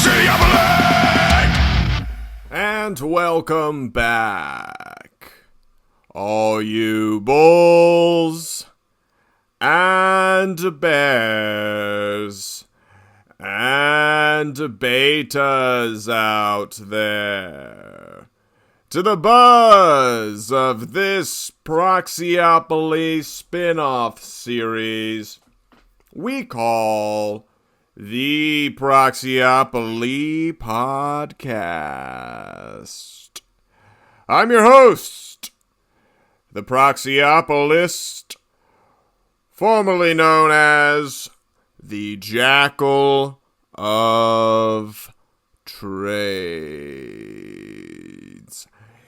Proxyopoly! And welcome back, all you bulls and bears and betas out there, to the buzz of this Proxyopoly spin-off series we call the Proxyopoly Podcast. I'm your host, the Proxyopolist, formerly known as the Jackal of Trades.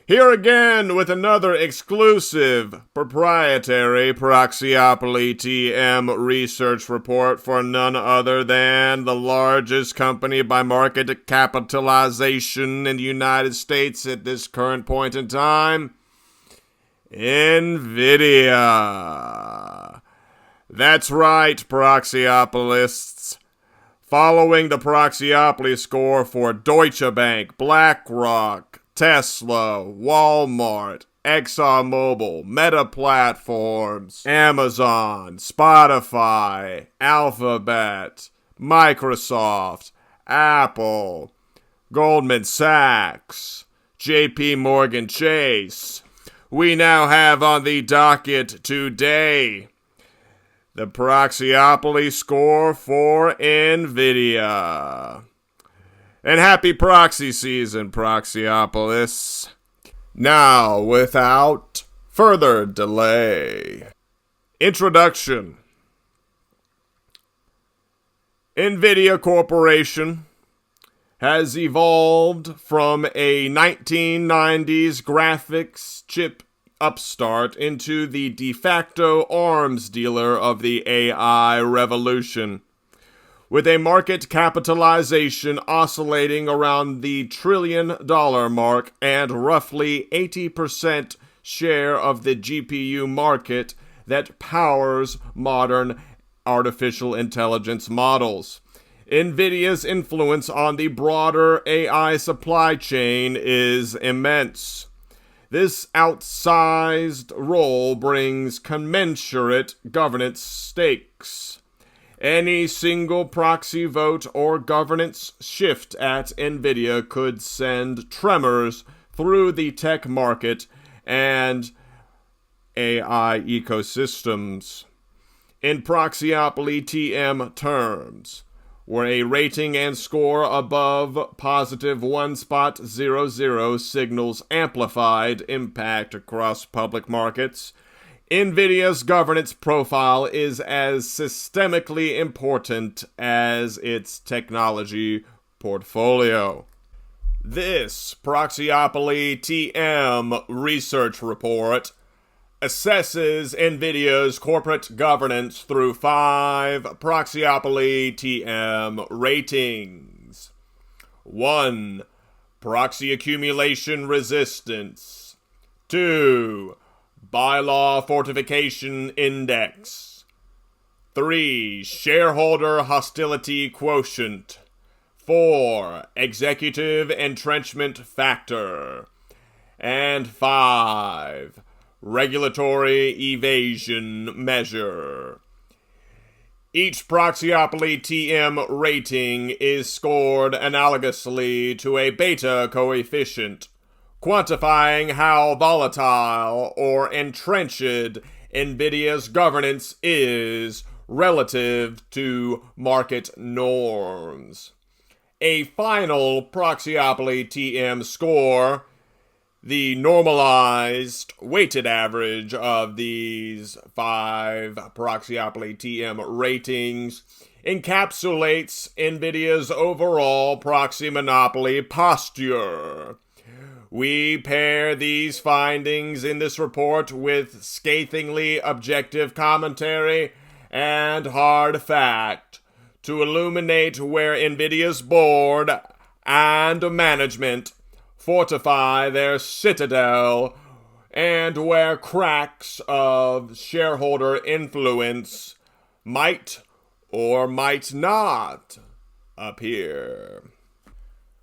Here again with another exclusive, proprietary Proxyopoly TM research report for none other than the largest company by market capitalization in the United States at this current point in time, NVIDIA. That's right, Proxyopolists. Following the Proxyopoly score for Deutsche Bank, BlackRock, Tesla, Walmart, ExxonMobil, Meta Platforms, Amazon, Spotify, Alphabet, Microsoft, Apple, Goldman Sachs, JP Morgan Chase, we now have on the docket today the Proxyopoly score for NVIDIA. And happy proxy season, Proxyopolists. Now, without further delay, introduction. NVIDIA Corporation has evolved from a 1990s graphics chip upstart into the de facto arms dealer of the AI revolution, with a market capitalization oscillating around the $1 trillion mark and roughly 80% share of the GPU market that powers modern artificial intelligence models. NVIDIA's influence on the broader AI supply chain is immense. This outsized role brings commensurate governance stakes. Any single proxy vote or governance shift at NVIDIA could send tremors through the tech market and AI ecosystems. In Proxyopoly TM terms, where a rating and score above positive 1.00 signals amplified impact across public markets, NVIDIA's governance profile is as systemically important as its technology portfolio. This Proxyopoly TM research report assesses NVIDIA's corporate governance through 5 Proxyopoly TM ratings. 1. Proxy accumulation resistance. 2. Bylaw Fortification Index. 3. Shareholder Hostility Quotient. 4. Executive Entrenchment Factor. And 5. Regulatory Evasion Measure. Each Proxyopoly TM rating is scored analogously to a beta coefficient, quantifying how volatile or entrenched NVIDIA's governance is relative to market norms. A final Proxyopoly TM score, the normalized weighted average of these 5 Proxyopoly TM ratings, encapsulates NVIDIA's overall proxy monopoly posture. We pair these findings in this report with scathingly objective commentary and hard fact to illuminate where NVIDIA's board and management fortify their citadel and where cracks of shareholder influence might or might not appear.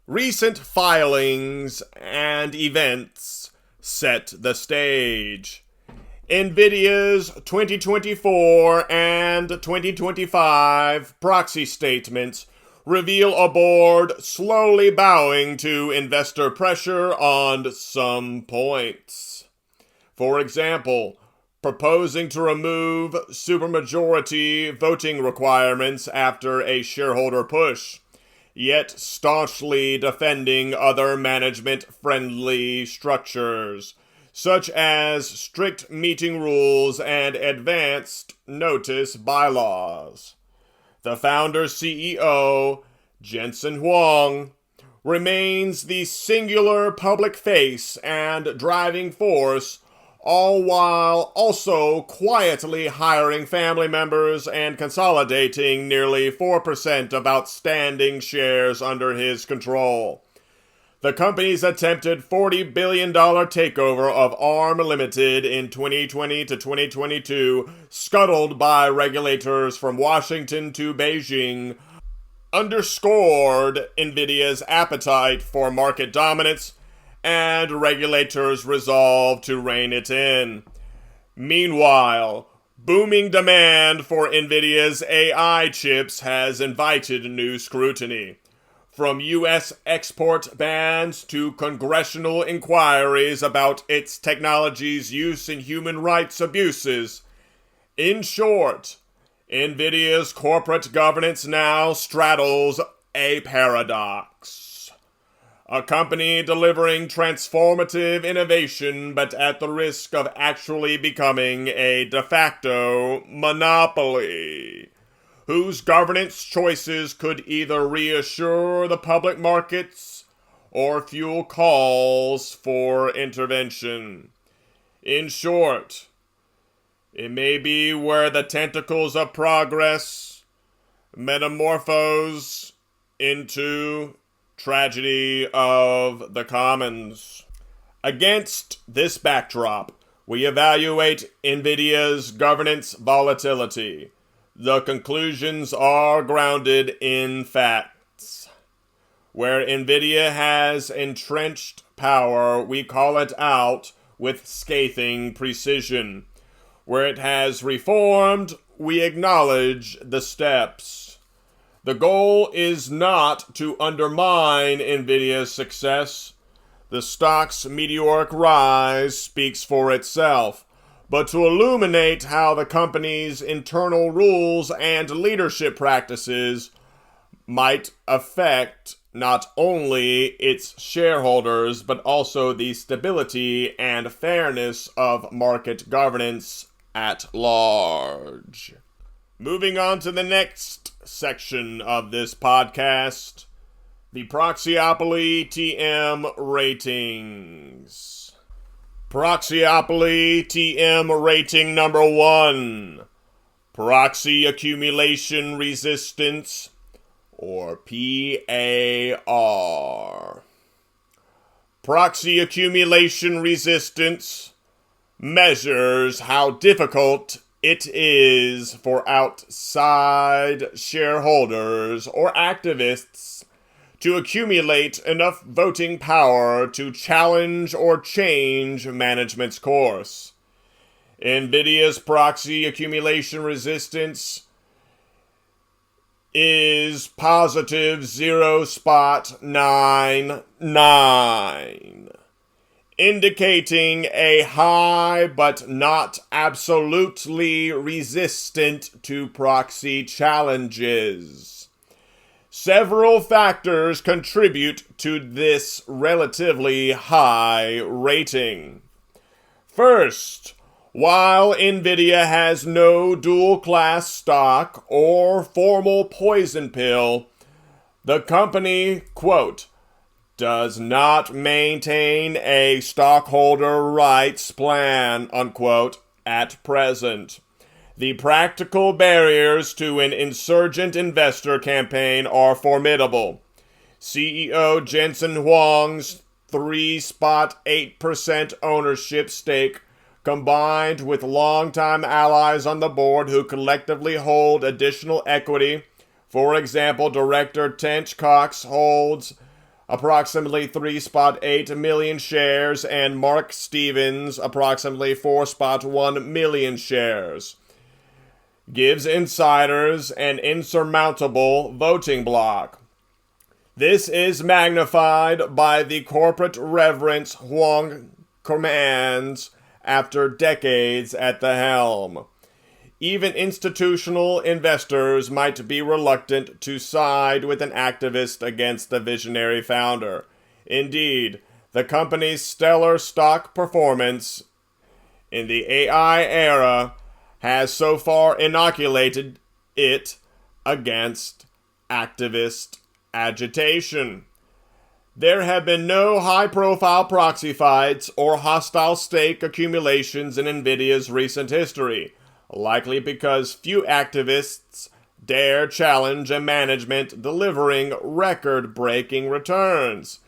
Recent filings and events set the stage. NVIDIA's 2024 and 2025 proxy statements reveal a board slowly bowing to investor pressure on some points. For example, proposing to remove supermajority voting requirements after a shareholder push, yet staunchly defending other management-friendly structures, such as strict meeting rules and advanced notice bylaws. The founder's CEO, Jensen Huang, remains the singular public face and driving force, all while also quietly hiring family members and consolidating nearly 4% of outstanding shares under his control. The company's attempted $40 billion takeover of ARM Limited in 2020 to 2022, scuttled by regulators from Washington to Beijing, underscored NVIDIA's appetite for market dominance and regulators' resolve to rein it in. Meanwhile, booming demand for NVIDIA's AI chips has invited new scrutiny. From U.S. export bans to congressional inquiries about its technology's use in human rights abuses. In short, NVIDIA's corporate governance now straddles a paradox. A company delivering transformative innovation, but at the risk of actually becoming a de facto monopoly, whose governance choices could either reassure the public markets or fuel calls for intervention. In short, it may be where the tentacles of progress metamorphose into tragedy of the commons. Against this backdrop, we evaluate NVIDIA's governance volatility. The conclusions are grounded in facts. Where NVIDIA has entrenched power, we call it out with scathing precision. Where it has reformed, we acknowledge the steps. The goal is not to undermine NVIDIA's success. The stock's meteoric rise speaks for itself, but to illuminate how the company's internal rules and leadership practices might affect not only its shareholders, but also the stability and fairness of market governance at large. Moving on to the next section of this podcast, the Proxyopoly TM ratings. Proxyopoly TM rating number 1. Proxy Accumulation Resistance, or PAR. Proxy Accumulation Resistance measures how difficult it is for outside shareholders or activists to accumulate enough voting power to challenge or change management's course. NVIDIA's proxy accumulation resistance is positive 0.99, indicating a high but not absolutely resistant to proxy challenges. Several factors contribute to this relatively high rating. First, while NVIDIA has no dual-class stock or formal poison pill, the company, quote, does not maintain a stockholder rights plan, unquote, at present. The practical barriers to an insurgent investor campaign are formidable. CEO Jensen Huang's 3.8% ownership stake, combined with longtime allies on the board who collectively hold additional equity. For example, Director Tench Coxe holds approximately 3.8 million shares, and Mark Stevens, approximately 4.1 million shares. Gives insiders an insurmountable voting bloc. This is magnified by the corporate reverence Huang commands after decades at the helm. Even institutional investors might be reluctant to side with an activist against the visionary founder. Indeed, the company's stellar stock performance in the AI era has so far inoculated it against activist agitation. There have been no high-profile proxy fights or hostile stake accumulations in NVIDIA's recent history, likely because few activists dare challenge a management delivering record-breaking returns.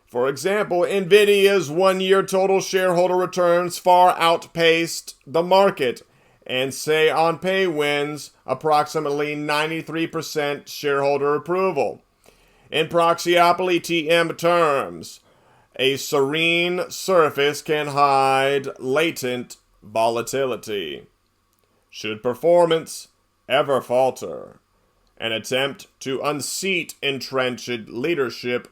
For example, NVIDIA's one-year total shareholder returns far outpaced the market, and say on pay wins approximately 93% shareholder approval. In Proxyopoly TM terms, a serene surface can hide latent volatility. Should performance ever falter, an attempt to unseat entrenched leadership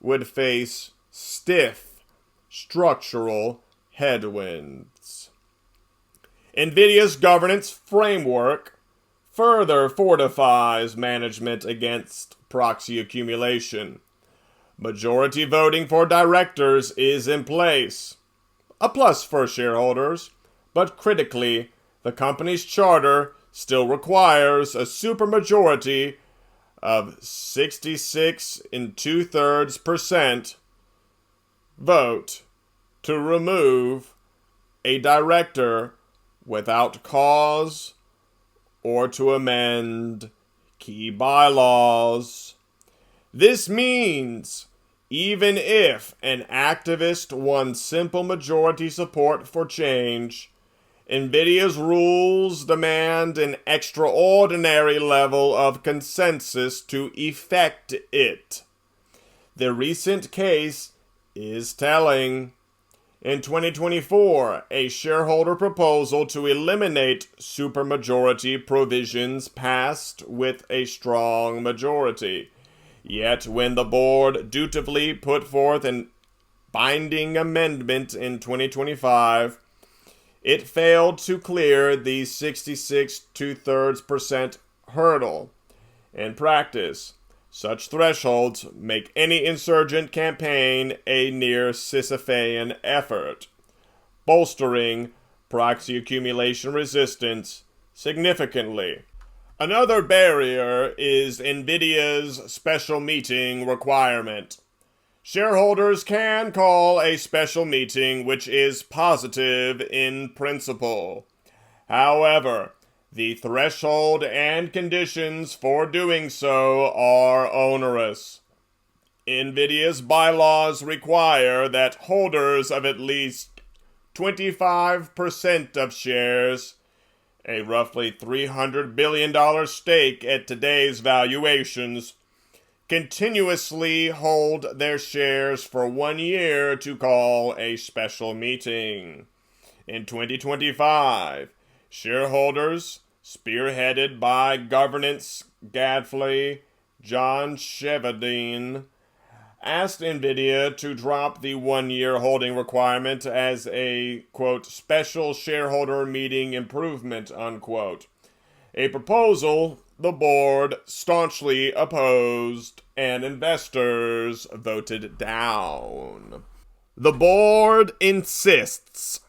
would face stiff structural headwinds. NVIDIA's governance framework further fortifies management against proxy accumulation. Majority voting for directors is in place, a plus for shareholders, but critically, the company's charter still requires a supermajority of 66 2/3% vote to remove a director without cause or to amend key bylaws. This means even if an activist won simple majority support for change, NVIDIA's rules demand an extraordinary level of consensus to effect it. The recent case is telling. In 2024, a shareholder proposal to eliminate supermajority provisions passed with a strong majority. Yet when the board dutifully put forth a binding amendment in 2025, it failed to clear the 66 2/3% hurdle. In practice, such thresholds make any insurgent campaign a near Sisyphean effort, bolstering proxy accumulation resistance significantly. Another barrier is NVIDIA's special meeting requirement. Shareholders can call a special meeting which is positive in principle. However, the threshold and conditions for doing so are onerous. NVIDIA's bylaws require that holders of at least 25% of shares, a roughly $300 billion stake at today's valuations, continuously hold their shares for 1 year to call a special meeting. In 2025, shareholders, spearheaded by governance gadfly John Chevedden, asked NVIDIA to drop the 1-year holding requirement as a, quote, special shareholder meeting improvement, unquote. A proposal the board staunchly opposed and investors voted down. The board insists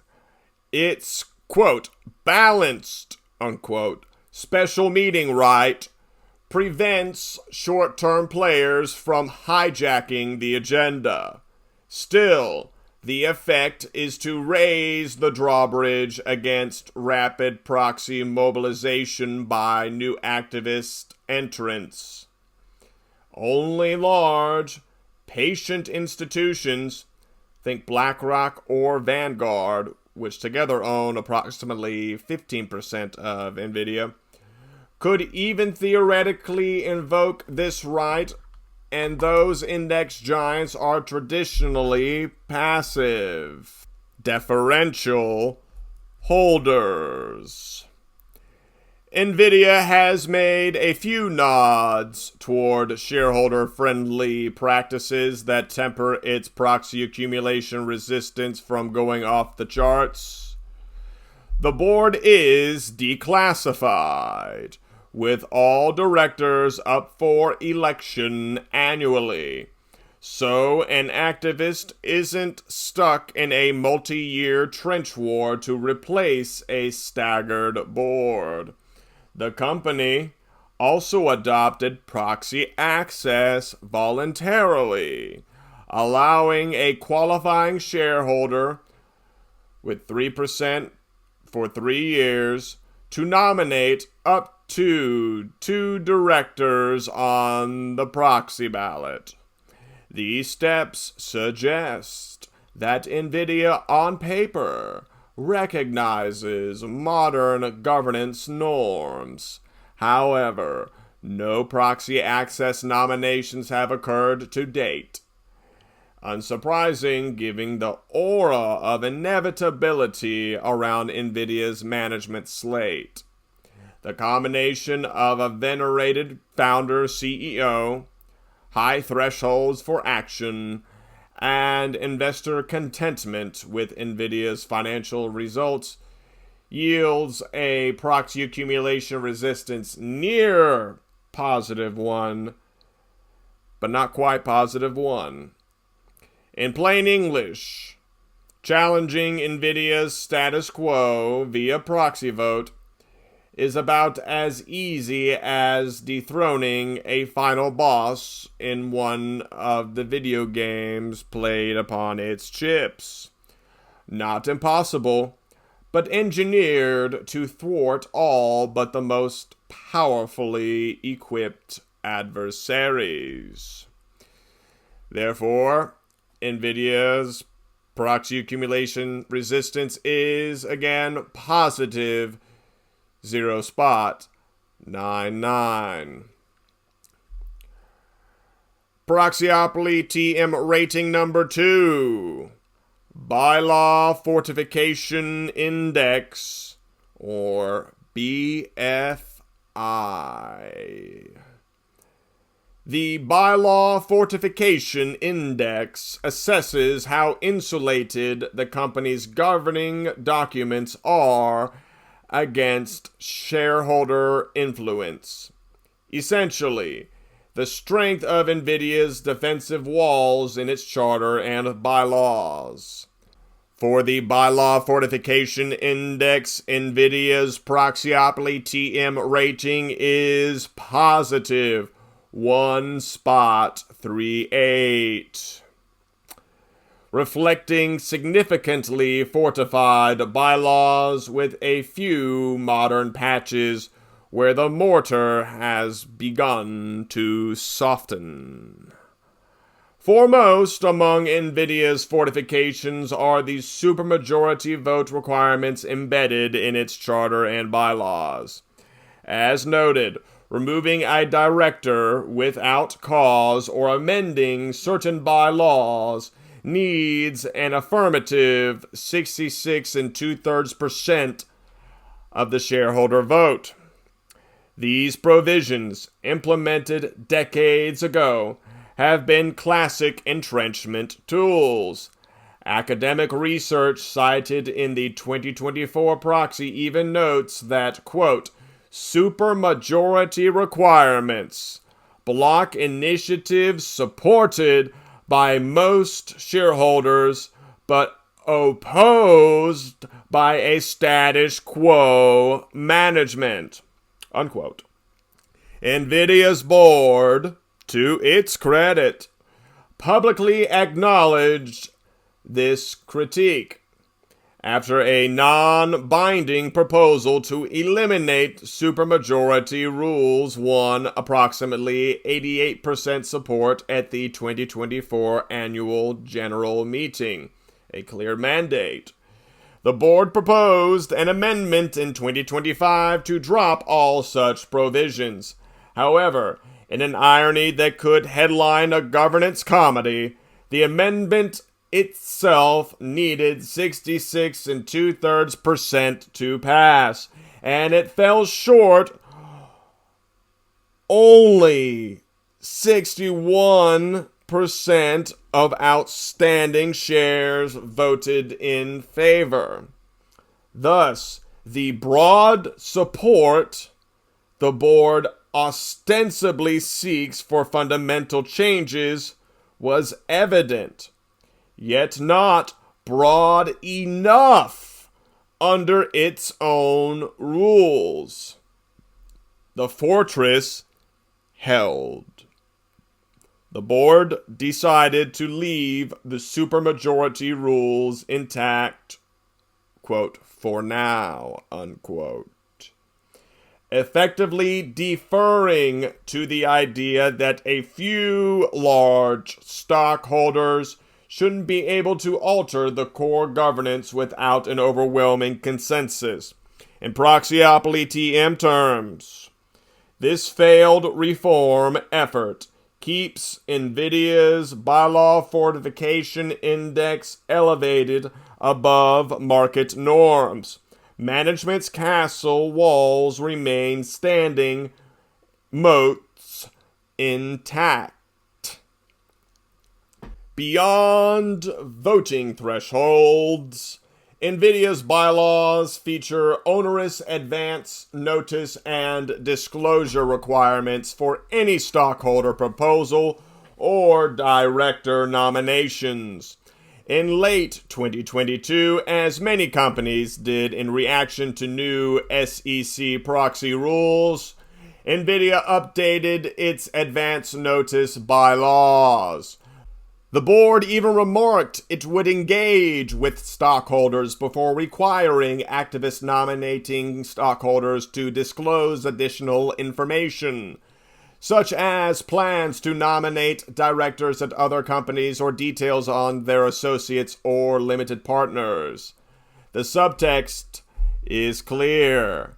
its, quote, balanced, unquote, special meeting right prevents short-term players from hijacking the agenda. Still, the effect is to raise the drawbridge against rapid proxy mobilization by new activist entrants. Only large, patient institutions, think BlackRock or Vanguard, which together own approximately 15% of NVIDIA, could even theoretically invoke this right and those index giants are traditionally passive, deferential holders. NVIDIA has made a few nods toward shareholder-friendly practices that temper its proxy accumulation resistance from going off the charts. The board is declassified, with all directors up for election annually, so an activist isn't stuck in a multi-year trench war to replace a staggered board. The company also adopted proxy access voluntarily, allowing a qualifying shareholder with 3% for 3 years to nominate up to 2 directors on the proxy ballot. These steps suggest that NVIDIA, on paper, recognizes modern governance norms. However, no proxy access nominations have occurred to date. Unsurprising, given the aura of inevitability around NVIDIA's management slate. The combination of a venerated founder-CEO, high thresholds for action, and investor contentment with NVIDIA's financial results yields a proxy accumulation resistance near +1, but not quite +1. In plain English, challenging NVIDIA's status quo via proxy vote is about as easy as dethroning a final boss in one of the video games played upon its chips. Not impossible, but engineered to thwart all but the most powerfully equipped adversaries. Therefore, NVIDIA's proxy accumulation resistance is, again, positive 0.99. Proxyopoly TM rating number 2. Bylaw Fortification Index, or BFI. The Bylaw Fortification Index assesses how insulated the company's governing documents are against shareholder influence. Essentially, the strength of NVIDIA's defensive walls in its charter and bylaws. For the Bylaw Fortification Index, NVIDIA's Proxyopoly TM rating is positive 1.38. Reflecting significantly fortified bylaws with a few modern patches where the mortar has begun to soften. Foremost among NVIDIA's fortifications are the supermajority vote requirements embedded in its charter and bylaws. As noted, removing a director without cause or amending certain bylaws needs an affirmative 66 2/3% of the shareholder vote. These provisions, implemented decades ago, have been classic entrenchment tools. Academic research cited in the 2024 proxy even notes that, quote, supermajority requirements block initiatives supported by most shareholders, but opposed by a status quo management, unquote. NVIDIA's board, to its credit, publicly acknowledged this critique after a non-binding proposal to eliminate supermajority rules won approximately 88% support at the 2024 annual general meeting, a clear mandate. The board proposed an amendment in 2025 to drop all such provisions. However, In an irony that could headline a governance comedy, the amendment itself needed 66 2/3% to pass, and it fell short only 61% of outstanding shares voted in favor. Thus, the broad support the board ostensibly seeks for fundamental changes was evident, yet not broad enough under its own rules. The fortress held. The board decided to leave the supermajority rules intact, quote, for now, unquote, effectively deferring to the idea that a few large stockholders shouldn't be able to alter the core governance without an overwhelming consensus. In Proxyopoly TM terms, this failed reform effort keeps NVIDIA's Bylaw Fortification Index elevated above market norms. Management's castle walls remain standing, moats intact. Beyond voting thresholds, NVIDIA's bylaws feature onerous advance notice and disclosure requirements for any stockholder proposal or director nominations. In late 2022, as many companies did in reaction to new SEC proxy rules, NVIDIA updated its advance notice bylaws. The board even remarked it would engage with stockholders before requiring activist nominating stockholders to disclose additional information, such as plans to nominate directors at other companies or details on their associates or limited partners. The subtext is clear.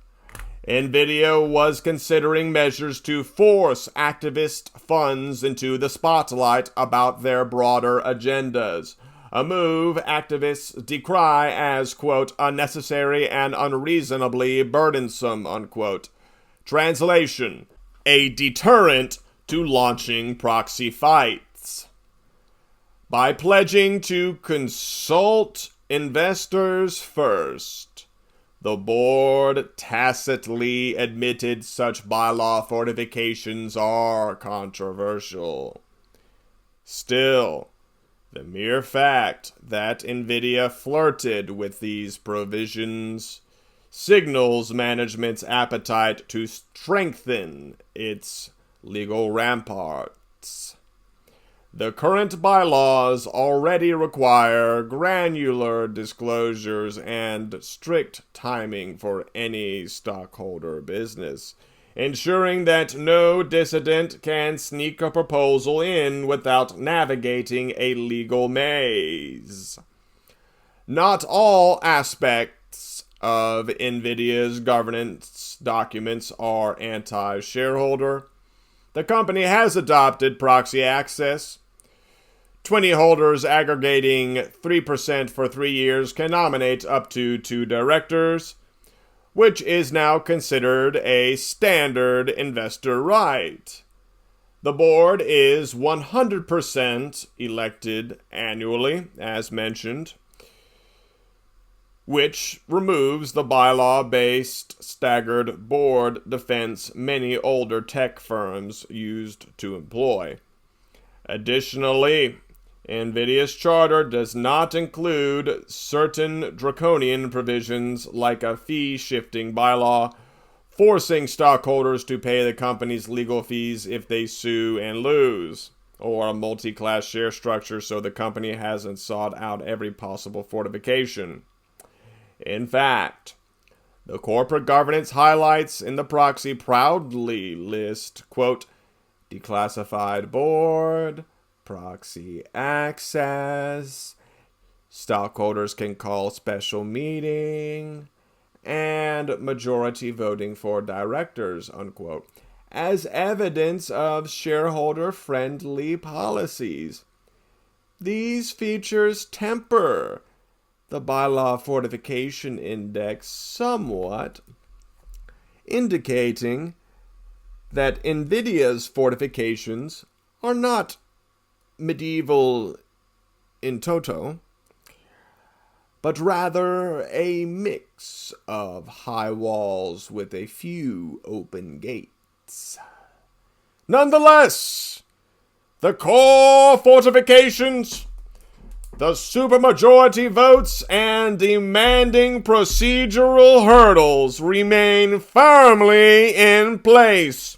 NVIDIA was considering measures to force activist funds into the spotlight about their broader agendas, a move activists decry as, quote, unnecessary and unreasonably burdensome, unquote. Translation: a deterrent to launching proxy fights. By pledging to consult investors first, the board tacitly admitted such bylaw fortifications are controversial. Still, the mere fact that NVIDIA flirted with these provisions signals management's appetite to strengthen its legal ramparts. The current bylaws already require granular disclosures and strict timing for any stockholder business, ensuring that no dissident can sneak a proposal in without navigating a legal maze. Not all aspects of NVIDIA's governance documents are anti-shareholder. The company has adopted proxy access. 20 holders aggregating 3% for 3 years can nominate up to 2 directors, which is now considered a standard investor right. The board is 100% elected annually, as mentioned, which removes the bylaw-based staggered board defense many older tech firms used to employ. Additionally, NVIDIA's charter does not include certain draconian provisions like a fee-shifting bylaw, forcing stockholders to pay the company's legal fees if they sue and lose, or a multi-class share structure so the company hasn't sought out every possible fortification. In fact, the corporate governance highlights in the proxy proudly list, quote, declassified board, proxy access, stockholders can call special meeting, and majority voting for directors, unquote, as evidence of shareholder-friendly policies. These features temper the Bylaw Fortification Index somewhat, indicating that NVIDIA's fortifications are not medieval in toto, but rather a mix of high walls with a few open gates. Nonetheless, the core fortifications, the supermajority votes, and demanding procedural hurdles remain firmly in place.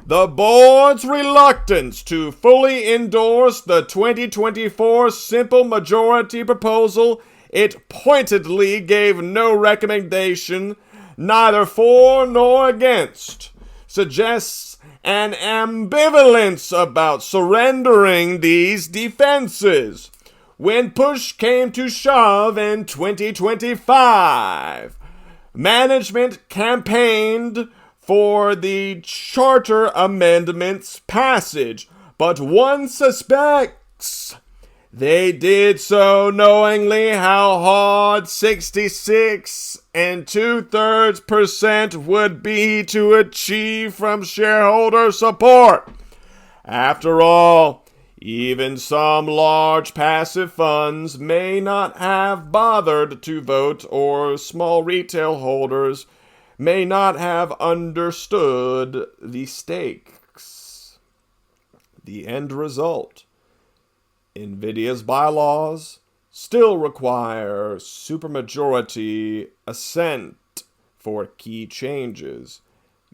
The board's reluctance to fully endorse the 2024 simple majority proposal it pointedly gave no recommendation, neither for nor against, suggests an ambivalence about surrendering these defenses. When push came to shove in 2025, management campaigned for the charter amendment's passage, but one suspects they did so knowingly how hard 66 2/3% would be to achieve from shareholder support. After all, even some large passive funds may not have bothered to vote, or small retail holders may not have understood the stakes. The end result: NVIDIA's bylaws still require supermajority assent for key changes,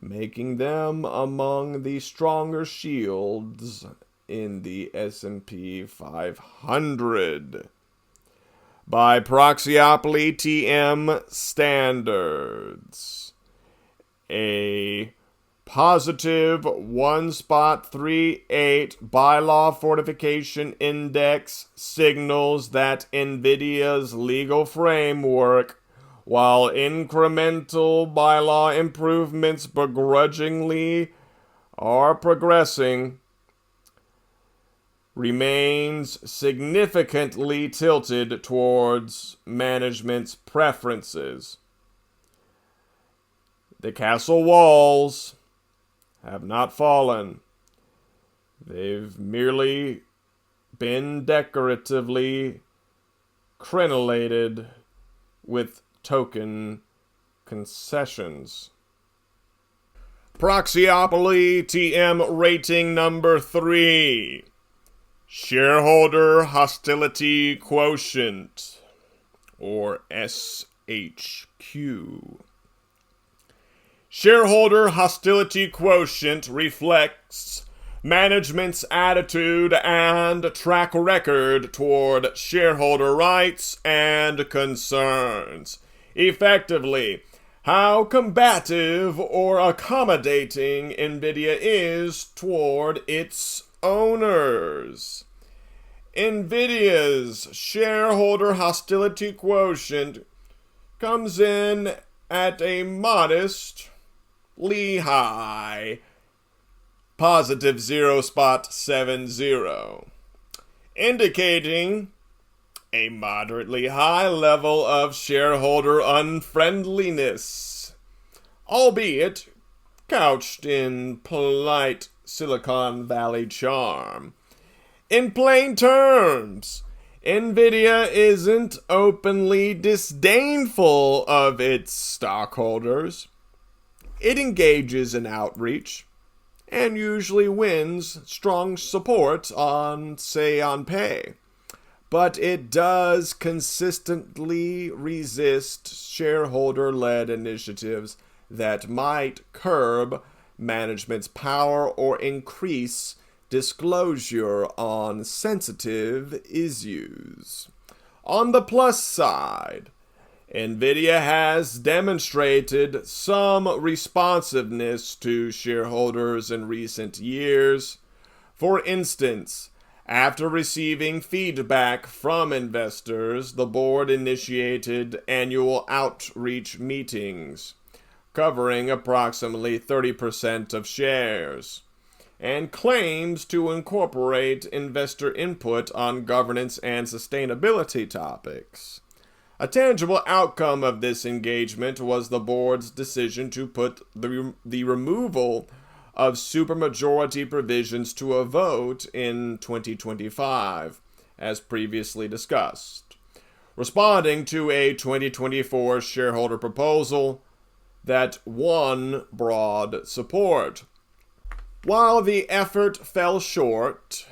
making them among the stronger shields in the S&P 500. By Proxyopoly TM standards, a positive 1.38 Bylaw Fortification Index signals that NVIDIA's legal framework, while incremental bylaw improvements begrudgingly are progressing, remains significantly tilted towards management's preferences. The castle walls have not fallen. They've merely been decoratively crenellated with token concessions. Proxyopoly TM rating number 3. Shareholder Hostility Quotient, or SHQ. Shareholder Hostility Quotient reflects management's attitude and track record toward shareholder rights and concerns. Effectively, how combative or accommodating NVIDIA is toward its owners. NVIDIA's shareholder hostility quotient comes in at a modestly high, positive 0.70, indicating a moderately high level of shareholder unfriendliness, albeit couched in polite Silicon Valley charm. In plain terms, NVIDIA isn't openly disdainful of its stockholders. It engages in outreach and usually wins strong support on pay. But it does consistently resist shareholder-led initiatives that might curb management's power or increase disclosure on sensitive issues. On the plus side, NVIDIA has demonstrated some responsiveness to shareholders in recent years. For instance, after receiving feedback from investors, the board initiated annual outreach meetings, covering approximately 30% of shares, and claims to incorporate investor input on governance and sustainability topics. A tangible outcome of this engagement was the board's decision to put the removal of supermajority provisions to a vote in 2025, as previously discussed, responding to a 2024 shareholder proposal that won broad support. While the effort fell short,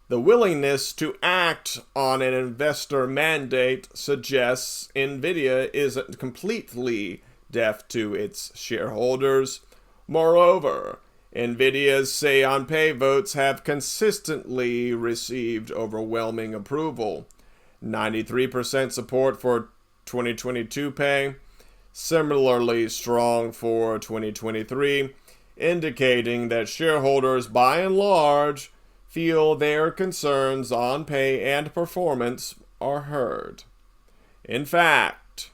the willingness to act on an investor mandate suggests NVIDIA isn't completely deaf to its shareholders. Moreover, NVIDIA's say-on-pay votes have consistently received overwhelming approval. 93% support for 2022 pay, similarly strong for 2023, indicating that shareholders, by and large, feel their concerns on pay and performance are heard. In fact,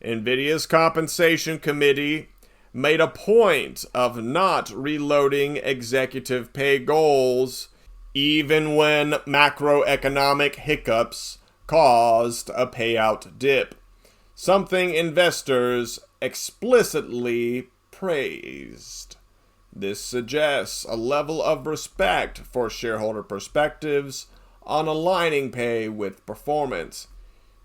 NVIDIA's compensation committee made a point of not reloading executive pay goals even when macroeconomic hiccups caused a payout dip, something investors explicitly praised. This suggests a level of respect for shareholder perspectives on aligning pay with performance,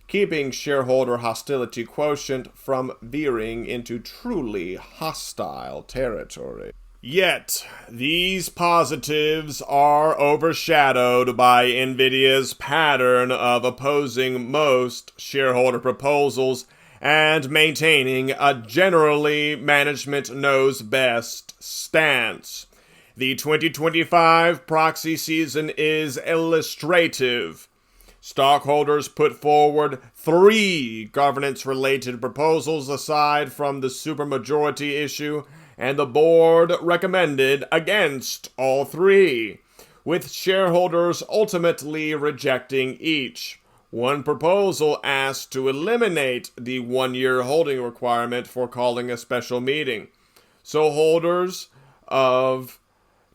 keeping shareholder hostility quotient from veering into truly hostile territory. Yet, these positives are overshadowed by NVIDIA's pattern of opposing most shareholder proposals and maintaining a generally management knows best stance. The 2025 proxy season is illustrative. Stockholders put forward 3 governance-related proposals aside from the supermajority issue, and the board recommended against all 3, with shareholders ultimately rejecting each. One proposal asked to eliminate the 1-year holding requirement for calling a special meeting, so holders of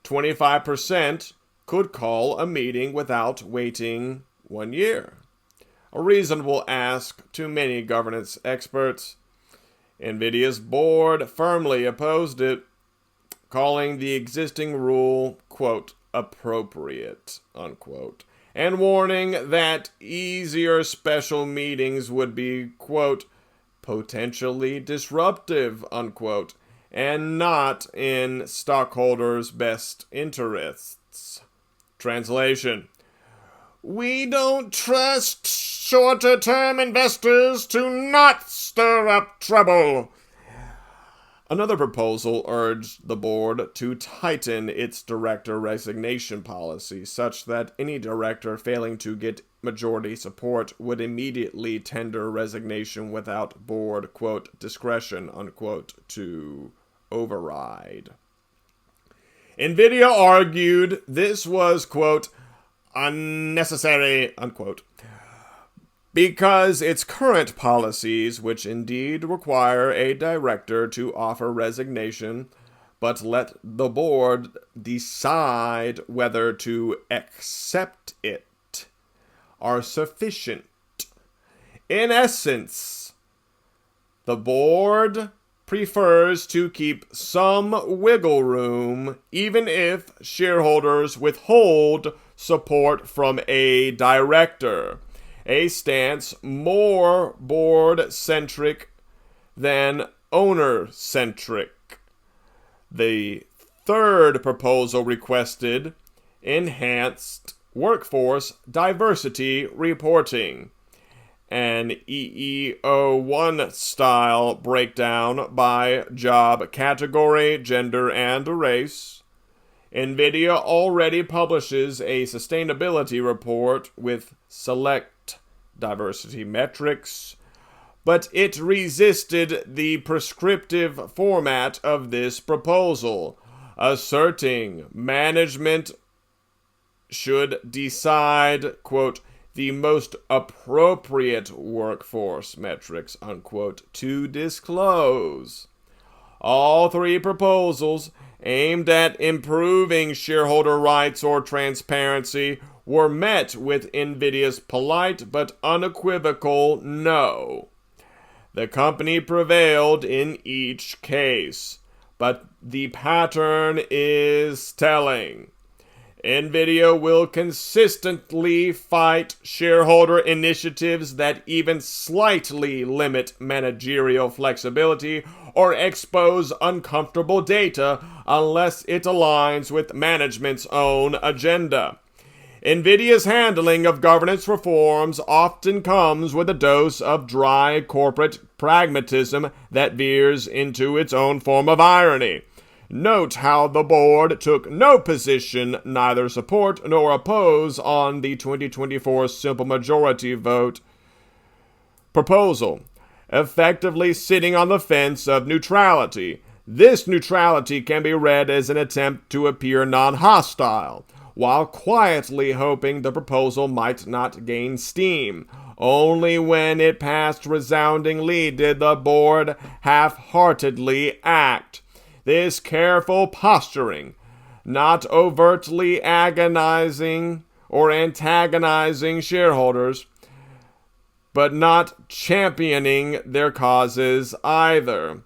25% could call a meeting without waiting 1 year. A reasonable ask to many governance experts. NVIDIA's board firmly opposed it, calling the existing rule, quote, appropriate, unquote, and warning that easier special meetings would be, quote, potentially disruptive, unquote, and not in stockholders' best interests. Translation: we don't trust shorter-term investors to not stir up trouble. Another proposal urged the board to tighten its director resignation policy such that any director failing to get majority support would immediately tender resignation without board, quote, discretion, unquote, to override. NVIDIA argued this was, quote, unnecessary, unquote, because its current policies, which indeed require a director to offer resignation, but let the board decide whether to accept it, are sufficient. In essence, the board prefers to keep some wiggle room even if shareholders withhold support from a director, a stance more board-centric than owner-centric. The third proposal requested enhanced workforce diversity reporting, an EEO1 style breakdown by job category, gender, and race. NVIDIA already publishes a sustainability report with select diversity metrics, but it resisted the prescriptive format of this proposal, asserting management should decide, quote, the most appropriate workforce metrics, unquote, to disclose. All three proposals aimed at improving shareholder rights or transparency were met with NVIDIA's polite but unequivocal no. The company prevailed in each case, but the pattern is telling. NVIDIA will consistently fight shareholder initiatives that even slightly limit managerial flexibility or expose uncomfortable data unless it aligns with management's own agenda. NVIDIA's handling of governance reforms often comes with a dose of dry corporate pragmatism that veers into its own form of irony. Note how the board took no position, neither support nor oppose, on the 2024 simple majority vote proposal, effectively sitting on the fence of neutrality. This neutrality can be read as an attempt to appear non-hostile, while quietly hoping the proposal might not gain steam. Only when it passed resoundingly did the board half-heartedly act. This careful posturing, not overtly agonizing or antagonizing shareholders, but not championing their causes either,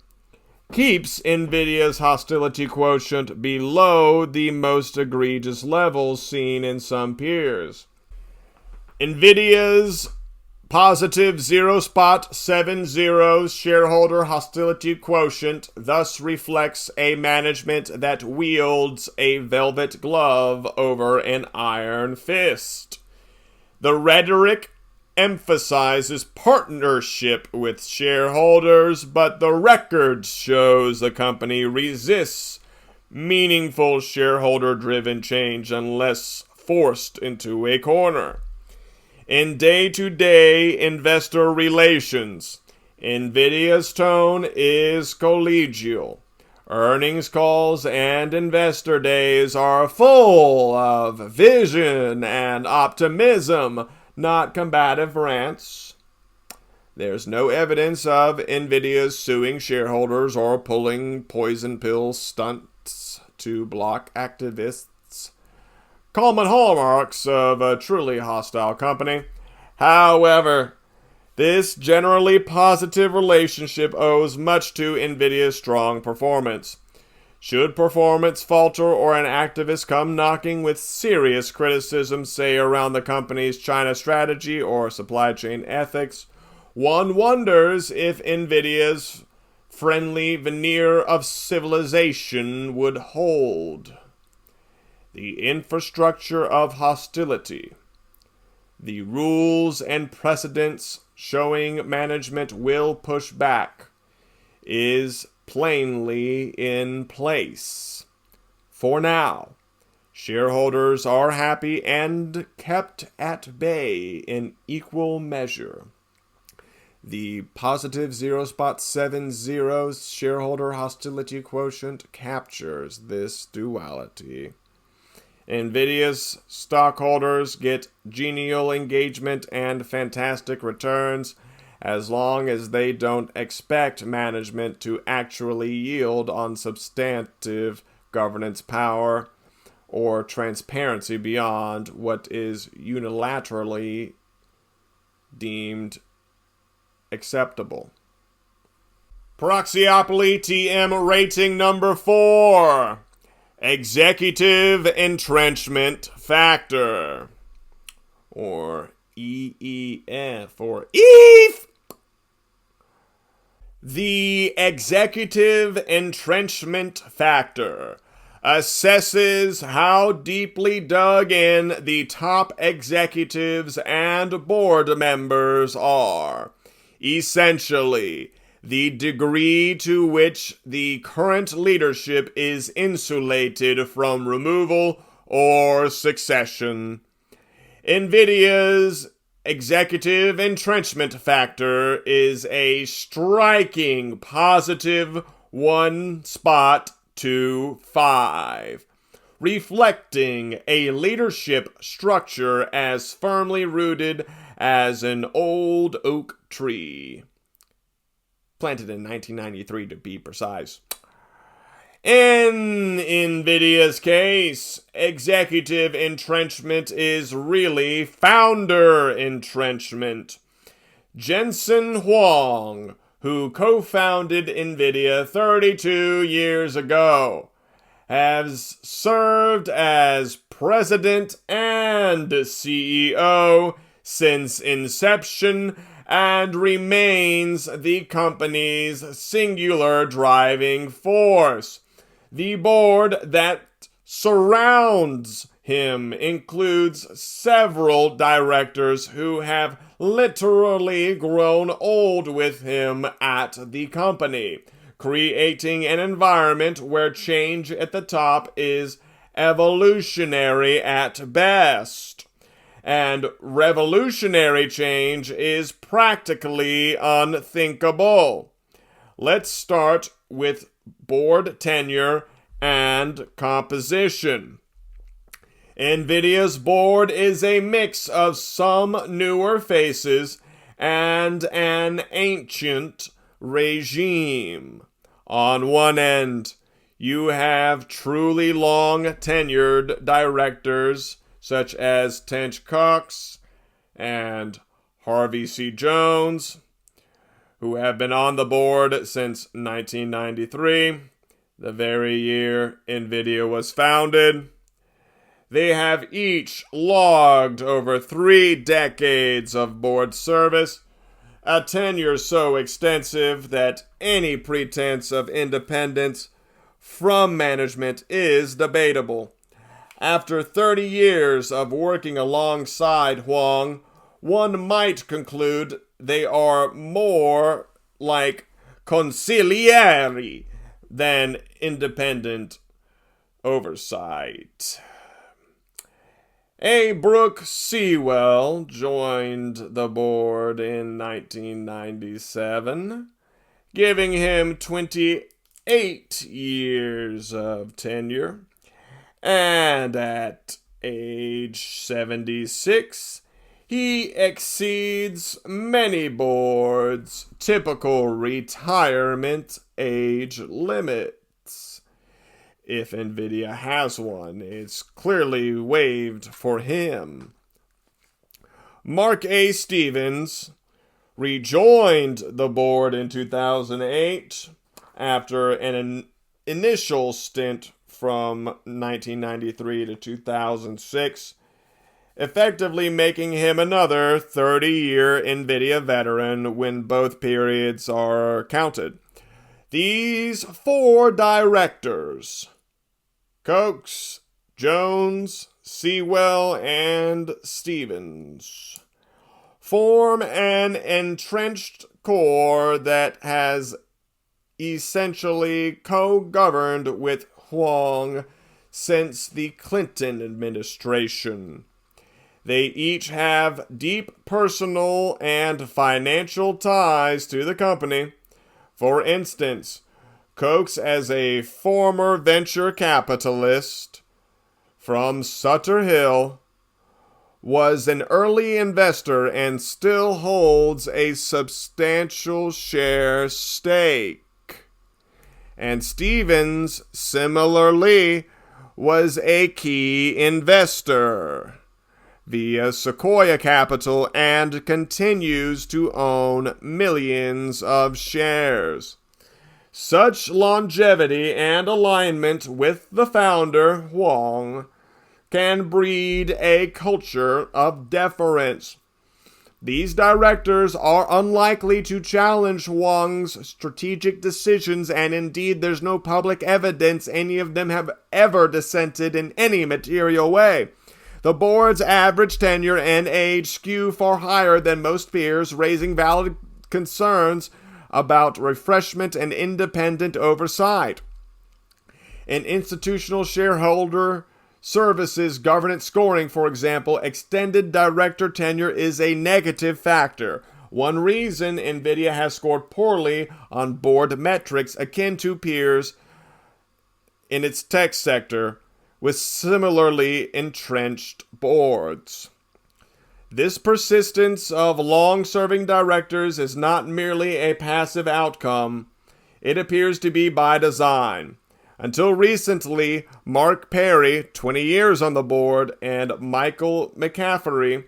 keeps NVIDIA's hostility quotient below the most egregious levels seen in some peers. NVIDIA's positive 0.70 shareholder hostility quotient thus reflects a management that wields a velvet glove over an iron fist. The rhetoric emphasizes partnership with shareholders, but the record shows the company resists meaningful shareholder-driven change unless forced into a corner. In day-to-day investor relations, NVIDIA's tone is collegial. Earnings calls and investor days are full of vision and optimism, not combative rants. There's no evidence of NVIDIA's suing shareholders or pulling poison pill stunts to block activists. Common hallmarks of a truly hostile company. However, this generally positive relationship owes much to NVIDIA's strong performance. Should performance falter or an activist come knocking with serious criticism, say around the company's China strategy or supply chain ethics, one wonders if NVIDIA's friendly veneer of civilization would hold. The infrastructure of hostility, the rules and precedents showing management will push back, is plainly in place. For now, shareholders are happy and kept at bay in equal measure. The positive 0.70 shareholder hostility quotient captures this duality. NVIDIA's stockholders get genial engagement and fantastic returns as long as they don't expect management to actually yield on substantive governance power or transparency beyond what is unilaterally deemed acceptable. Proxyopoly TM rating number 4. Executive Entrenchment Factor, or EEF, or EEF. The Executive Entrenchment Factor assesses how deeply dug in the top executives and board members are. Essentially, the degree to which the current leadership is insulated from removal or succession. NVIDIA's executive entrenchment factor is a striking positive 1.25, reflecting a leadership structure as firmly rooted as an old oak tree. Planted in 1993 to be precise. In NVIDIA's case, executive entrenchment is really founder entrenchment. Jensen Huang, who co-founded NVIDIA 32 years ago, has served as president and CEO since inception and remains the company's singular driving force. The board that surrounds him includes several directors who have literally grown old with him at the company, creating an environment where change at the top is evolutionary at best, and revolutionary change is practically unthinkable. Let's start with board tenure and composition. NVIDIA's board is a mix of some newer faces and an ancient regime. On one end, you have truly long-tenured directors such as Tench Coxe and Harvey C. Jones, who have been on the board since 1993, the very year NVIDIA was founded. They have each logged over 3 decades of board service, a tenure so extensive that any pretense of independence from management is debatable. After 30 years of working alongside Huang, one might conclude they are more like consiglieri than independent oversight. A. Brooke Seawell joined the board in 1997, giving him 28 years of tenure, and at age 76, he exceeds many boards' typical retirement age limits. If NVIDIA has one, it's clearly waived for him. Mark A. Stevens rejoined the board in 2008 after an initial stint from 1993 to 2006, effectively making him another 30-year NVIDIA veteran when both periods are counted. These 4 directors, Coxe, Jones, Seawell, and Stevens, form an entrenched core that has essentially co-governed with Huang since the Clinton administration. They each have deep personal and financial ties to the company. For instance, Coxe, as a former venture capitalist from Sutter Hill, was an early investor and still holds a substantial share stake. And Stevens, similarly, was a key investor via Sequoia Capital and continues to own millions of shares. Such longevity and alignment with the founder, Huang, can breed a culture of deference. These directors are unlikely to challenge Huang's strategic decisions, and indeed there's no public evidence any of them have ever dissented in any material way. The board's average tenure and age skew far higher than most peers, raising valid concerns about refreshment and independent oversight. In institutional shareholder services governance scoring, for example, extended director tenure is a negative factor. One reason NVIDIA has scored poorly on board metrics akin to peers in its tech sector with similarly entrenched boards. This persistence of long-serving directors is not merely a passive outcome. It appears to be by design. Until recently, Mark Perry, 20 years on the board, and Michael McCaffrey,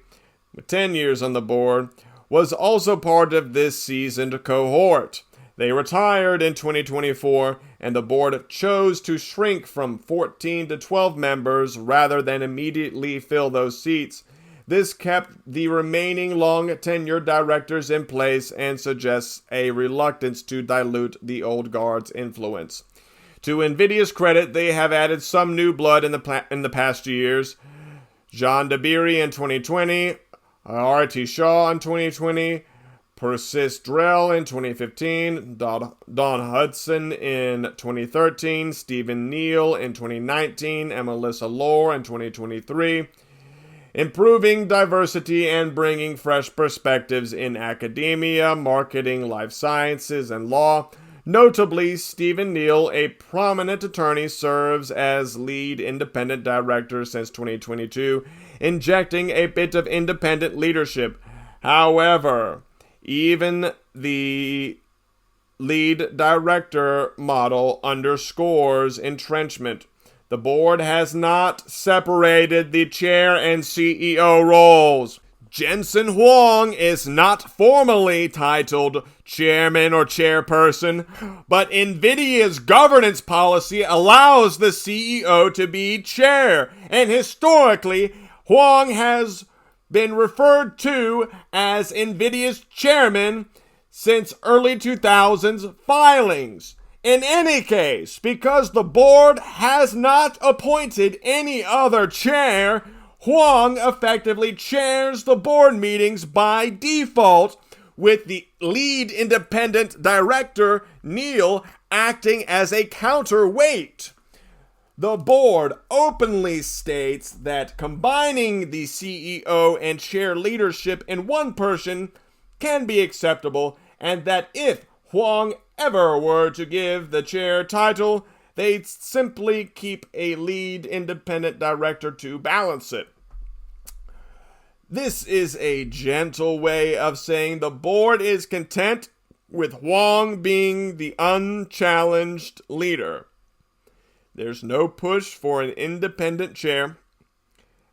10 years on the board, was also part of this seasoned cohort. They retired in 2024, and the board chose to shrink from 14 to 12 members rather than immediately fill those seats. This kept the remaining long-tenured directors in place and suggests a reluctance to dilute the old guard's influence. To NVIDIA's credit, they have added some new blood in the past years. John Dabiri in 2020, Aarti Shah in 2020, Persis Drell in 2015, Don Hudson in 2013, Stephen Neal in 2019, and Melissa Lora in 2023. Improving diversity and bringing fresh perspectives in academia, marketing, life sciences, and law. Notably, Stephen Neal, a prominent attorney, serves as lead independent director since 2022, injecting a bit of independent leadership. However, even the lead director model underscores entrenchment. The board has not separated the chair and CEO roles. Jensen Huang is not formally titled chairman or chairperson, but NVIDIA's governance policy allows the CEO to be chair, and historically, Huang has been referred to as NVIDIA's chairman since early 2000s filings. In any case, because the board has not appointed any other chair, Huang effectively chairs the board meetings by default, with the lead independent director, Neal, acting as a counterweight. The board openly states that combining the CEO and chair leadership in one person can be acceptable, and that if Huang ever were to give the chair title, they'd simply keep a lead independent director to balance it. This is a gentle way of saying the board is content with Huang being the unchallenged leader. There's no push for an independent chair,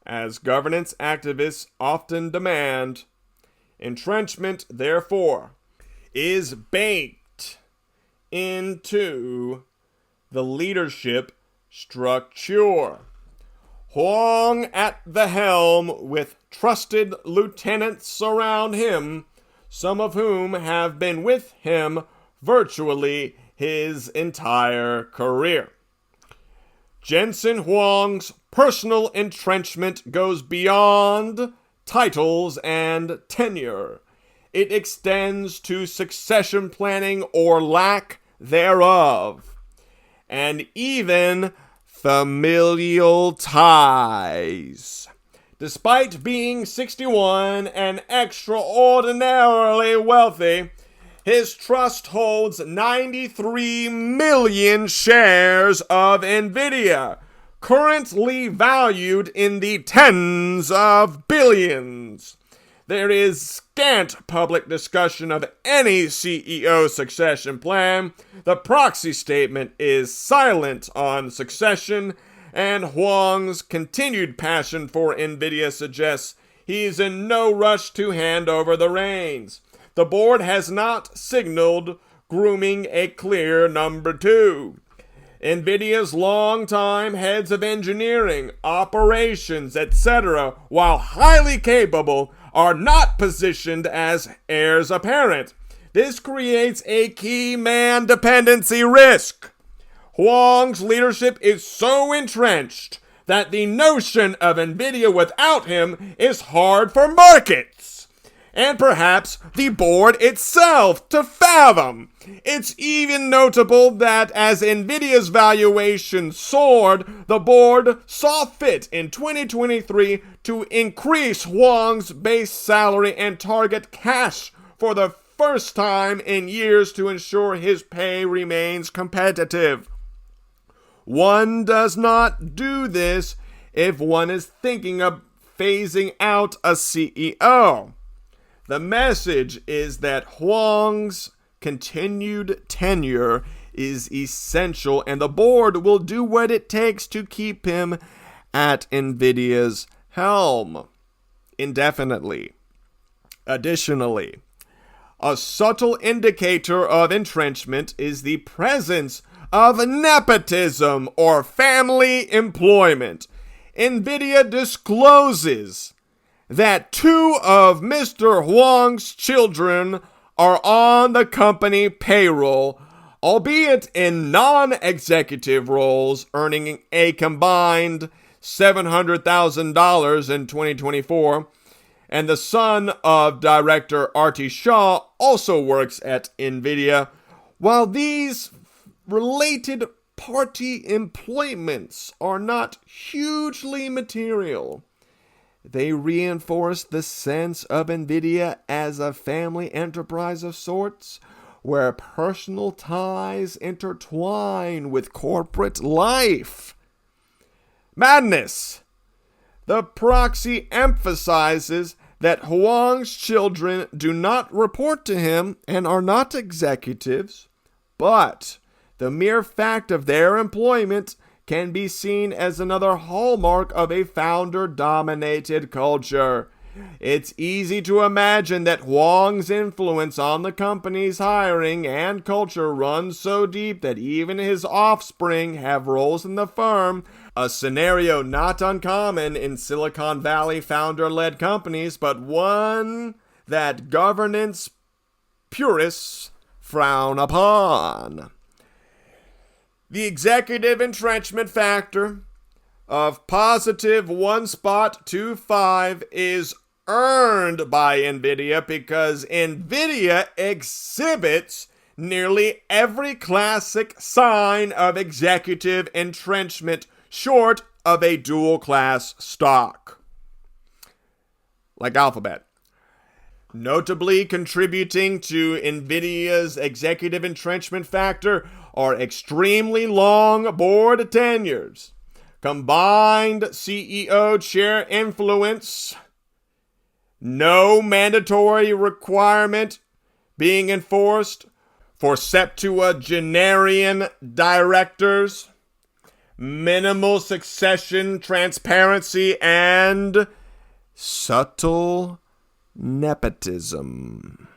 as governance activists often demand. Entrenchment, therefore, is baked into the leadership structure. Huang at the helm with trusted lieutenants around him, some of whom have been with him virtually his entire career. Jensen Huang's personal entrenchment goes beyond titles and tenure. It extends to succession planning or lack thereof, and even familial ties. Despite being 61 and extraordinarily wealthy, his trust holds 93 million shares of NVIDIA, currently valued in the tens of billions. There is scant public discussion of any CEO succession plan. The Proxy statement is silent on succession, and Huang's continued passion for NVIDIA suggests he's in no rush to hand over the reins. The board has not signaled grooming a clear number two. NVIDIA's longtime heads of engineering, operations, etc., while highly capable, are not positioned as heirs apparent. This creates a key man dependency risk. Huang's leadership is so entrenched that the notion of NVIDIA without him is hard for markets, and perhaps the board itself to fathom. It's even notable that as NVIDIA's valuation soared, the board saw fit in 2023 to increase Huang's base salary and target cash for the first time in years to ensure his pay remains competitive. One does not do this if one is thinking of phasing out a CEO. The message is that Huang's continued tenure is essential, and the board will do what it takes to keep him at NVIDIA's helm indefinitely. Additionally, a subtle indicator of entrenchment is the presence of nepotism or family employment. NVIDIA discloses that 2 of Mr. Huang's children are on the company payroll, albeit in non-executive roles, earning a combined $700,000 in 2024. And the son of director Aarti Shah also works at NVIDIA. While these related party employments are not hugely material, they reinforce the sense of NVIDIA as a family enterprise of sorts, where personal ties intertwine with corporate life. Madness! The Proxy emphasizes that Huang's children do not report to him and are not executives, but the mere fact of their employment can be seen as another hallmark of a founder-dominated culture. It's easy to imagine that Huang's influence on the company's hiring and culture runs so deep that even his offspring have roles in the firm, a scenario not uncommon in Silicon Valley founder-led companies, but one that governance purists frown upon. The executive entrenchment factor of positive 1.25 is earned by NVIDIA because NVIDIA exhibits nearly every classic sign of executive entrenchment short of a dual-class stock, like Alphabet. Notably contributing to NVIDIA's executive entrenchment factor are extremely long board tenures, combined CEO chair influence, no mandatory requirement being enforced for septuagenarian directors, minimal succession transparency, and subtle nepotism.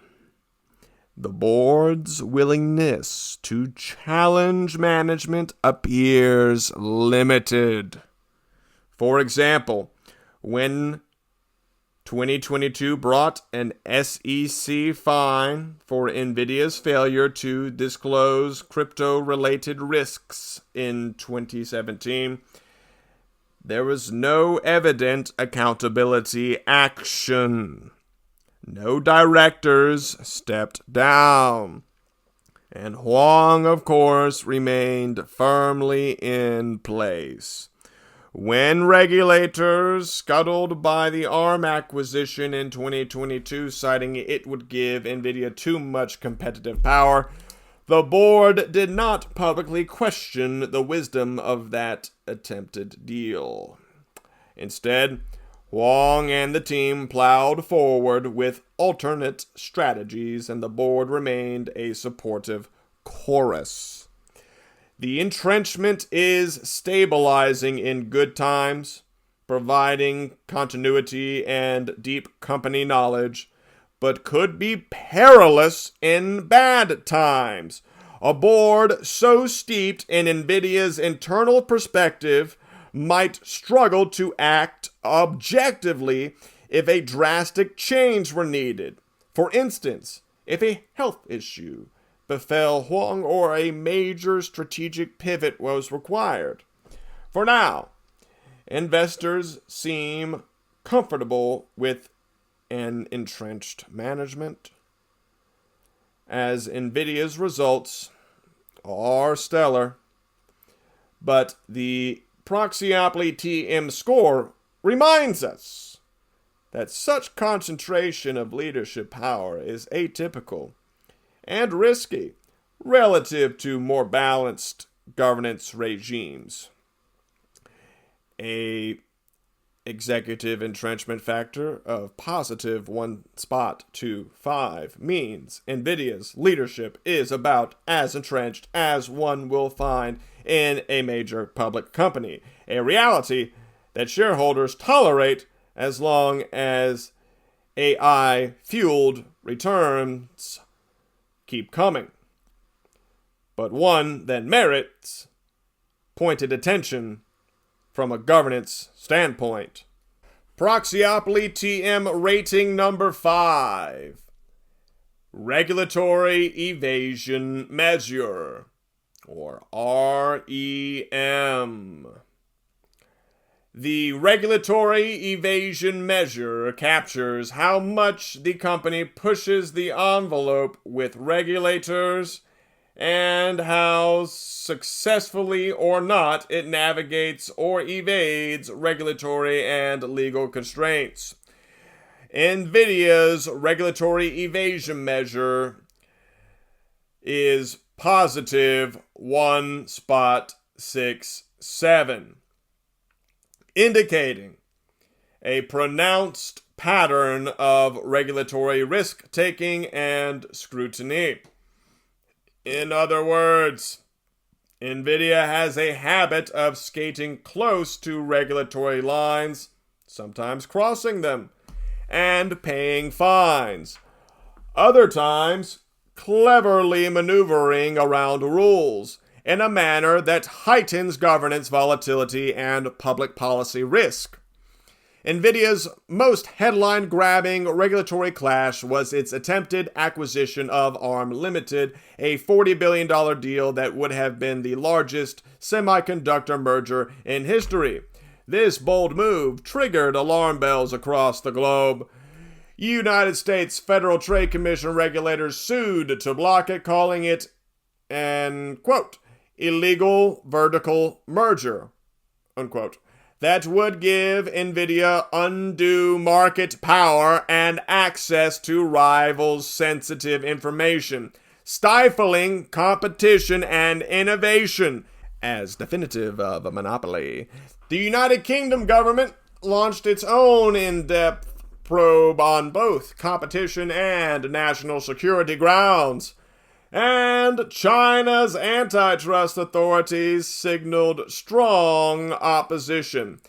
The board's willingness to challenge management appears limited. For example, when 2022 brought an SEC fine for NVIDIA's failure to disclose crypto-related risks in 2017, there was no evident accountability action. No directors stepped down. And Huang, of course, remained firmly in place. When regulators, scuttled by the ARM acquisition in 2022, citing it would give NVIDIA too much competitive power, the board did not publicly question the wisdom of that attempted deal. Instead, Huang and the team plowed forward with alternate strategies, and the board remained a supportive chorus. The entrenchment is stabilizing in good times, providing continuity and deep company knowledge, but could be perilous in bad times. A board so steeped in NVIDIA's internal perspective might struggle to act objectively if a drastic change were needed. For instance, if a health issue befell Huang or a major strategic pivot was required. For now, investors seem comfortable with an entrenched management, as NVIDIA's results are stellar, but the Proxyopoly TM score reminds us that such concentration of leadership power is atypical and risky relative to more balanced governance regimes. A executive entrenchment factor of positive 1.25 means NVIDIA's leadership is about as entrenched as one will find in a major public company, a reality that shareholders tolerate as long as AI-fueled returns keep coming, but one that merits pointed attention from a governance standpoint. Proxyopoly TM rating number 5. Regulatory Evasion Measure, or REM. The regulatory evasion measure captures how much the company pushes the envelope with regulators and how successfully or not it navigates or evades regulatory and legal constraints. NVIDIA's regulatory evasion measure is positive 1.67, indicating a pronounced pattern of regulatory risk-taking and scrutiny. In other words, NVIDIA has a habit of skating close to regulatory lines, sometimes crossing them, and paying fines. Other times, cleverly maneuvering around rules in a manner that heightens governance volatility and public policy risk. NVIDIA's most headline-grabbing regulatory clash was its attempted acquisition of ARM Limited, a $40 billion deal that would have been the largest semiconductor merger in history. This bold move triggered alarm bells across the globe. United States Federal Trade Commission regulators sued to block it, calling it an, quote, illegal vertical merger, unquote, that would give NVIDIA undue market power and access to rivals' sensitive information, stifling competition and innovation as definitive of a monopoly. The United Kingdom government launched its own in-depth probe on both competition and national security grounds, and China's antitrust authorities signaled strong opposition,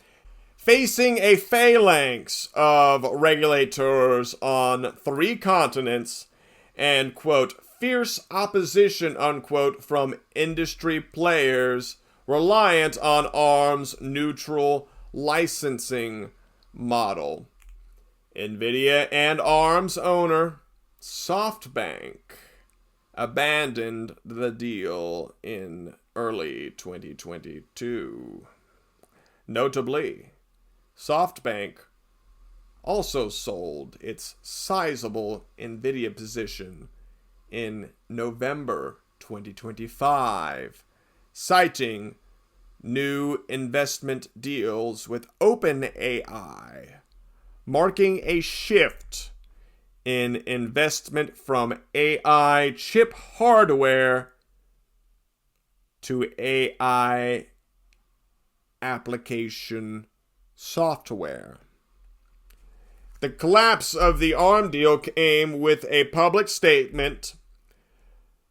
facing a phalanx of regulators on 3 continents and, quote, fierce opposition, unquote, from industry players reliant on ARM's neutral licensing model. NVIDIA and ARM's owner, SoftBank, abandoned the deal in early 2022. Notably, SoftBank also sold its sizable NVIDIA position in November 2025, citing new investment deals with OpenAI, marking a shift in investment from AI chip hardware to AI application software. The collapse of the ARM deal came with a public statement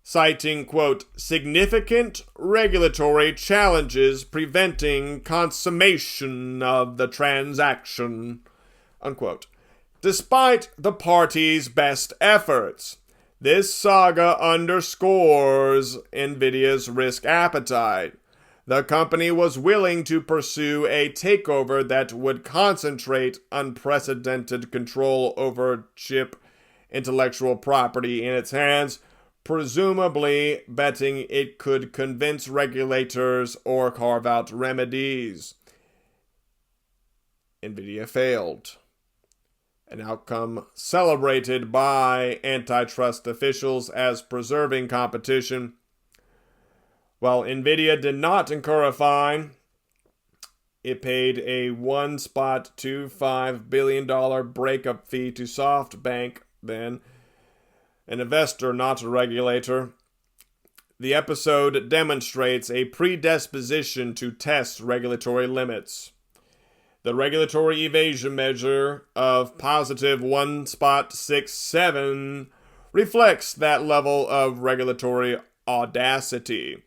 citing, quote, significant regulatory challenges preventing consummation of the transaction, unquote. Despite the parties' best efforts, this saga underscores NVIDIA's risk appetite. The company was willing to pursue a takeover that would concentrate unprecedented control over chip intellectual property in its hands, presumably betting it could convince regulators or carve out remedies. NVIDIA failed, an outcome celebrated by antitrust officials as preserving competition. While NVIDIA did not incur a fine, it paid a $1.25 billion breakup fee to SoftBank, then an investor, not a regulator. The episode demonstrates a predisposition to test regulatory limits. The regulatory evasion measure of positive 1.67 reflects that level of regulatory audacity.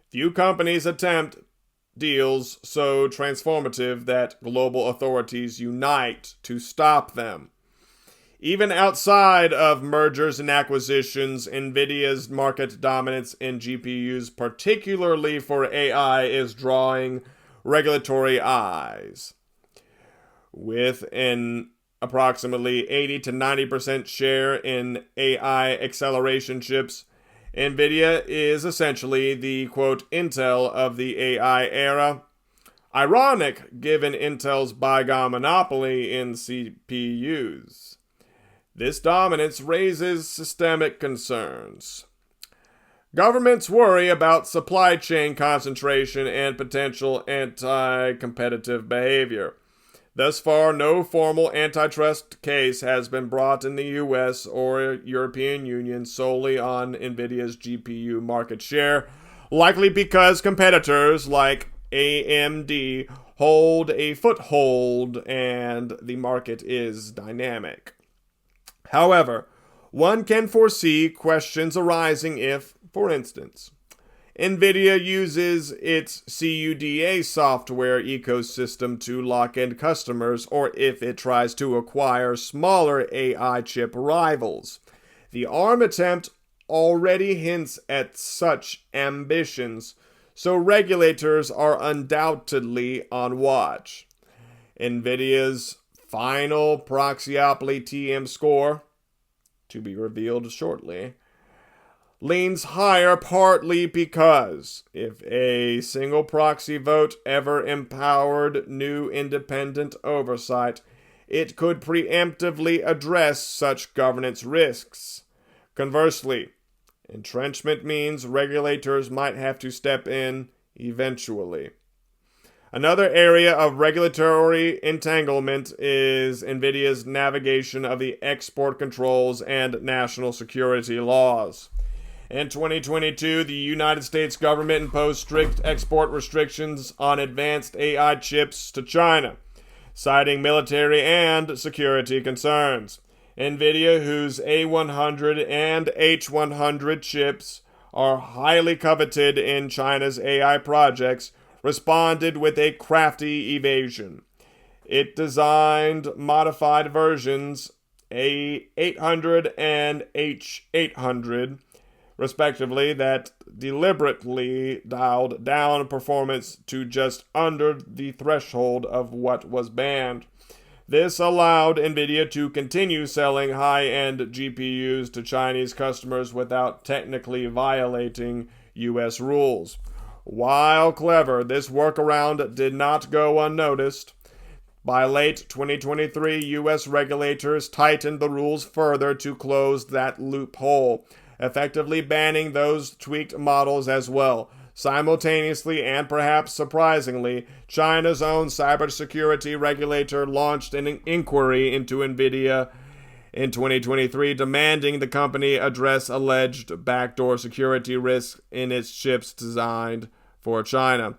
Few companies attempt deals so transformative that global authorities unite to stop them. Even outside of mergers and acquisitions, NVIDIA's market dominance in GPUs, particularly for AI, is drawing regulatory eyes. With an approximately 80 to 90% share in AI acceleration chips, NVIDIA is essentially the, quote, Intel of the AI era. Ironic, given Intel's bygone monopoly in CPUs. This dominance raises systemic concerns. Governments worry about supply chain concentration and potential anti-competitive behavior. Thus far, no formal antitrust case has been brought in the US or European Union solely on NVIDIA's GPU market share, likely because competitors like AMD hold a foothold and the market is dynamic. However, one can foresee questions arising if, for instance, NVIDIA uses its CUDA software ecosystem to lock in customers, or if it tries to acquire smaller AI chip rivals. The ARM attempt already hints at such ambitions, so regulators are undoubtedly on watch. NVIDIA's final Proxyopoly TM score, to be revealed shortly, leans higher partly because if a single proxy vote ever empowered new independent oversight, it could preemptively address such governance risks. Conversely, entrenchment means regulators might have to step in eventually. Another area of regulatory entanglement is NVIDIA's navigation of the export controls and national security laws. In 2022, the United States government imposed strict export restrictions on advanced AI chips to China, citing military and security concerns. NVIDIA, whose A100 and H100 chips are highly coveted in China's AI projects, responded with a crafty evasion. It designed modified versions A800 and H800, respectively, that deliberately dialed down performance to just under the threshold of what was banned. This allowed NVIDIA to continue selling high-end GPUs to Chinese customers without technically violating U.S. rules. While clever, this workaround did not go unnoticed. By late 2023, U.S. regulators tightened the rules further to close that loophole, effectively banning those tweaked models as well. Simultaneously, and perhaps surprisingly, China's own cybersecurity regulator launched an inquiry into NVIDIA in 2023, demanding the company address alleged backdoor security risks in its chips designed for China.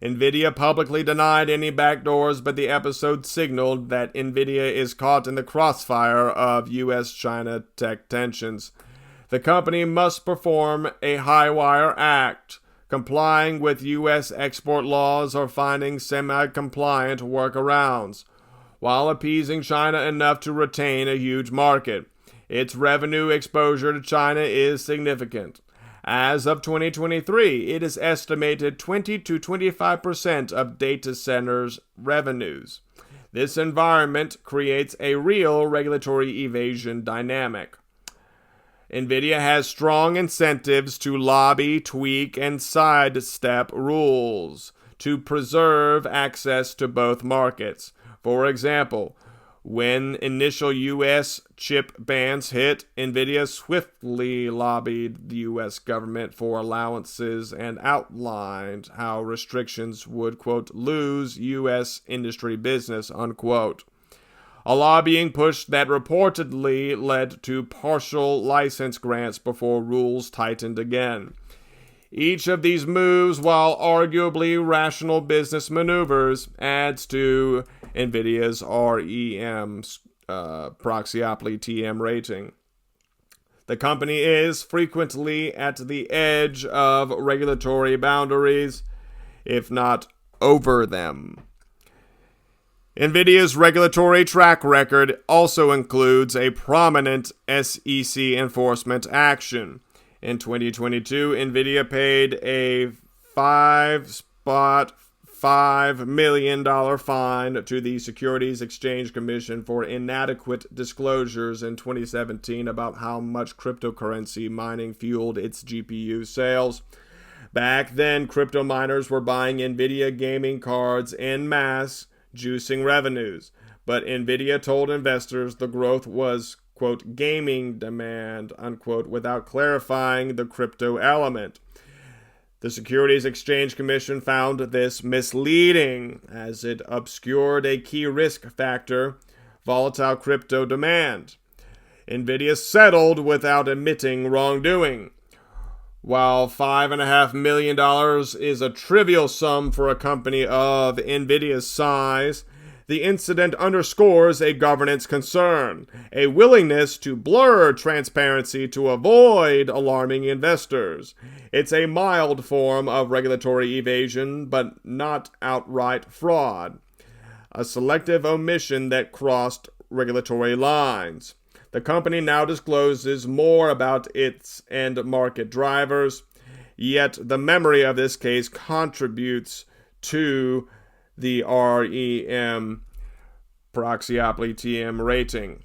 NVIDIA publicly denied any backdoors, but the episode signaled that NVIDIA is caught in the crossfire of U.S.-China tech tensions. The company must perform a high-wire act, complying with U.S. export laws or finding semi-compliant workarounds, while appeasing China enough to retain a huge market. Its revenue exposure to China is significant. As of 2023, it is estimated 20 to 25% of data centers' revenues. This environment creates a real regulatory evasion dynamic. NVIDIA has strong incentives to lobby, tweak, and sidestep rules to preserve access to both markets. For example, when initial U.S. chip bans hit, NVIDIA swiftly lobbied the U.S. government for allowances and outlined how restrictions would, quote, lose U.S. industry business, unquote. A lobbying push that reportedly led to partial license grants before rules tightened again. Each of these moves, while arguably rational business maneuvers, adds to NVIDIA's REM, Proxyopoly TM rating. The company is frequently at the edge of regulatory boundaries, if not over them. NVIDIA's regulatory track record also includes a prominent SEC enforcement action. In 2022, NVIDIA paid a $5.5 million fine to the Securities Exchange Commission for inadequate disclosures in 2017 about how much cryptocurrency mining fueled its GPU sales. Back then, crypto miners were buying NVIDIA gaming cards en masse, juicing revenues. But NVIDIA told investors the growth was, quote, gaming demand, unquote, without clarifying the crypto element. The Securities Exchange Commission found this misleading, as it obscured a key risk factor, volatile crypto demand. NVIDIA settled without admitting wrongdoing. While $5.5 million is a trivial sum for a company of NVIDIA's size, the incident underscores a governance concern, a willingness to blur transparency to avoid alarming investors. It's a mild form of regulatory evasion, but not outright fraud. A selective omission that crossed regulatory lines. The company now discloses more about its end market drivers, yet the memory of this case contributes to the REM Proxyopoly TM rating.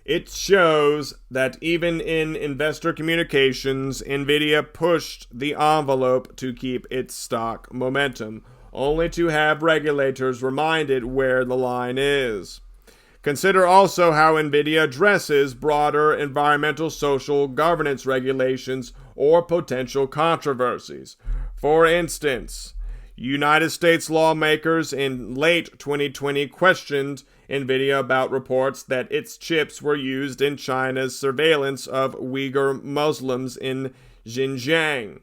It shows that even in investor communications, NVIDIA pushed the envelope to keep its stock momentum, only to have regulators remind it where the line is. Consider also how NVIDIA addresses broader environmental social governance regulations or potential controversies. For instance, United States lawmakers in late 2020 questioned NVIDIA about reports that its chips were used in China's surveillance of Uyghur Muslims in Xinjiang.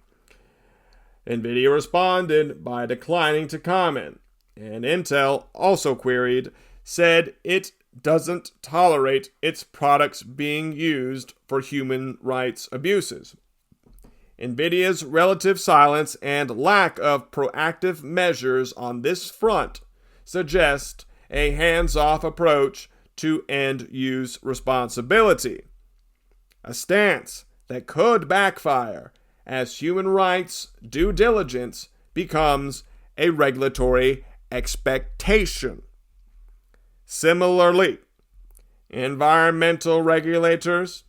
NVIDIA responded by declining to comment, and Intel, also queried, said it doesn't tolerate its products being used for human rights abuses. NVIDIA's relative silence and lack of proactive measures on this front suggest a hands-off approach to end-use responsibility, a stance that could backfire as human rights due diligence becomes a regulatory expectation. Similarly, environmental regulators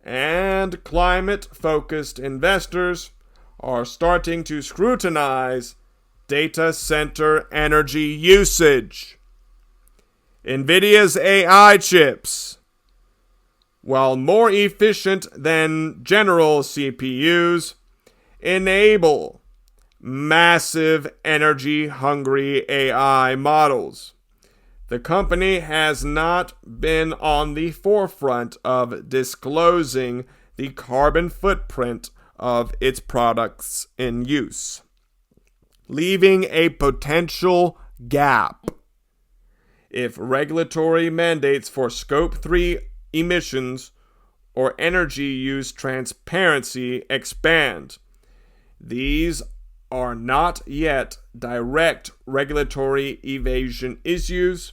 and climate-focused investors are starting to scrutinize data center energy usage. NVIDIA's AI chips, while more efficient than general CPUs, enable massive energy-hungry AI models. The company has not been on the forefront of disclosing the carbon footprint of its products in use, leaving a potential gap. If regulatory mandates for Scope 3 emissions or energy use transparency expand, these are not yet direct regulatory evasion issues,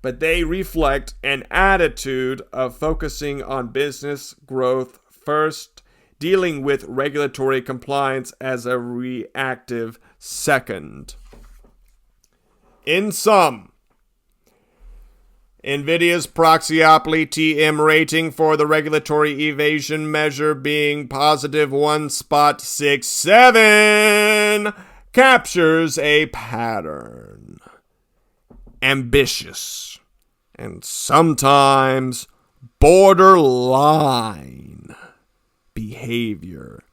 but they reflect an attitude of focusing on business growth first, dealing with regulatory compliance as a reactive second. In sum, NVIDIA's Proxyopoly TM rating for the regulatory evasion measure being positive 1.67 captures a pattern. Ambitious and sometimes borderline behavior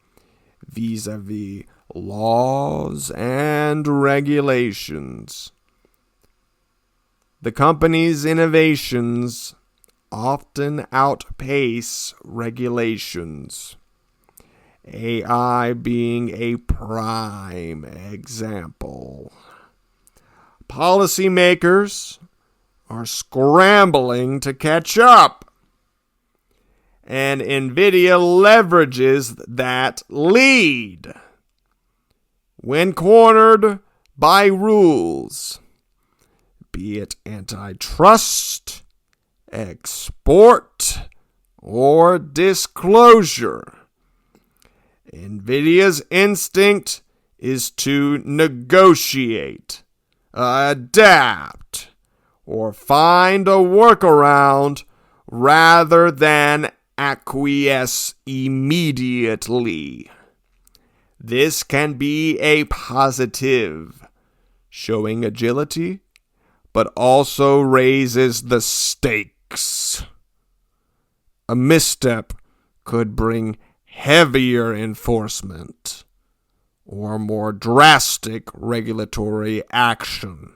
vis-a-vis laws and regulations. The company's innovations often outpace regulations, AI being a prime example. Policymakers are scrambling to catch up, and NVIDIA leverages that lead. When cornered by rules, be it antitrust, export, or disclosure, NVIDIA's instinct is to negotiate, adapt, or find a workaround rather than acquiesce immediately. This can be a positive, showing agility, but also raises the stakes. A misstep could bring heavier enforcement or more drastic regulatory action.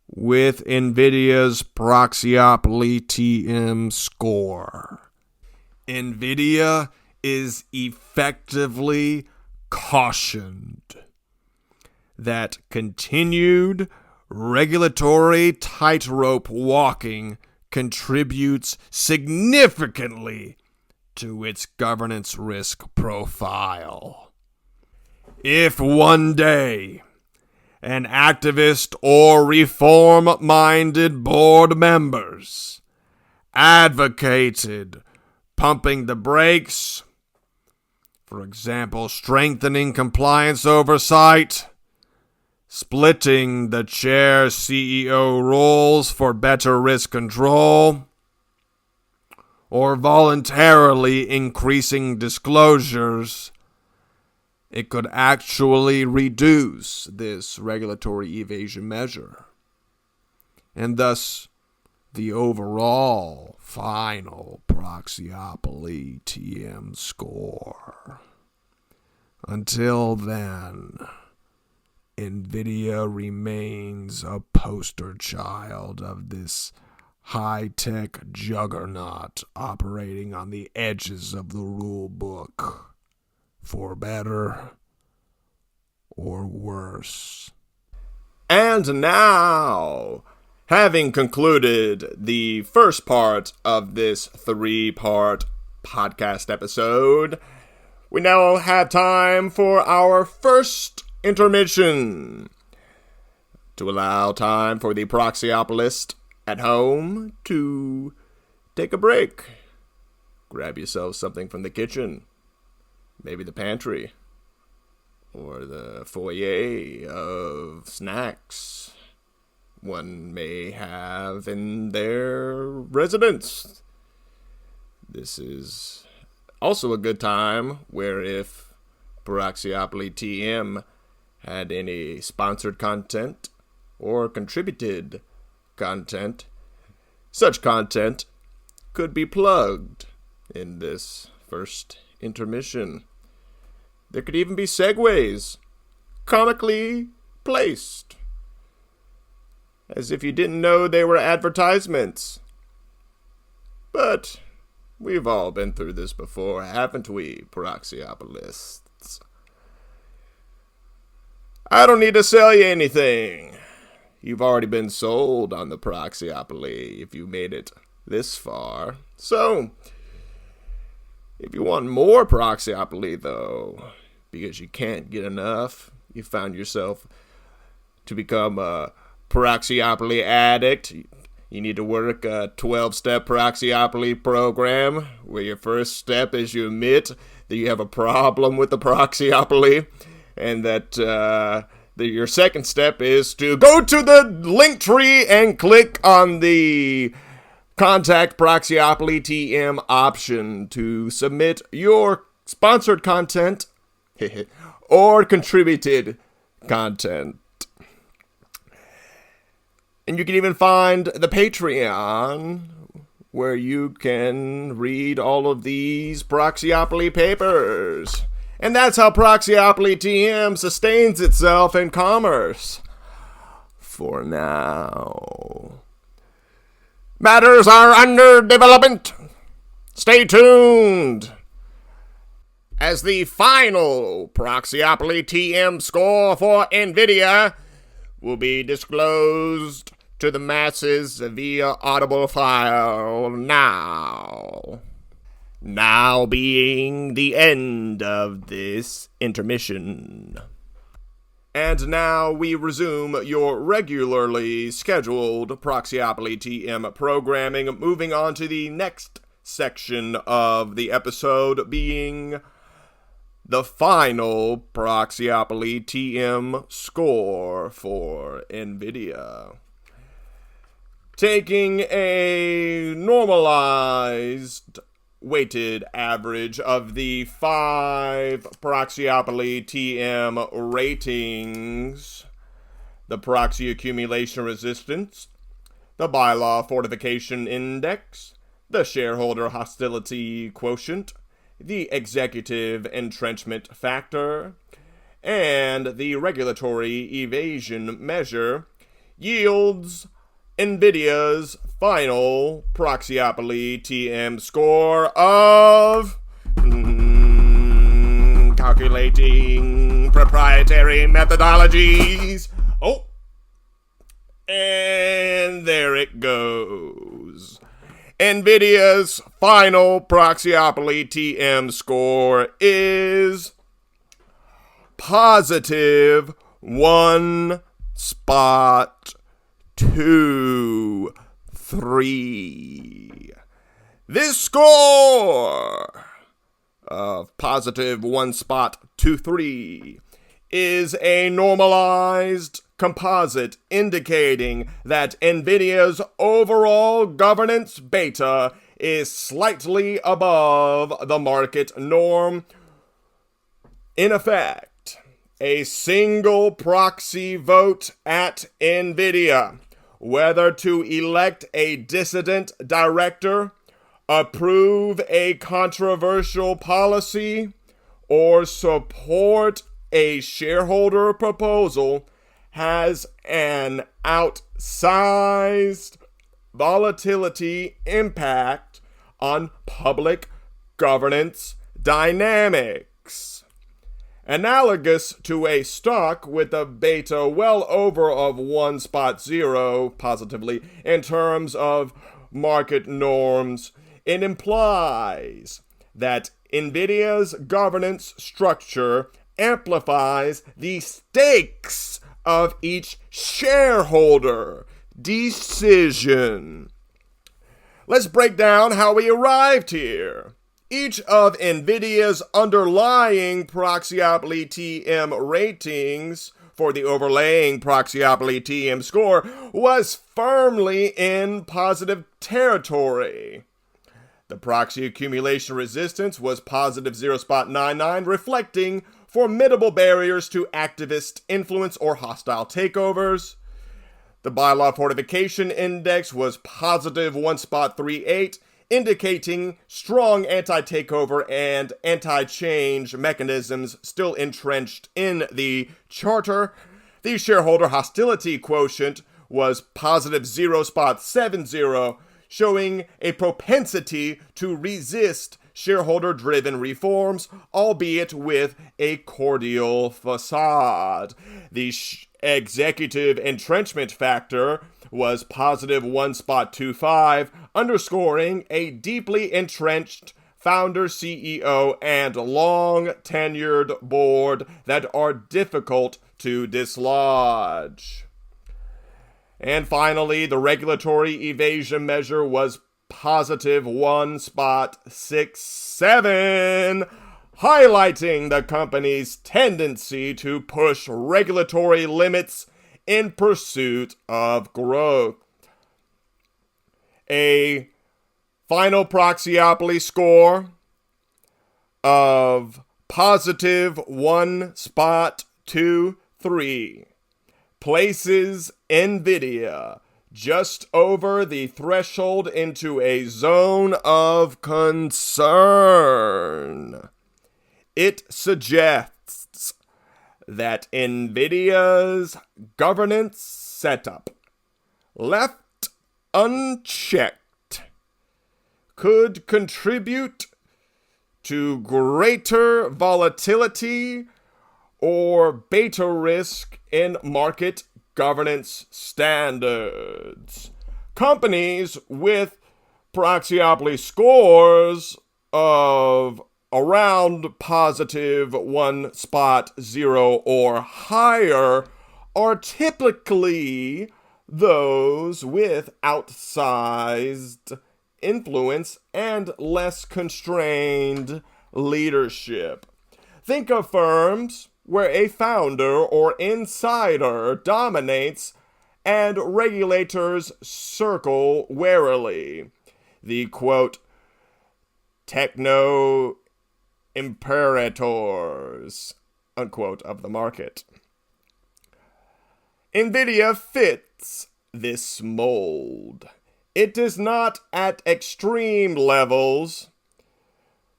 With NVIDIA's Proxyopoly TM score, NVIDIA is effectively cautioned that continued regulatory tightrope walking contributes significantly to its governance risk profile. If one day an activist or reform-minded board members advocated pumping the brakes, for example, strengthening compliance oversight, splitting the chair CEO roles for better risk control, or voluntarily increasing disclosures, it could actually reduce this regulatory evasion measure, and thus the overall final Proxyopoly TM score. Until then, NVIDIA remains a poster child of this high-tech juggernaut operating on the edges of the rule book, for better or worse. And now, having concluded the first part of this 3-part podcast episode, we now have time for our first intermission, to allow time for the Proxyopolist at home to take a break. Grab yourself something from the kitchen, maybe the pantry, or the foyer of snacks one may have in their residence. This is also a good time where if Proxyopoly TM had any sponsored content or contributed content, such content could be plugged in this first intermission. There could even be segues, comically placed, as if you didn't know they were advertisements. But we've all been through this before, haven't we, Proxyopolists? I don't need to sell you anything. You've already been sold on the Proxyopoly if you made it this far. So, if you want more Proxyopoly, though, because you can't get enough, you found yourself to become a Proxyopoly addict, you need to work a 12-step Proxyopoly program, where your first step is you admit that you have a problem with the Proxyopoly, and that your second step is to go to the link tree and click on the Contact Proxyopoly TM option to submit your sponsored content or contributed content. And you can even find the Patreon, where you can read all of these Proxyopoly papers. And that's how Proxyopoly TM sustains itself in commerce. For now. Matters are under development. Stay tuned. as the final Proxyopoly TM score for NVIDIA will be disclosed to the masses via audible file now. Now being the end of this intermission. And now we resume your regularly scheduled Proxyopoly TM programming, moving on to the next section of the episode, being the final Proxyopoly TM score for NVIDIA. Taking a normalized weighted average of the 5 Proxyopoly TM ratings: the Proxy Accumulation Resistance, the Bylaw Fortification Index, the Shareholder Hostility Quotient, the Executive Entrenchment Factor, and the Regulatory Evasion Measure, yields NVIDIA's final Proxyopoly TM score of calculating proprietary methodologies. Oh, and there it goes. NVIDIA's final Proxyopoly TM score is positive 1.23. This score of positive 1.23 is a normalized composite indicating that NVIDIA's overall governance beta is slightly above the market norm. In effect, a single proxy vote at NVIDIA, whether to elect a dissident director, approve a controversial policy, or support a shareholder proposal, has an outsized volatility impact on public governance dynamics. Analogous to a stock with a beta well over of 1.0 positively in terms of market norms, it implies that NVIDIA's governance structure amplifies the stakes of each shareholder decision. Let's break down how we arrived here. Each of NVIDIA's underlying Proxyopoly TM ratings for the overlaying Proxyopoly TM score was firmly in positive territory. The proxy accumulation resistance was positive 0.99, reflecting formidable barriers to activist influence or hostile takeovers. The Bylaw Fortification Index was positive 1.38, indicating strong anti-takeover and anti-change mechanisms still entrenched in the charter. The Shareholder Hostility Quotient was positive 0.70, showing a propensity to resist shareholder-driven reforms, albeit with a cordial facade. The Executive Entrenchment Factor was positive 1.25, underscoring a deeply entrenched founder, CEO, and long-tenured board that are difficult to dislodge. And finally, the Regulatory Evasion Measure was positive 1.67, highlighting the company's tendency to push regulatory limits in pursuit of growth. A final Proxyopoly score of positive 1.23 places NVIDIA just over the threshold into a zone of concern. It suggests that NVIDIA's governance setup, left unchecked, could contribute to greater volatility or beta risk in market governance standards. Companies with Proxyopoly scores of around positive 1.0 or higher are typically those with outsized influence and less constrained leadership. Think of firms where a founder or insider dominates and regulators circle warily. The quote, techno imperators, unquote, of the market. NVIDIA fits this mold. It does not at extreme levels,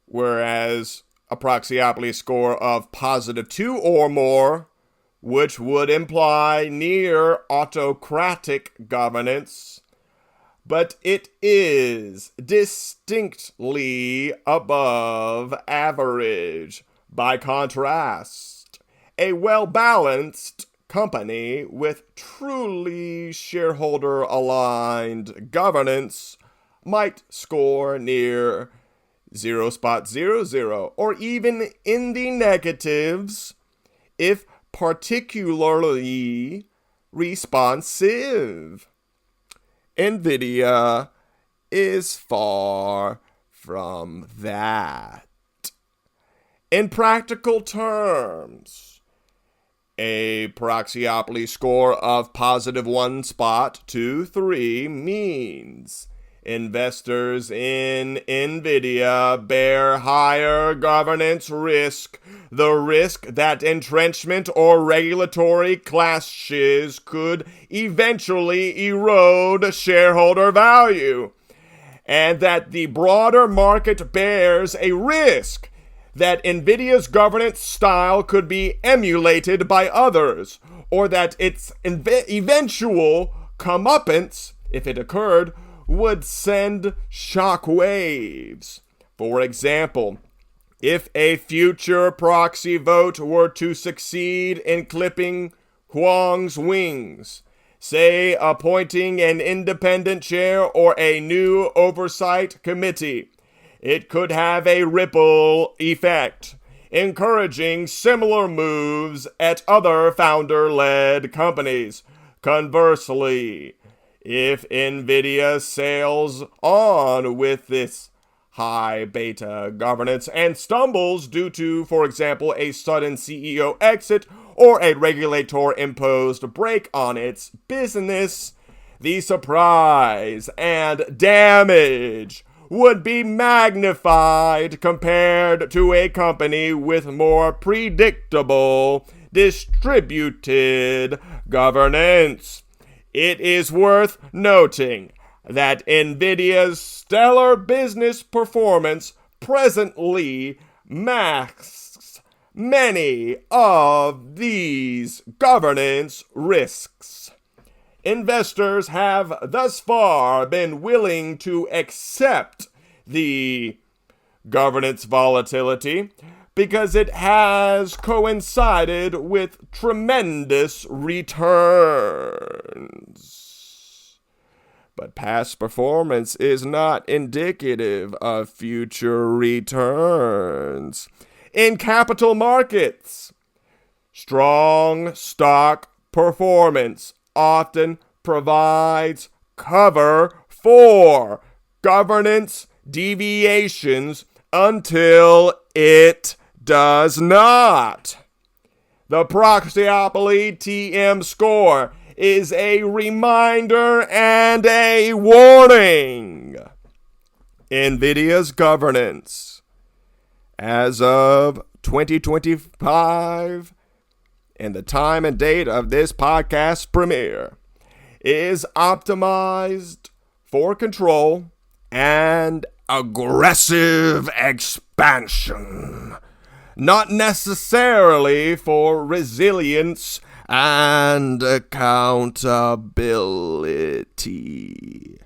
whereas a Proxyopoly score of positive 2 or more, which would imply near autocratic governance, but it is distinctly above average. By contrast, a well-balanced company with truly shareholder-aligned governance might score near 0.00 or even in the negatives if particularly responsive. NVIDIA is far from that. In practical terms, a Proxyopoly score of positive 1.23 means investors in NVIDIA bear higher governance risk, the risk that entrenchment or regulatory clashes could eventually erode shareholder value, and that the broader market bears a risk that NVIDIA's governance style could be emulated by others, or that its eventual comeuppance, if it occurred, would send shockwaves. For example, if a future proxy vote were to succeed in clipping Huang's wings, say appointing an independent chair or a new oversight committee, it could have a ripple effect, encouraging similar moves at other founder-led companies. Conversely, if NVIDIA sails on with this high beta governance and stumbles due to, for example, a sudden CEO exit or a regulator-imposed break on its business, the surprise and damage would be magnified compared to a company with more predictable, distributed governance. It is worth noting that NVIDIA's stellar business performance presently masks many of these governance risks. Investors have thus far been willing to accept the governance volatility because it has coincided with tremendous returns. But past performance is not indicative of future returns. In capital markets, strong stock performance often provides cover for governance deviations until it does not. The Proxyopoly TM score is a reminder and a warning. NVIDIA's governance as of 2025 and the time and date of this podcast premiere is optimized for control and aggressive expansion, not necessarily for resilience and accountability.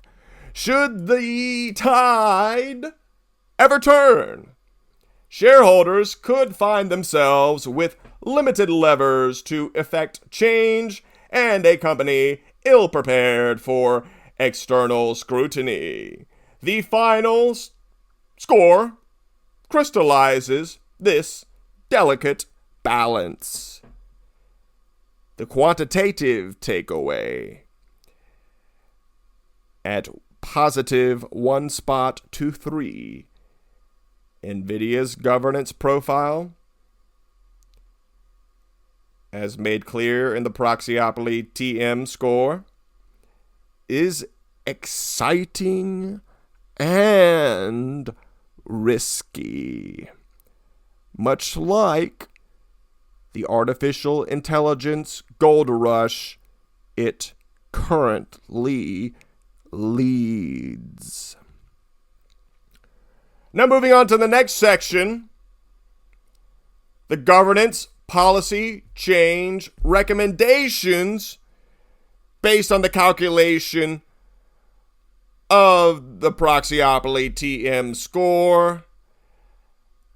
Should the tide ever turn shareholders could find themselves with limited levers to effect change and a company ill-prepared for external scrutiny. The final score crystallizes this delicate balance. The quantitative takeaway at positive 1.23, NVIDIA's governance profile, as made clear in the Proxyopoly TM score, is exciting and risky. Much like the artificial intelligence gold rush it currently leads. Now moving on to the next section, the governance policy change recommendations based on the calculation of the Proxyopoly TM score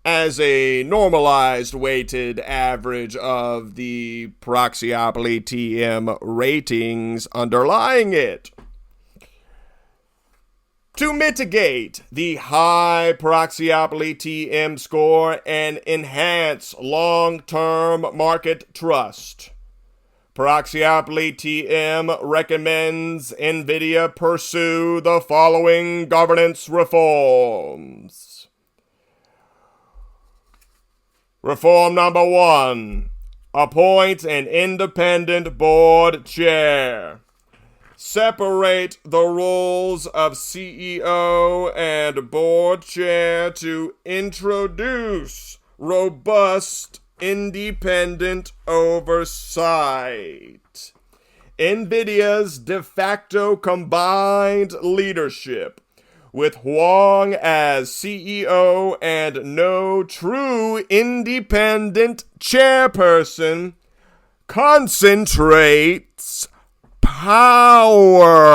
as a normalized weighted average of the Proxyopoly TM ratings underlying it. To mitigate the high Proxyopoly TM score and enhance long-term market trust, Proxyopoly TM recommends NVIDIA pursue the following governance reforms. Reform number 1. Appoint an independent board chair. Separate the roles of CEO and board chair to introduce robust independent oversight. NVIDIA's de facto combined leadership, with Huang as CEO and no true independent chairperson, concentrates power.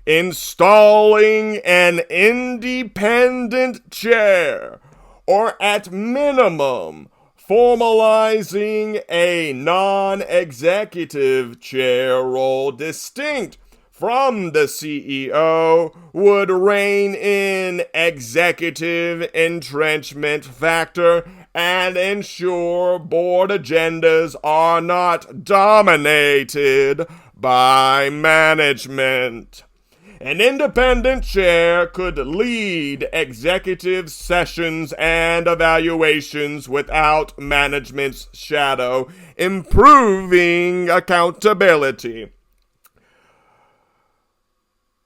Installing an independent chair, or at minimum, formalizing a non-executive chair role distinct from the CEO, would rein in executive entrenchment factor and ensure board agendas are not dominated by management. An independent chair could lead executive sessions and evaluations without management's shadow, improving accountability.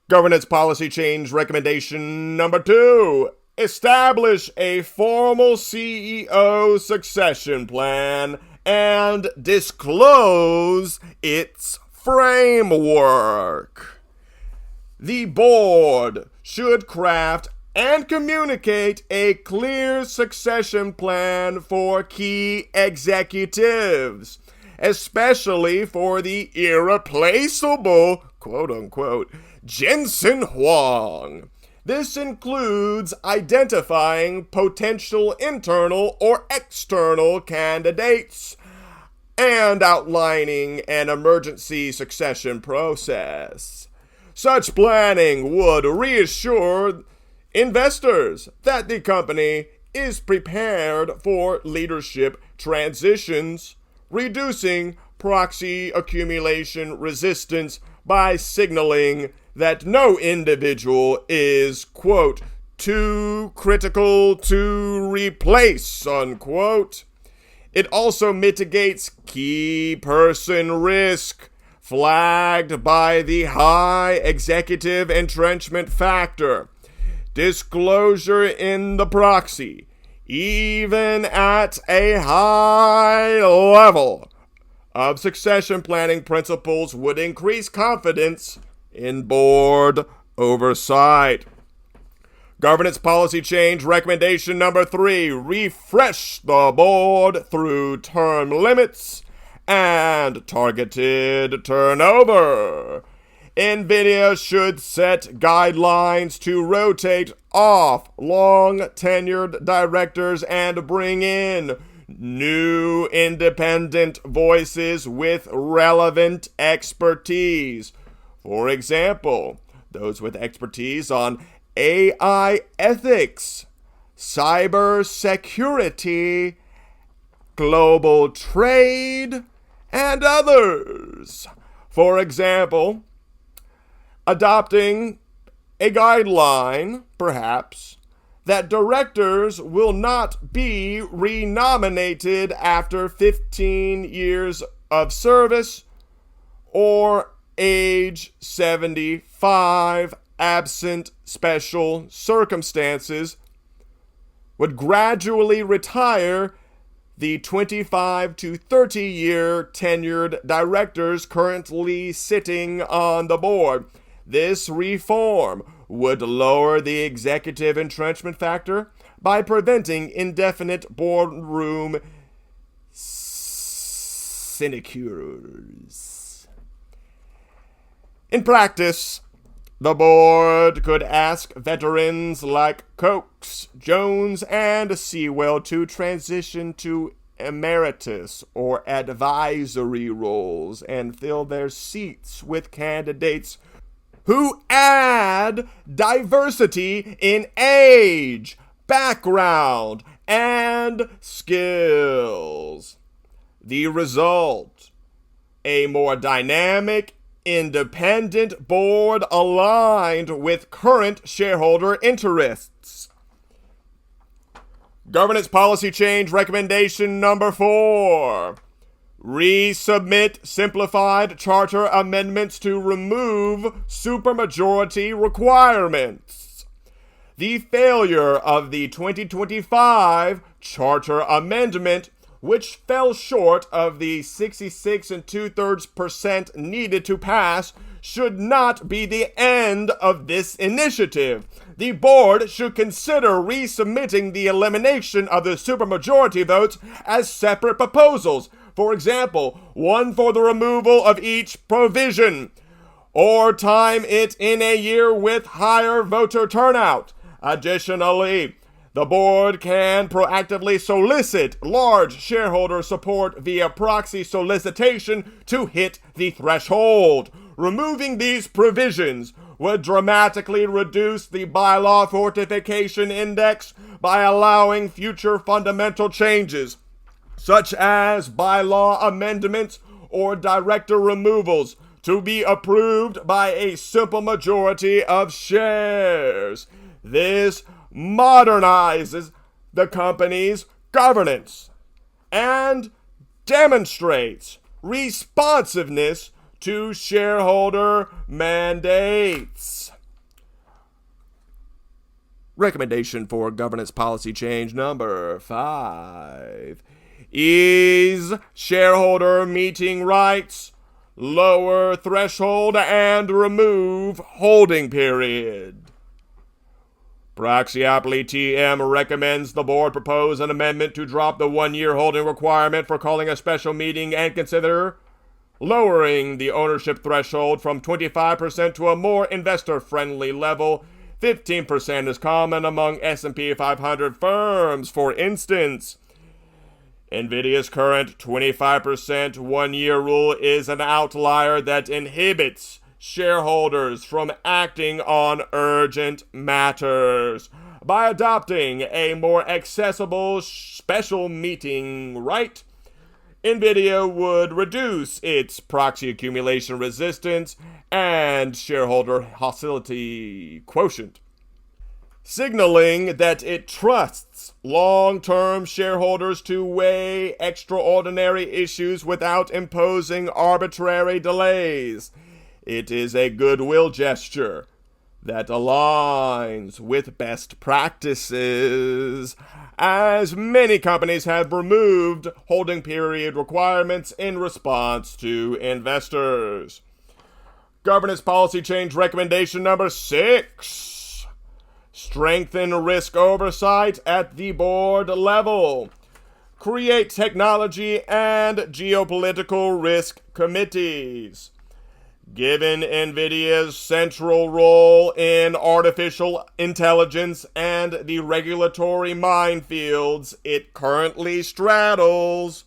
Governance policy change recommendation number 2. Establish a formal CEO succession plan and disclose its framework. The board should craft and communicate a clear succession plan for key executives, especially for the irreplaceable, quote-unquote, Jensen Huang. This includes identifying potential internal or external candidates and outlining an emergency succession process. Such planning would reassure investors that the company is prepared for leadership transitions, reducing proxy accumulation resistance by signaling that no individual is, quote, too critical to replace, unquote. It also mitigates key person risk flagged by the high executive entrenchment factor. Disclosure in the proxy, even at a high level of succession planning principles, would increase confidence in board oversight. Governance policy change recommendation number 3. Refresh the board through term limits and targeted turnover. NVIDIA should set guidelines to rotate off long-tenured directors and bring in new independent voices with relevant expertise. For example, those with expertise on AI ethics, cyber security, global trade, and others. For example, adopting a guideline, perhaps, that directors will not be renominated after 15 years of service or age 75 absent special circumstances, would gradually retire the 25 to 30-year tenured directors currently sitting on the board. This reform would lower the executive entrenchment factor by preventing indefinite boardroom sinecures. In practice, the board could ask veterans like Coxe, Jones, and Seawell to transition to emeritus or advisory roles and fill their seats with candidates who add diversity in age, background, and skills. The result: a more dynamic, independent board aligned with current shareholder interests. Governance policy change recommendation number 4. Resubmit simplified charter amendments to remove supermajority requirements. The failure of the 2025 charter amendment, which fell short of the 66 2/3% needed to pass, should not be the end of this initiative. The board should consider resubmitting the elimination of the supermajority votes as separate proposals. For example, one for the removal of each provision, or time it in a year with higher voter turnout. Additionally, the board can proactively solicit large shareholder support via proxy solicitation to hit the threshold. Removing these provisions would dramatically reduce the bylaw fortification index by allowing future fundamental changes, such as bylaw amendments or director removals, to be approved by a simple majority of shares. This modernizes the company's governance and demonstrates responsiveness to shareholder mandates. Recommendation for governance policy change number 5. Ease shareholder meeting rights, lower threshold, and remove holding period. Proxyopoly TM recommends the board propose an amendment to drop the 1-year holding requirement for calling a special meeting and consider lowering the ownership threshold from 25% to a more investor-friendly level. 15% is common among S&P 500 firms. For instance, NVIDIA's current 25% 1-year rule is an outlier that inhibits shareholders from acting on urgent matters. By adopting a more accessible special meeting right, NVIDIA would reduce its proxy accumulation resistance and shareholder hostility quotient, signaling that it trusts long-term shareholders to weigh extraordinary issues without imposing arbitrary delays. It is a goodwill gesture that aligns with best practices, as many companies have removed holding period requirements in response to investors. Governance policy change recommendation number 6. Strengthen risk oversight at the board level. Create technology and geopolitical risk committees. Given NVIDIA's central role in artificial intelligence and the regulatory minefields it currently straddles,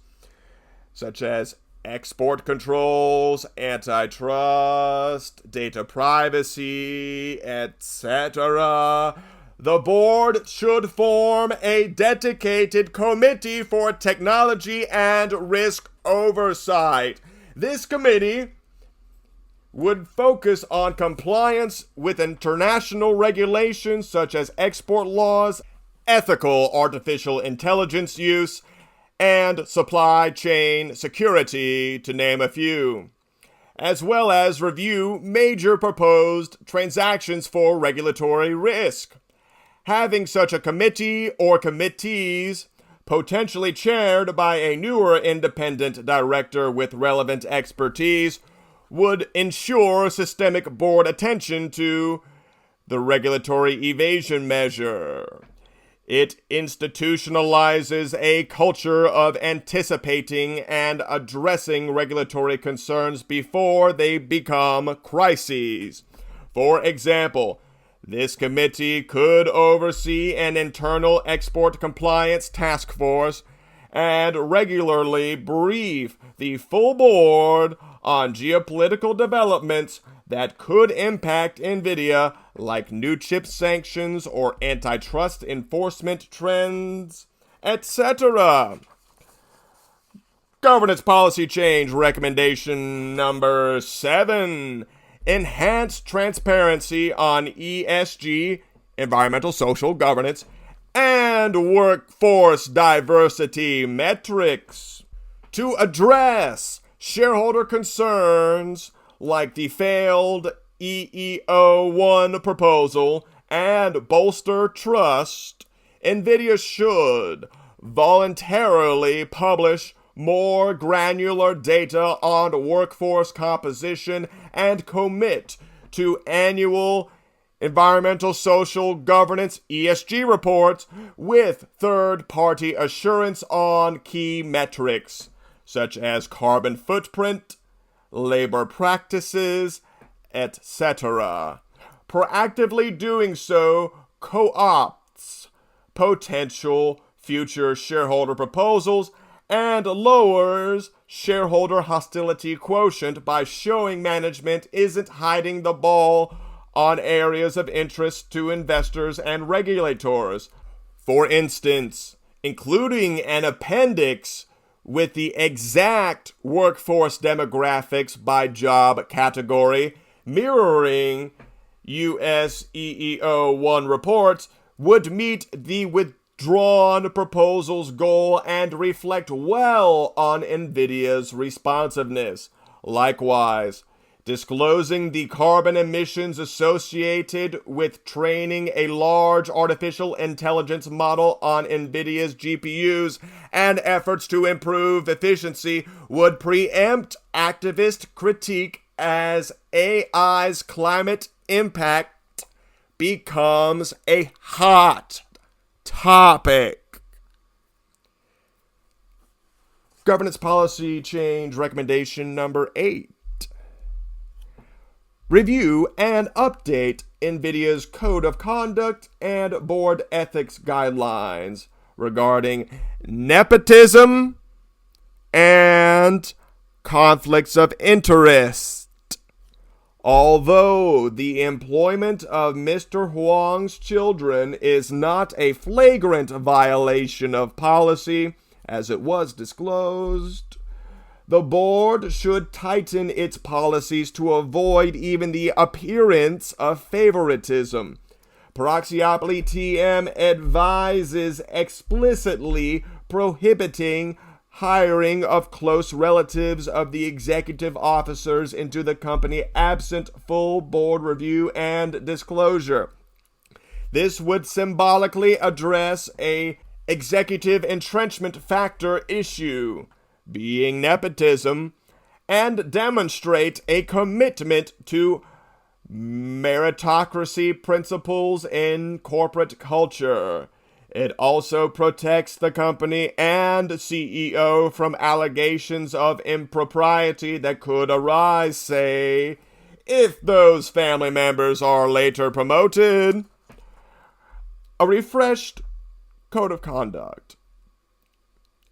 such as export controls, antitrust, data privacy, etc., the board should form a dedicated committee for technology and risk oversight. This committee would focus on compliance with international regulations such as export laws, ethical artificial intelligence use, and supply chain security, to name a few, as well as review major proposed transactions for regulatory risk. Having such a committee or committees, potentially chaired by a newer independent director with relevant expertise, would ensure systemic board attention to the regulatory evasion measure. It institutionalizes a culture of anticipating and addressing regulatory concerns before they become crises. For example, this committee could oversee an internal export compliance task force and regularly brief the full board on geopolitical developments that could impact NVIDIA, like new chip sanctions or antitrust enforcement trends, etc. Governance policy change recommendation number 7. Enhance transparency on ESG, environmental social governance, and workforce diversity metrics to address shareholder concerns like the failed EEO-1 proposal and bolster trust. NVIDIA should voluntarily publish more granular data on workforce composition and commit to annual environmental social governance ESG reports with third-party assurance on key metrics such as carbon footprint, labor practices, etc. Proactively doing so co-opts potential future shareholder proposals and lowers shareholder hostility quotient by showing management isn't hiding the ball on areas of interest to investors and regulators. For instance, including an appendix with the exact workforce demographics by job category, mirroring US EEO-1 reports, would meet the withdrawn proposal's goal and reflect well on NVIDIA's responsiveness. Likewise, disclosing the carbon emissions associated with training a large artificial intelligence model on NVIDIA's GPUs and efforts to improve efficiency would preempt activist critique as AI's climate impact becomes a hot topic. Governance policy change recommendation number 8. Review and update NVIDIA's Code of Conduct and Board Ethics Guidelines regarding nepotism and conflicts of interest. Although the employment of Mr. Huang's children is not a flagrant violation of policy, as it was disclosed, the board should tighten its policies to avoid even the appearance of favoritism. Proxyopoly TM advises explicitly prohibiting hiring of close relatives of the executive officers into the company absent full board review and disclosure. This would symbolically address a executive entrenchment factor issue, being nepotism, and demonstrate a commitment to meritocracy principles in corporate culture. It also protects the company and CEO from allegations of impropriety that could arise, say, if those family members are later promoted, a refreshed code of conduct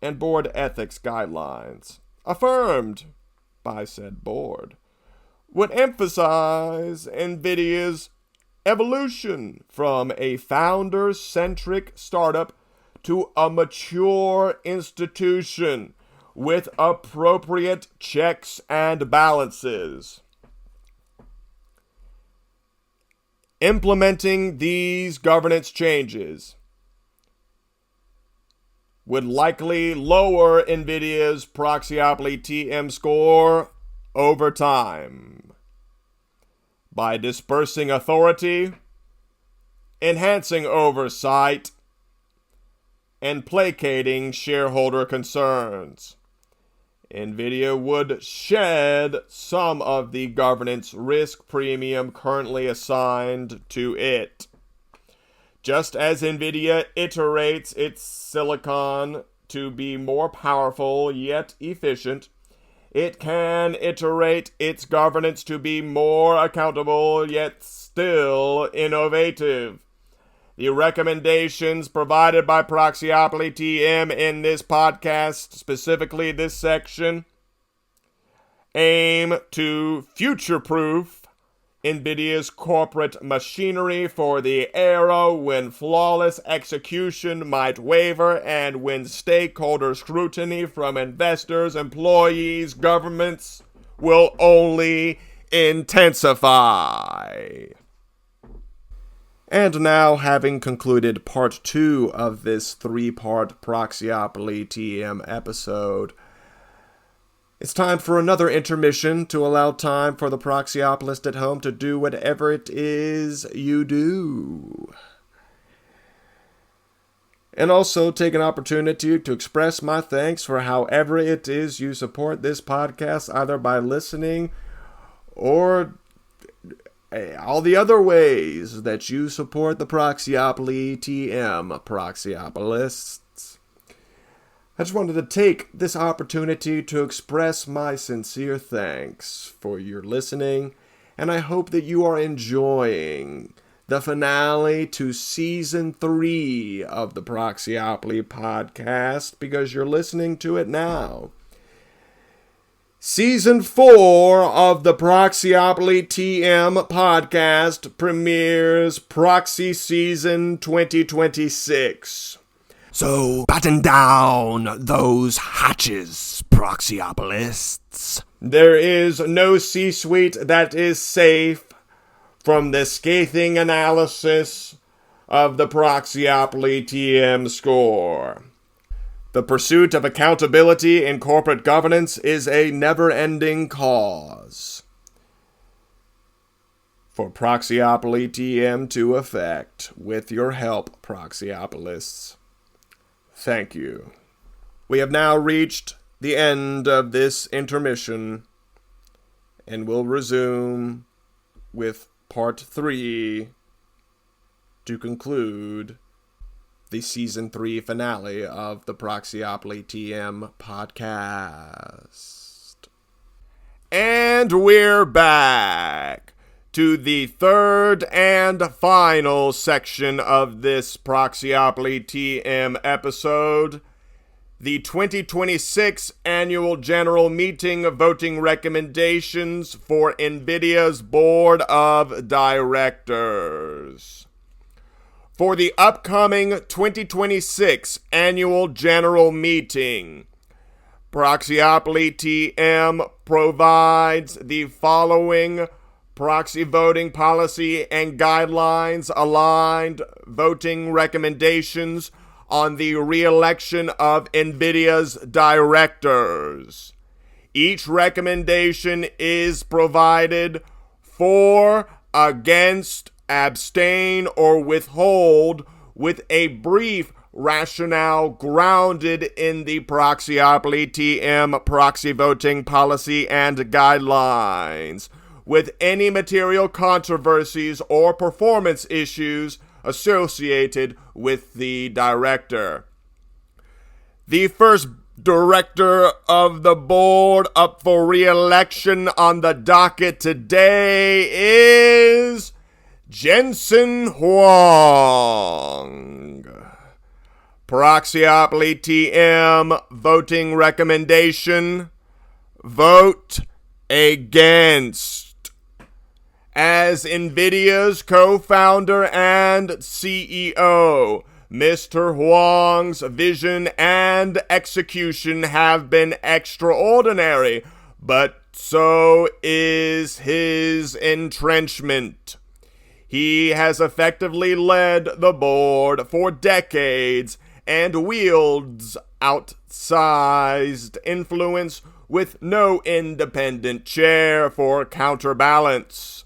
and board ethics guidelines affirmed by said board would emphasize NVIDIA's evolution from a founder-centric startup to a mature institution with appropriate checks and balances. Implementing these governance changes would likely lower NVIDIA's Proxyopoly TM score over time by dispersing authority, enhancing oversight, and placating shareholder concerns. NVIDIA would shed some of the governance risk premium currently assigned to it. Just as NVIDIA iterates its silicon to be more powerful yet efficient, it can iterate its governance to be more accountable yet still innovative. The recommendations provided by Proxyopoly TM in this podcast, specifically this section, aim to future-proof NVIDIA's corporate machinery for the era when flawless execution might waver and when stakeholder scrutiny from investors, employees, governments will only intensify. And now, having concluded part 2 of this 3-part Proxyopoly TM episode, it's time for another intermission to allow time for the Proxyopolist at home to do whatever it is you do. And also take an opportunity to express my thanks for however it is you support this podcast, either by listening or all the other ways that you support the Proxyopoly TM Proxyopolists. I just wanted to take this opportunity to express my sincere thanks for your listening, and I hope that you are enjoying the finale to Season 3 of the Proxyopoly podcast, because you're listening to it now. Season 4 of the Proxyopoly TM podcast premieres Proxy Season 2026. So batten down those hatches, Proxyopolists. There is no C-suite that is safe from the scathing analysis of the Proxyopoly TM score. The pursuit of accountability in corporate governance is a never-ending cause for Proxyopoly TM to effect. With your help, Proxyopolists, thank you. We have now reached the end of this intermission, and will resume with part 3 to conclude the Season 3 finale of the Proxyopoly TM podcast. And we're back to the third and final section of this Proxyopoly TM episode, the 2026 Annual General Meeting voting recommendations for NVIDIA's Board of Directors. For the upcoming 2026 Annual General Meeting, Proxyopoly TM provides the following proxy voting policy and guidelines aligned voting recommendations on the re-election of NVIDIA's directors. Each recommendation is provided for, against, abstain, or withhold with a brief rationale grounded in the Proxyopoly TM proxy voting policy and guidelines, with any material controversies or performance issues associated with the director. The first director of the board up for re-election on the docket today is Jensen Huang. Proxyopoly TM voting recommendation: vote against. As NVIDIA's co-founder and CEO, Mr. Huang's vision and execution have been extraordinary, but so is his entrenchment. He has effectively led the board for decades and wields outsized influence with no independent chair for counterbalance.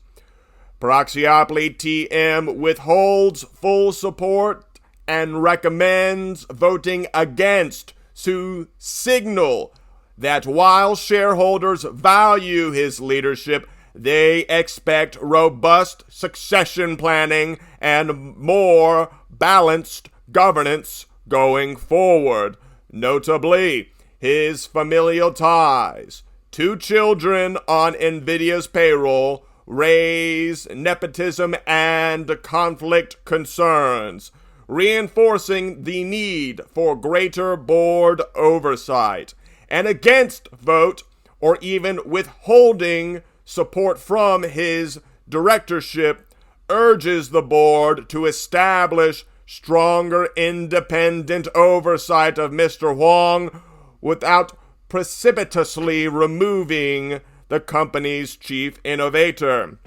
Proxyopoly TM withholds full support and recommends voting against to signal that while shareholders value his leadership, they expect robust succession planning and more balanced governance going forward. Notably, his familial ties, 2 children on NVIDIA's payroll, raise nepotism and conflict concerns, reinforcing the need for greater board oversight. And against vote or even withholding support from his directorship urges the board to establish stronger independent oversight of Mr. Huang without precipitously removing the company's chief innovator.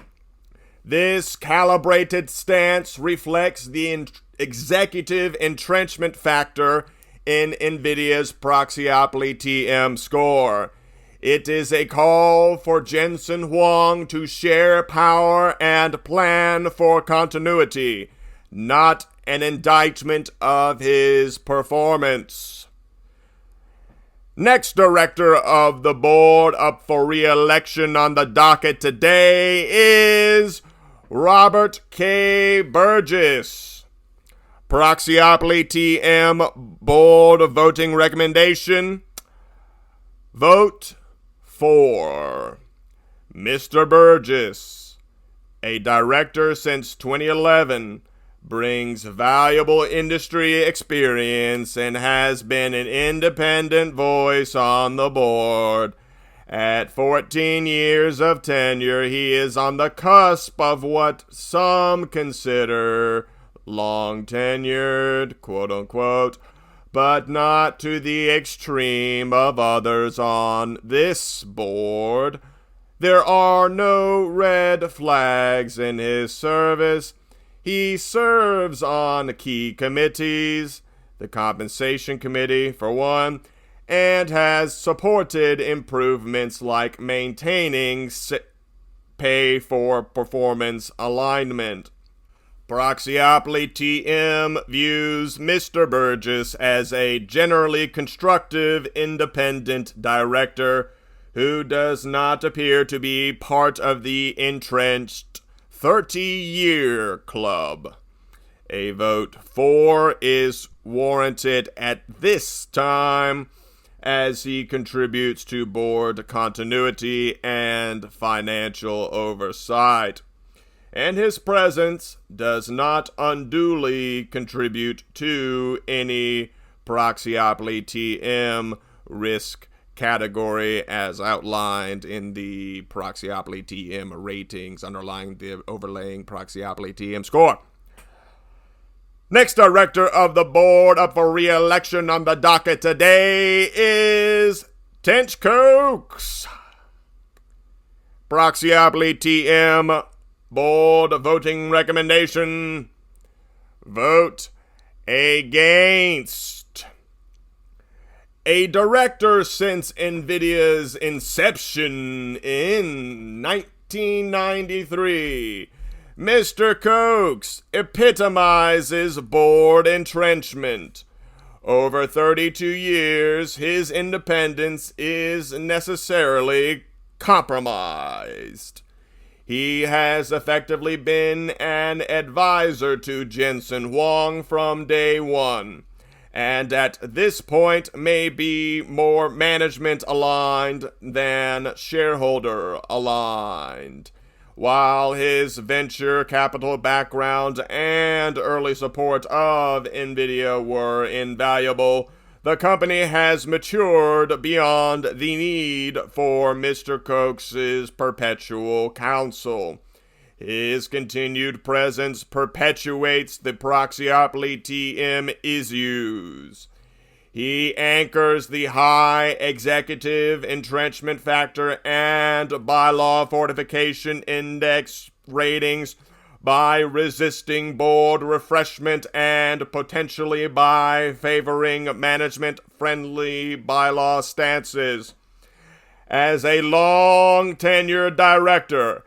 This calibrated stance reflects the executive entrenchment factor in NVIDIA's Proxyopoly TM score. It is a call for Jensen Huang to share power and plan for continuity, not an indictment of his performance. Next director of the board up for re-election on the docket today is Robert K. Burgess. Proxyopoly TM board voting recommendation: vote for Mr. Burgess. A director since 2011, brings valuable industry experience and has been an independent voice on the board. At 14 years of tenure, he is on the cusp of what some consider long-tenured, quote-unquote, but not to the extreme of others on this board. There are no red flags in his service. He serves on key committees, the Compensation Committee for one, and has supported improvements like maintaining pay for performance alignment. Proxyopoly TM views Mr. Burgess as a generally constructive, independent director who does not appear to be part of the entrenched 30-year club. A vote for is warranted at this time as he contributes to board continuity and financial oversight, and his presence does not unduly contribute to any Proxyopoly TM risk category as outlined in the Proxyopoly TM ratings underlying the overlaying Proxyopoly TM score. Next director of the board up for re-election on the docket today is Tench Coxe. Proxyopoly TM board voting recommendation: vote against. A director since NVIDIA's inception in 1993, Mr. Coxe epitomizes board entrenchment. Over 32 years, his independence is necessarily compromised. He has effectively been an advisor to Jensen Huang from day one, and at this point may be more management aligned than shareholder aligned. While his venture capital background and early support of NVIDIA were invaluable, the company has matured beyond the need for Mr. Coxe's perpetual counsel. His continued presence perpetuates the Proxyopoly TM issues. He anchors the high executive entrenchment factor and bylaw fortification index ratings by resisting board refreshment and potentially by favoring management-friendly bylaw stances. As a long-tenured director,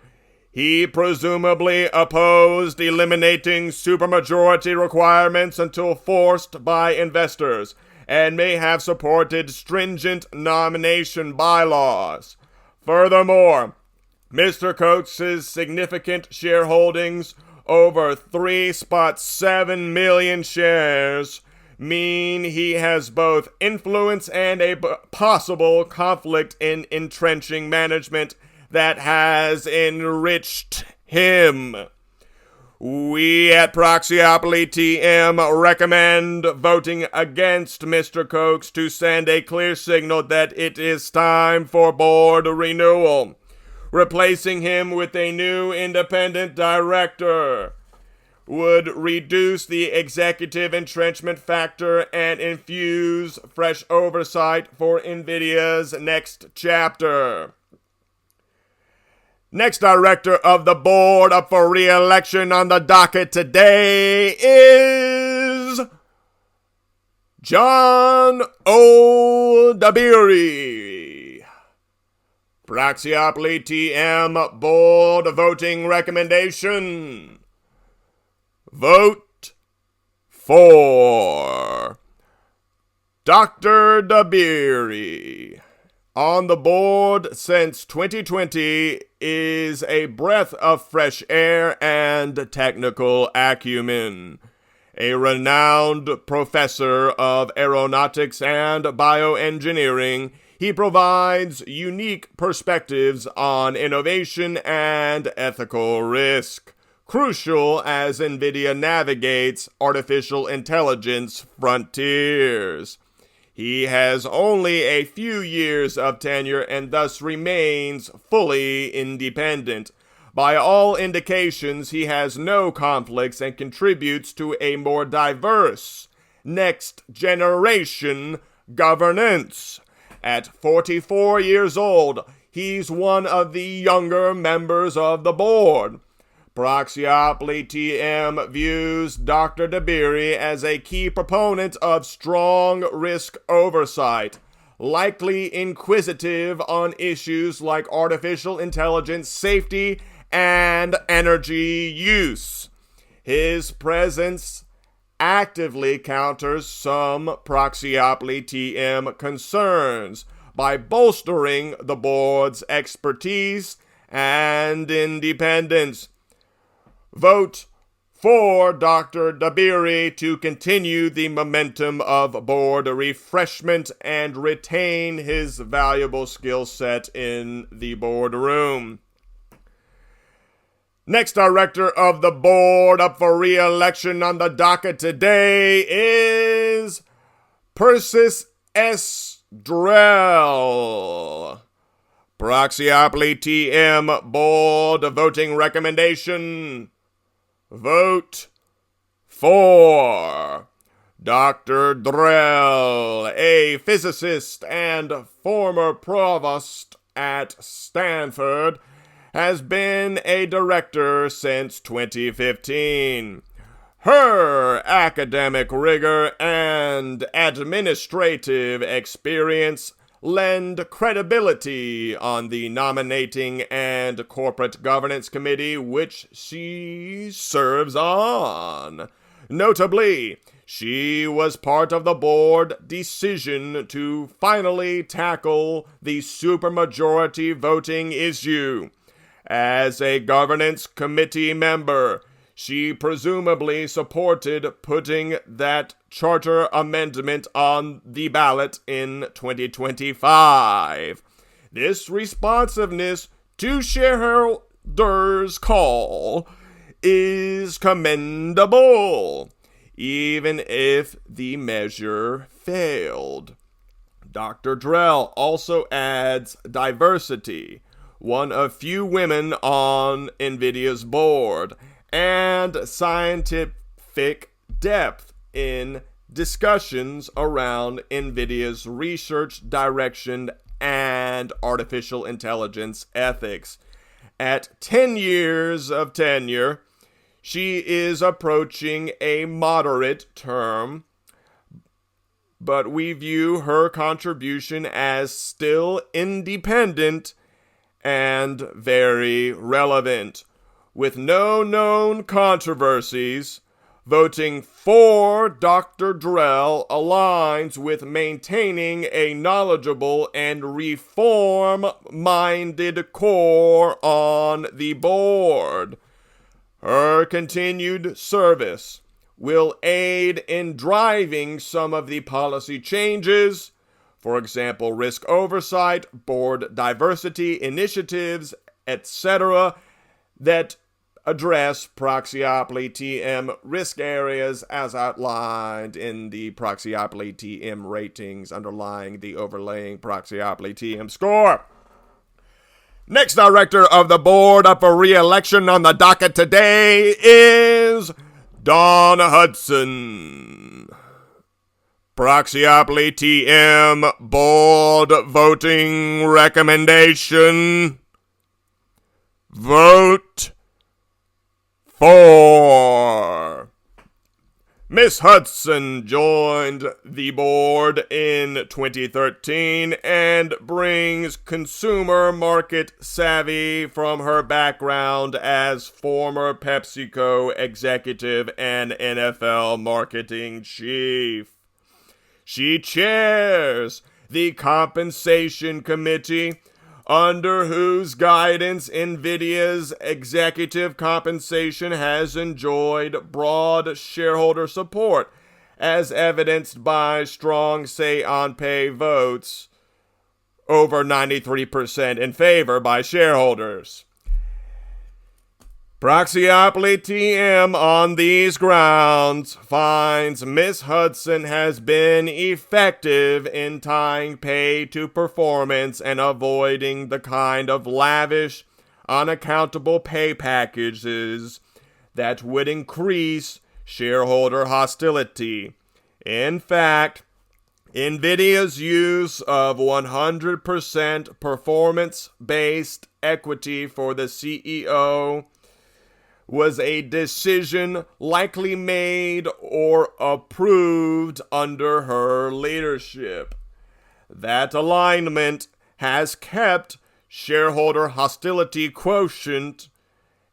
he presumably opposed eliminating supermajority requirements until forced by investors, and may have supported stringent nomination bylaws. Furthermore, Mr. Coxe's significant shareholdings, over 3.7 million shares, mean he has both influence and a possible conflict in entrenching management that has enriched him. We at Proxyopoly TM recommend voting against Mr. Coxe to send a clear signal that it is time for board renewal, replacing him with a new independent director would reduce the executive entrenchment factor and infuse fresh oversight for NVIDIA's next chapter. Next director of the board up for re-election on the docket today is John O. Dabiri. Proxyopoly TM board voting recommendation. Vote for Dr. Dabiri. On the board since 2020 is a breath of fresh air and technical acumen. A renowned professor of aeronautics and bioengineering, he provides unique perspectives on innovation and ethical risk, crucial as NVIDIA navigates artificial intelligence frontiers. He has only a few years of tenure and thus remains fully independent. By all indications, he has no conflicts and contributes to a more diverse, next-generation governance. At 44 years old, he's one of the younger members of the board. Proxyopoly TM views Dr. Dabiri as a key proponent of strong risk oversight, likely inquisitive on issues like artificial intelligence safety and energy use. His presence actively counters some Proxyopoly TM concerns by bolstering the board's expertise and independence. Vote for Dr. Dabiri to continue the momentum of board refreshment and retain his valuable skill set in the boardroom. Next director of the board up for re-election on the docket today is Persis S. Drell. Proxyopoly TM board voting recommendation. Vote for Dr. Drell, a physicist and former provost at Stanford, has been a director since 2015. Her academic rigor and administrative experience lend credibility on the Nominating and Corporate Governance Committee, which she serves on. Notably, she was part of the board decision to finally tackle the supermajority voting issue. As a governance committee member, she presumably supported putting that charter amendment on the ballot in 2025. This responsiveness to shareholders' call is commendable, even if the measure failed. Dr. Drell also adds diversity, one of few women on NVIDIA's board, and scientific depth in discussions around NVIDIA's research direction and artificial intelligence ethics. At 10 years of tenure, she is approaching a moderate term, but we view her contribution as still independent and very relevant. With no known controversies, voting for Dr. Drell aligns with maintaining a knowledgeable and reform-minded core on the board. Her continued service will aid in driving some of the policy changes, for example, risk oversight, board diversity initiatives, etc., that address Proxyopoly TM risk areas as outlined in the Proxyopoly TM ratings underlying the overlaying Proxyopoly TM score. Next director of the board up for re-election on the docket today is Dawn Hudson. Proxyopoly TM board voting recommendation. Vote for. Miss Hudson joined the board in 2013 and brings consumer market savvy from her background as former PepsiCo executive and NFL marketing chief. She chairs the Compensation Committee, under whose guidance NVIDIA's executive compensation has enjoyed broad shareholder support, as evidenced by strong say-on-pay votes, over 93% in favor by shareholders. Proxyopoly TM on these grounds finds Miss Hudson has been effective in tying pay to performance and avoiding the kind of lavish, unaccountable pay packages that would increase shareholder hostility. In fact, NVIDIA's use of 100% performance-based equity for the CEO was a decision likely made or approved under her leadership. That alignment has kept shareholder hostility quotient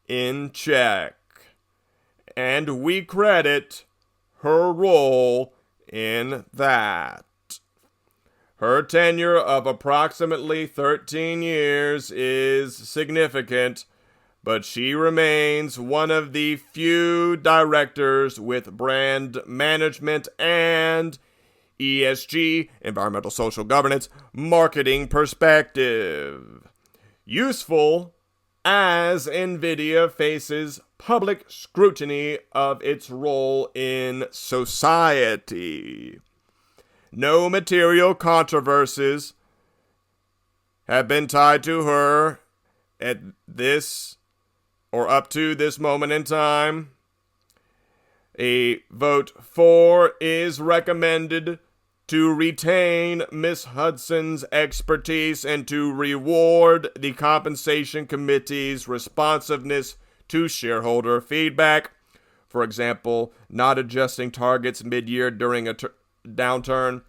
in check, and we credit her role in that. Her tenure of approximately 13 years is significant, but she remains one of the few directors with brand management and ESG, environmental social governance, marketing perspective. Useful as NVIDIA faces public scrutiny of its role in society. No material controversies have been tied to her at this or up to this moment in time. A vote for is recommended to retain Miss Hudson's expertise and to reward the Compensation Committee's responsiveness to shareholder feedback. For example, not adjusting targets mid-year during a downturn.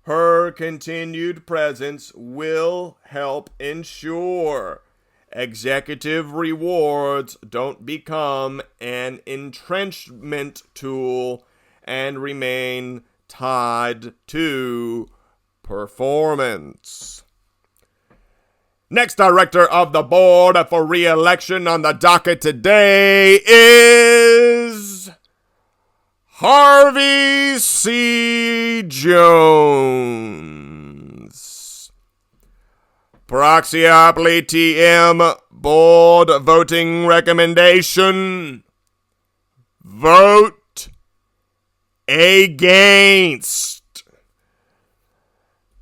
Her continued presence will help ensure executive rewards don't become an entrenchment tool and remain tied to performance. Next director of the board for re-election on the docket today is Harvey C. Jones. Proxyopoly TM board voting recommendation. Vote against.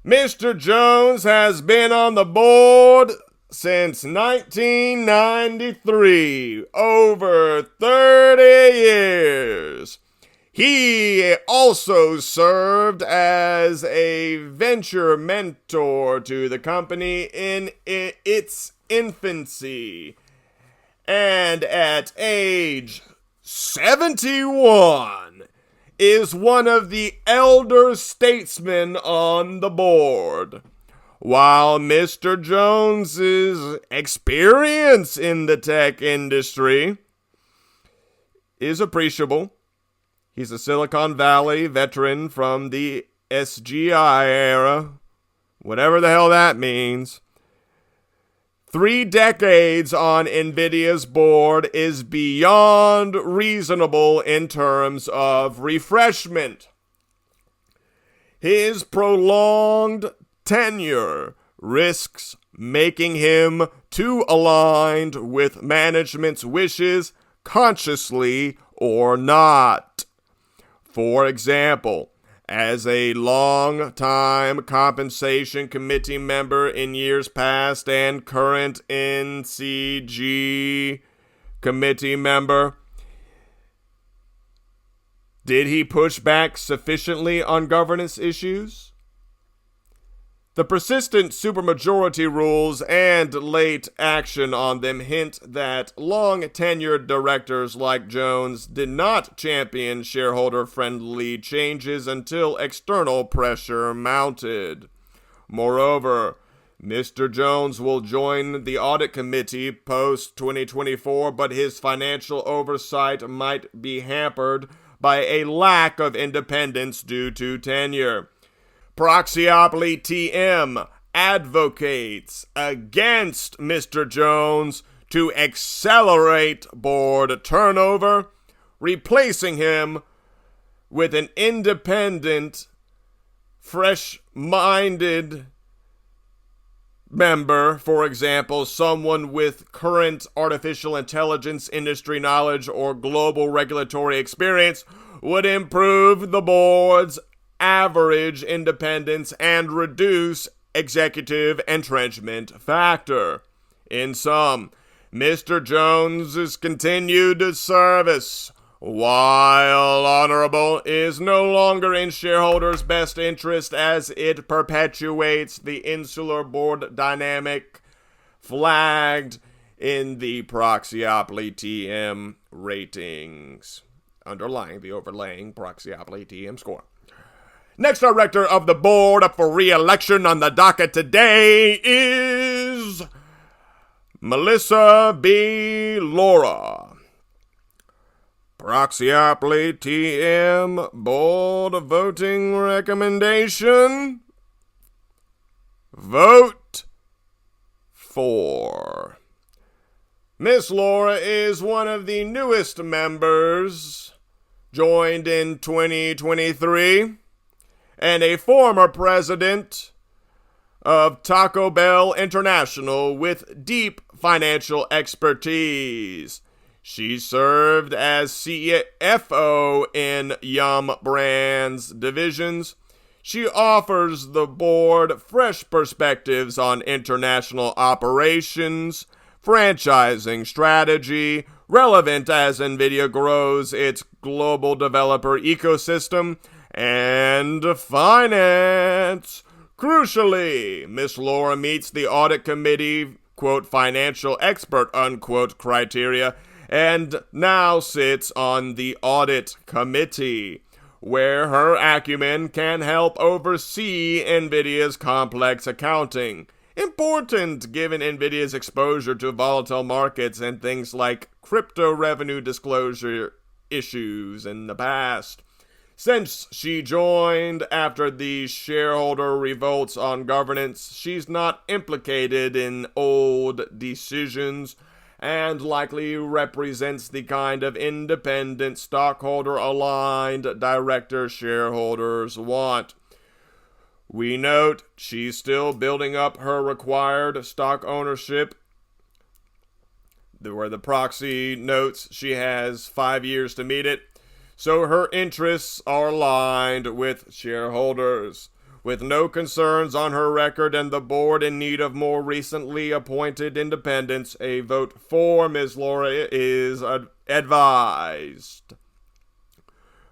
Mr. Jones has been on the board since 1993, over 30 years. He also served as a venture mentor to the company in its infancy. And at age 71, is one of the elder statesmen on the board. While Mr. Jones's experience in the tech industry is appreciable, he's a Silicon Valley veteran from the SGI era, whatever the hell that means. 3 decades on NVIDIA's board is beyond reasonable in terms of refreshment. His prolonged tenure risks making him too aligned with management's wishes, consciously or not. For example, as a long-time compensation committee member in years past and current NCG committee member, did he push back sufficiently on governance issues? The persistent supermajority rules and late action on them hint that long-tenured directors like Jones did not champion shareholder-friendly changes until external pressure mounted. Moreover, Mr. Jones will join the audit committee post-2024, but his financial oversight might be hampered by a lack of independence due to tenure. Proxyopoly TM advocates against Mr. Jones to accelerate board turnover, replacing him with an independent, fresh-minded member, for example, someone with current artificial intelligence industry knowledge or global regulatory experience, would improve the board's average independence and reduce executive entrenchment factor. In sum, Mr. Jones's continued service, while honorable, is no longer in shareholders' best interest as it perpetuates the insular board dynamic flagged in the Proxyopoly TM ratings, underlying the overlaying Proxyopoly TM score. Next director of the board up for re-election on the docket today is Melissa B. Lora. Proxyopoly TM board voting recommendation. Vote for. Miss Lora is one of the newest members, joined in 2023. And a former president of Taco Bell International with deep financial expertise. She served as CFO in Yum Brands divisions. She offers the board fresh perspectives on international operations, franchising strategy, relevant as NVIDIA grows its global developer ecosystem, and finance. Crucially, Miss Lora meets the audit committee, quote, financial expert, unquote, criteria, and now sits on the audit committee, where her acumen can help oversee NVIDIA's complex accounting. Important given NVIDIA's exposure to volatile markets and things like crypto revenue disclosure issues in the past. Since she joined after the shareholder revolts on governance, she's not implicated in old decisions and likely represents the kind of independent, stockholder-aligned director shareholders want. We note she's still building up her required stock ownership, where the proxy notes she has 5 years to meet it, so her interests are aligned with shareholders. With no concerns on her record and the board in need of more recently appointed independents, a vote for Ms. Lora is advised.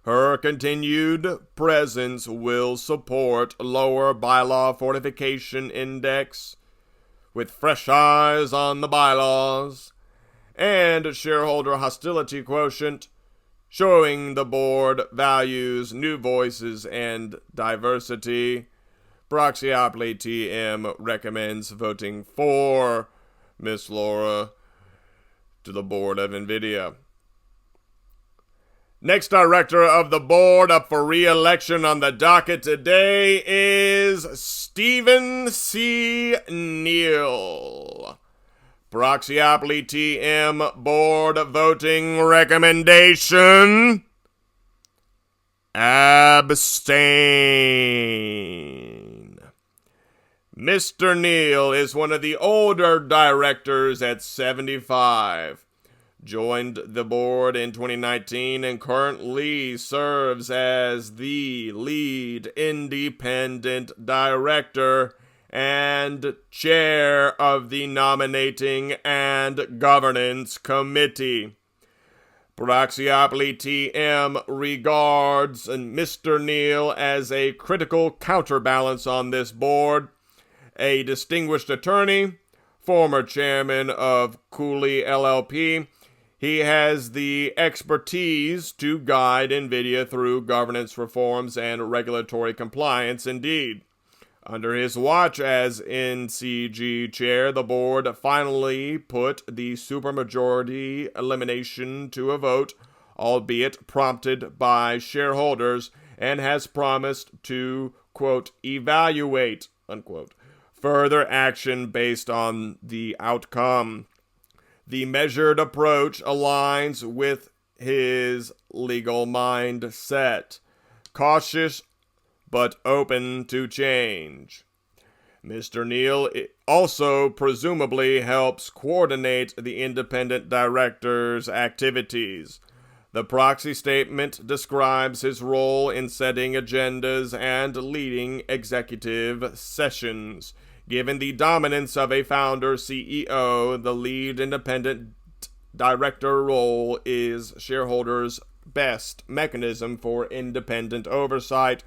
Her continued presence will support lower Bylaw Fortification Index, with fresh eyes on the bylaws, and shareholder hostility quotient, showing the board values new voices and diversity. Proxyopoly TM recommends voting for Miss Lora to the board of NVIDIA. Next director of the board up for re-election on the docket today is Stephen C. Neal. Proxyopoly TM board voting recommendation: ABSTAIN. Mr. Neal is one of the older directors at 75. Joined the board in 2019 and currently serves as the lead independent director and chair of the Nominating and Governance Committee. Proxyopoly TM regards Mr. Neal as a critical counterbalance on this board, a distinguished attorney, former chairman of Cooley LLP. He has the expertise to guide NVIDIA through governance reforms and regulatory compliance indeed. Under his watch as NCG chair, the board finally put the supermajority elimination to a vote, albeit prompted by shareholders, and has promised to, quote, evaluate, unquote, further action based on the outcome. The measured approach aligns with his legal mindset. Cautious but open to change. Mr. Neal also presumably helps coordinate the independent director's activities. The proxy statement describes his role in setting agendas and leading executive sessions. Given the dominance of a founder CEO, the lead independent director role is shareholders' best mechanism for independent oversight,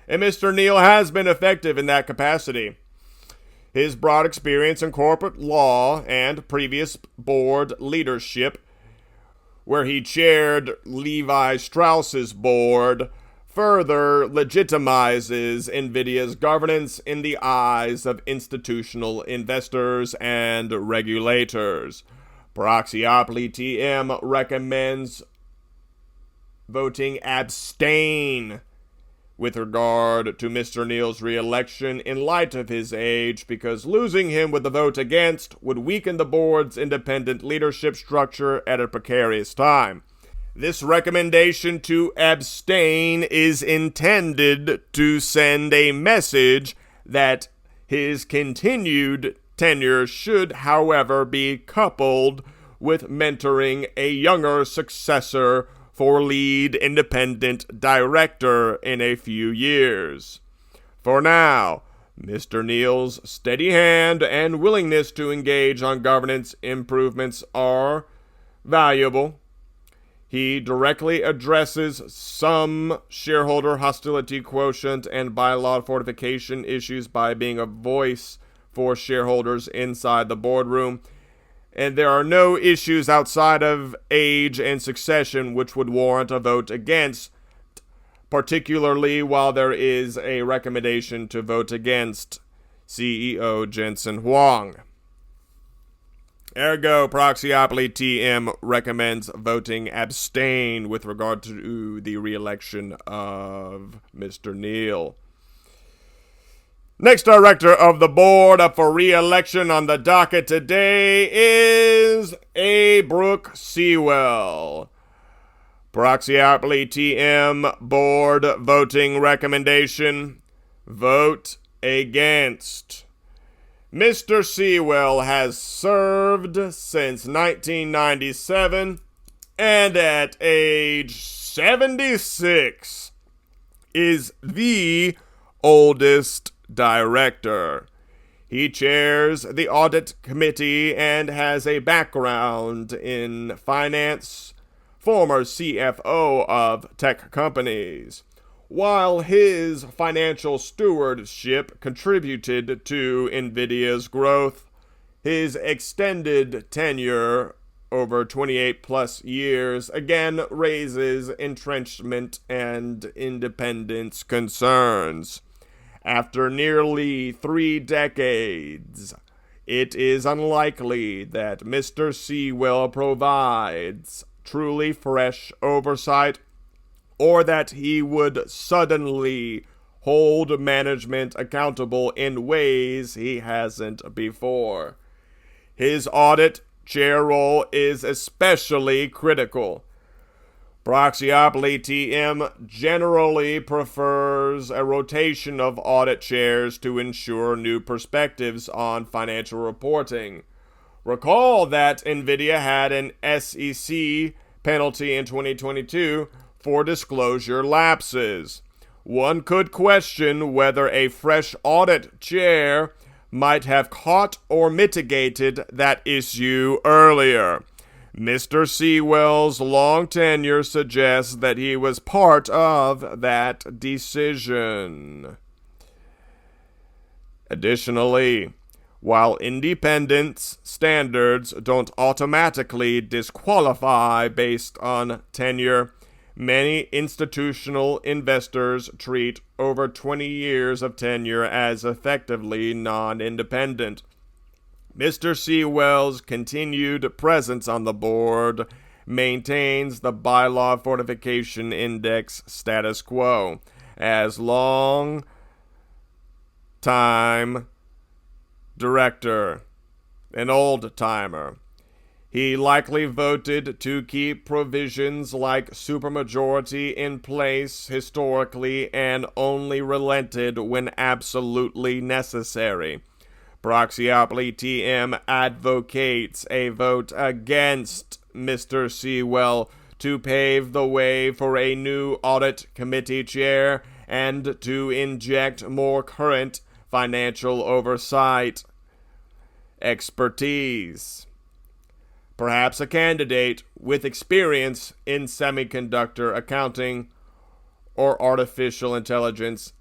and Mr. Neal has been effective in that capacity. His broad experience in corporate law and previous board leadership, where he chaired Levi Strauss's board, further legitimizes NVIDIA's governance in the eyes of institutional investors and regulators. Proxyopoly TM recommends voting abstain with regard to Mr. Neal's re-election in light of his age, because losing him with a vote against would weaken the board's independent leadership structure at a precarious time. This recommendation to abstain is intended to send a message that his continued tenure should, however, be coupled with mentoring a younger successor for lead independent director in a few years. For now, Mr. Neal's steady hand and willingness to engage on governance improvements are valuable. He directly addresses some shareholder hostility quotient and bylaw fortification issues by being a voice for shareholders inside the boardroom, and there are no issues outside of age and succession which would warrant a vote against, particularly while there is a recommendation to vote against CEO Jensen Huang. Ergo, Proxyopoly TM recommends voting abstain with regard to the re-election of Mr. Neal. Next director of the board up for re-election on the docket today is A. Brooke Seawell. Proxyopoly TM board voting recommendation: vote against. Mr. Seawell has served since 1997 and at age 76 is the oldest director. He chairs the audit committee and has a background in finance, former CFO of tech companies. While his financial stewardship contributed to NVIDIA's growth, his extended tenure over 28 plus years again raises entrenchment and independence concerns. After nearly 3 decades, it is unlikely that Mr. Seawell provides truly fresh oversight, or that he would suddenly hold management accountable in ways he hasn't before. His audit chair role is especially critical. Proxyopoly TM generally prefers a rotation of audit chairs to ensure new perspectives on financial reporting. Recall that NVIDIA had an SEC penalty in 2022 for disclosure lapses. One could question whether a fresh audit chair might have caught or mitigated that issue earlier. Mr. Seawell's long tenure suggests that he was part of that decision. Additionally, while independence standards don't automatically disqualify based on tenure, many institutional investors treat over 20 years of tenure as effectively non-independent. Mr. Seawell's continued presence on the board maintains the Bylaw Fortification Index status quo as long-time director, an old-timer. He likely voted to keep provisions like supermajority in place historically and only relented when absolutely necessary. Proxyopoly TM advocates a vote against Mr. Seawell to pave the way for a new audit committee chair and to inject more current financial oversight expertise. Perhaps a candidate with experience in semiconductor accounting or artificial intelligence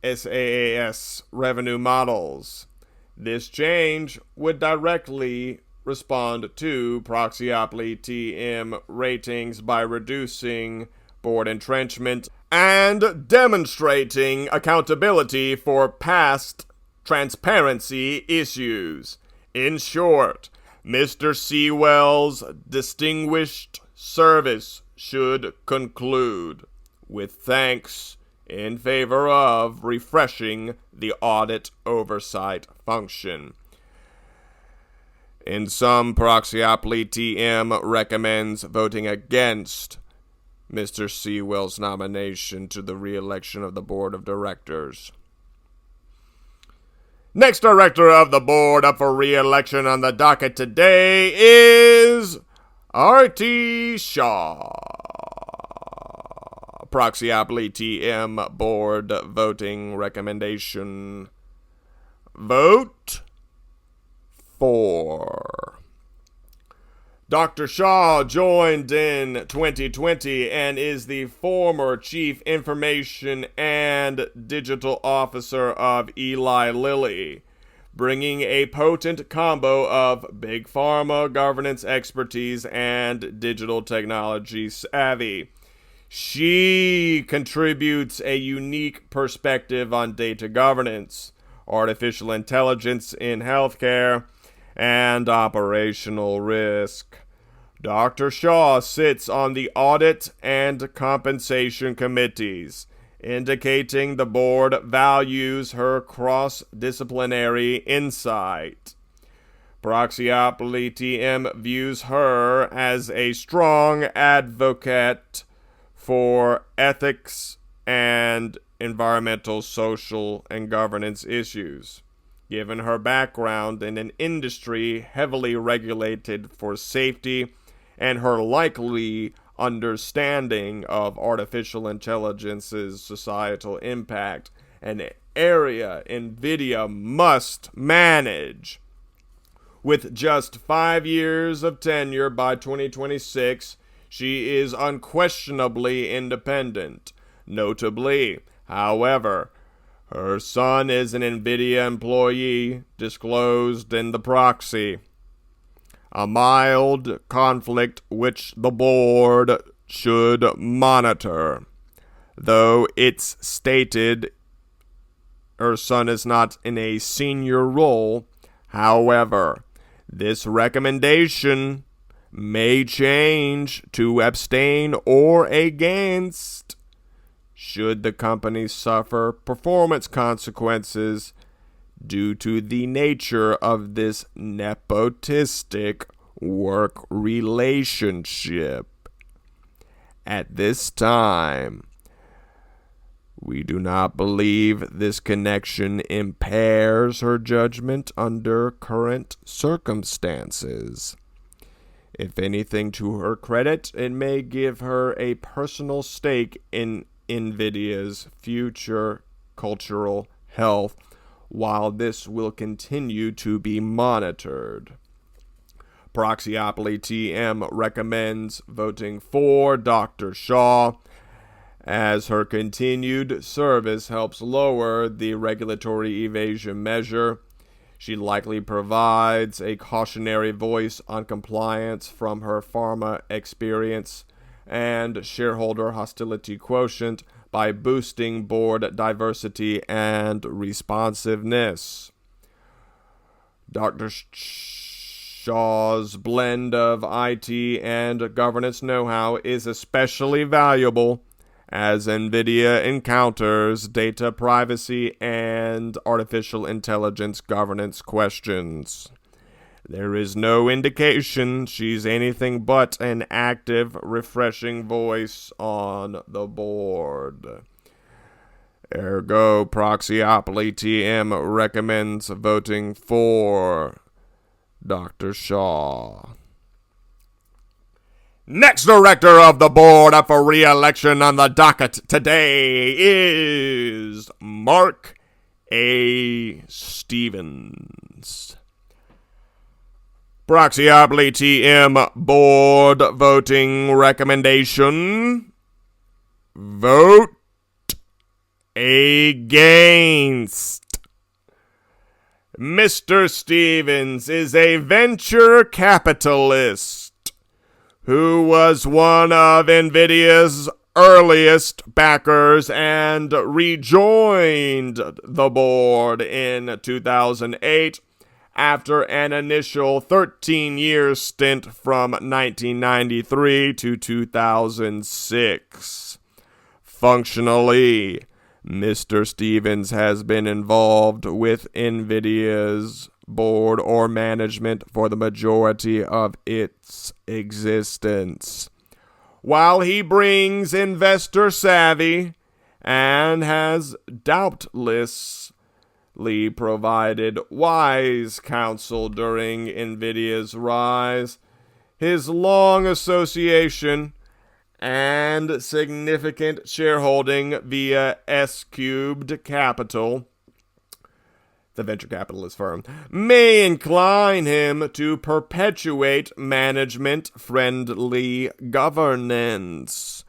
SaaS revenue models. This change would directly respond to Proxyopoly TM ratings by reducing board entrenchment and demonstrating accountability for past transparency issues. In short, Mr. Seawell's distinguished service should conclude with thanks in favor of refreshing the audit oversight function. In sum, Proxyopoly TM recommends voting against Mr. Seawell's nomination to the re-election of the board of directors. Next director of the board up for re-election on the docket today is Aarti Shah. Proxyopoly TM board voting recommendation: vote for. Dr. Shah joined in 2020 and is the former Chief Information and Digital Officer of Eli Lilly, bringing a potent combo of big pharma governance expertise and digital technology savvy. She contributes a unique perspective on data governance, artificial intelligence in healthcare, and operational risk. Dr. Shah sits on the Audit and Compensation Committees, indicating the board values her cross-disciplinary insight. Proxyopoly TM views her as a strong advocate for ethics and environmental, social, and governance issues, given her background in an industry heavily regulated for safety and her likely understanding of artificial intelligence's societal impact, an area NVIDIA must manage. With just 5 years of tenure by 2026, she is unquestionably independent. Notably, however, her son is an NVIDIA employee disclosed in the Proxy, a mild conflict which the board should monitor, though it's stated her son is not in a senior role. However, this recommendation may change to abstain or against should the company suffer performance consequences due to the nature of this nepotistic work relationship. At this time, we do not believe this connection impairs her judgment under current circumstances. If anything, to her credit, it may give her a personal stake in NVIDIA's future cultural health, while this will continue to be monitored. Proxyopoly TM recommends voting for Dr. Shah, as her continued service helps lower the regulatory evasion measure. She likely provides a cautionary voice on compliance from her pharma experience and shareholder hostility quotient by boosting board diversity and responsiveness. Dr. Shah's blend of IT and governance know-how is especially valuable as NVIDIA encounters data privacy and artificial intelligence governance questions. There is no indication she's anything but an active, refreshing voice on the board. Ergo, Proxyopoly TM recommends voting for Dr. Shah. Next director of the board up for re-election on the docket today is Mark A. Stevens. Proxyopoly TM board voting recommendation: vote against. Mr. Stevens is a venture capitalist who was one of NVIDIA's earliest backers and rejoined the board in 2008 after an initial 13-year stint from 1993 to 2006. Functionally, Mr. Stevens has been involved with NVIDIA's board or management for the majority of its existence. While he brings investor savvy and has doubtlessly provided wise counsel during NVIDIA's rise, his long association and significant shareholding via S3E7 Capital, the venture capitalist firm, may incline him to perpetuate management-friendly governance.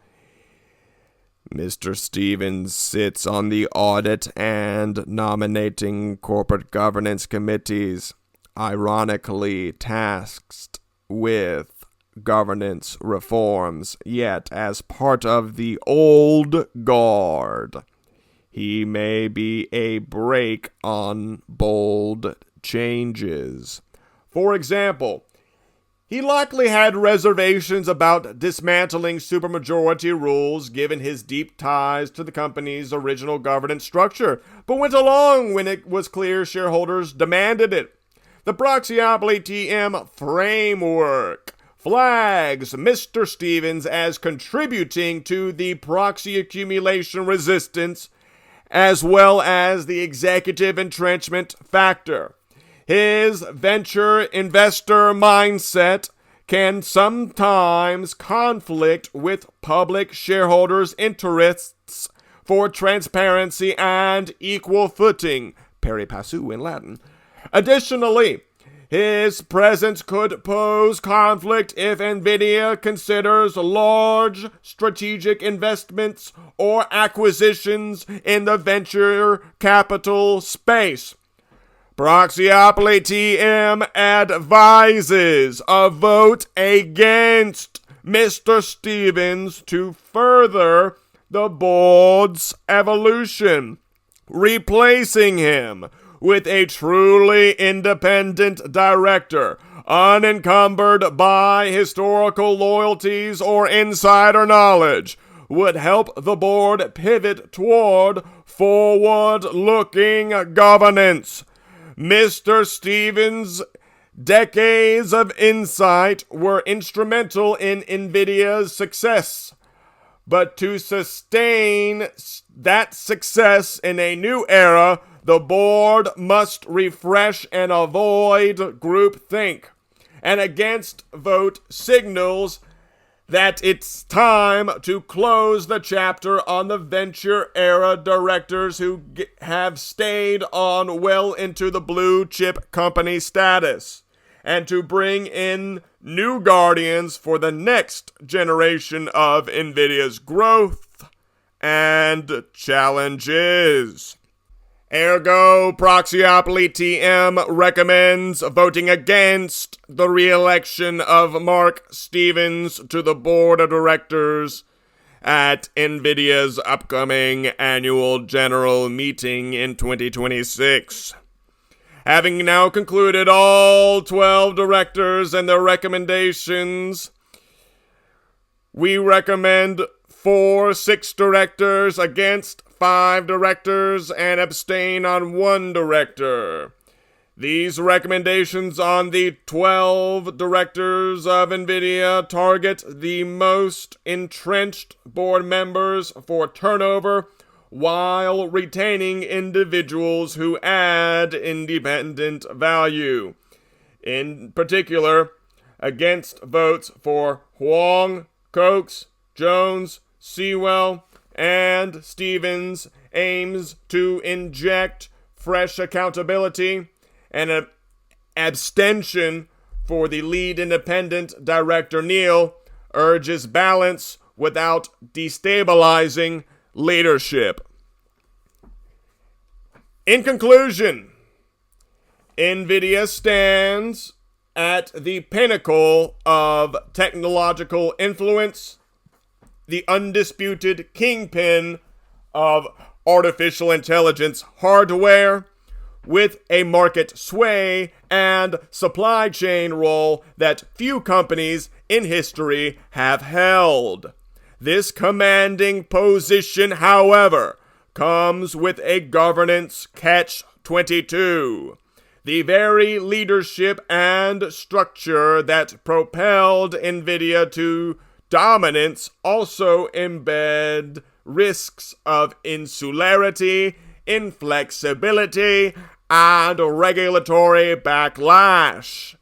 Mr. Stevens sits on the Audit and Nominating Corporate Governance Committees, ironically tasked with governance reforms, yet as part of the old guard, he may be a brake on bold changes. For example, he likely had reservations about dismantling supermajority rules given his deep ties to the company's original governance structure, but went along when it was clear shareholders demanded it. The Proxyopoly TM framework flags Mr. Stevens as contributing to the proxy accumulation resistance as well as the executive entrenchment factor. His venture investor mindset can sometimes conflict with public shareholders' interests for transparency and equal footing, pari passu in Latin. Additionally, his presence could pose conflict if NVIDIA considers large strategic investments or acquisitions in the venture capital space. Proxyopoly TM advises a vote against Mr. Stevens to further the board's evolution, replacing him with a truly independent director, unencumbered by historical loyalties or insider knowledge, would help the board pivot toward forward-looking governance. Mr. Stevens' decades of insight were instrumental in NVIDIA's success, but to sustain that success in a new era, the board must refresh and avoid groupthink. An against vote signals that it's time to close the chapter on the venture era directors who have stayed on well into the blue chip company status, and to bring in new guardians for the next generation of NVIDIA's growth and challenges. Ergo, Proxyopoly TM recommends voting against the re-election of Mark Stevens to the board of directors at NVIDIA's upcoming annual general meeting in 2026. Having now concluded all 12 directors and their recommendations, we recommend 6 directors against 5 directors and abstain on 1 director. These recommendations on the 12 directors of NVIDIA target the most entrenched board members for turnover while retaining individuals who add independent value. In particular, against votes for Huang, Coxe, Jones, Seawell, and Stevens aims to inject fresh accountability, and an abstention for the lead independent director Neal urges balance without destabilizing leadership. In conclusion, NVIDIA stands at the pinnacle of technological influence, the undisputed kingpin of artificial intelligence hardware, with a market sway and supply chain role that few companies in history have held. This commanding position, however, comes with a governance catch-22. The very leadership and structure that propelled NVIDIA to dominance also embed risks of insularity, inflexibility, and regulatory backlash.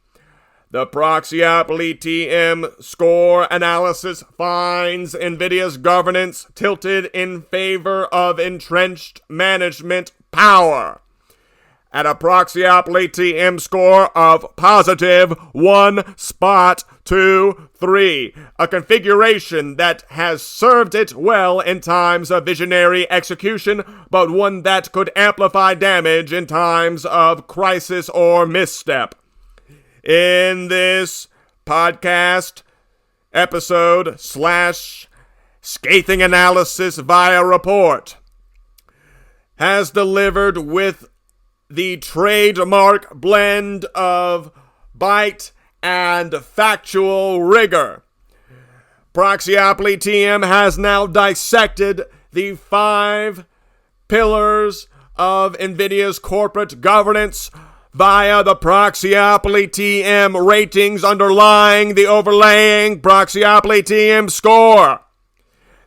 The Proxyopoly TM score analysis finds NVIDIA's governance tilted in favor of entrenched management power. At a Proxyopoly TM score of positive 1.23, a configuration that has served it well in times of visionary execution, but one that could amplify damage in times of crisis or misstep. In this podcast episode / scathing analysis via report, has delivered with the trademark blend of bite, and factual rigor. Proxyopoly TM has now dissected the 5 pillars of NVIDIA's corporate governance via the Proxyopoly TM ratings underlying the overlaying Proxyopoly TM score.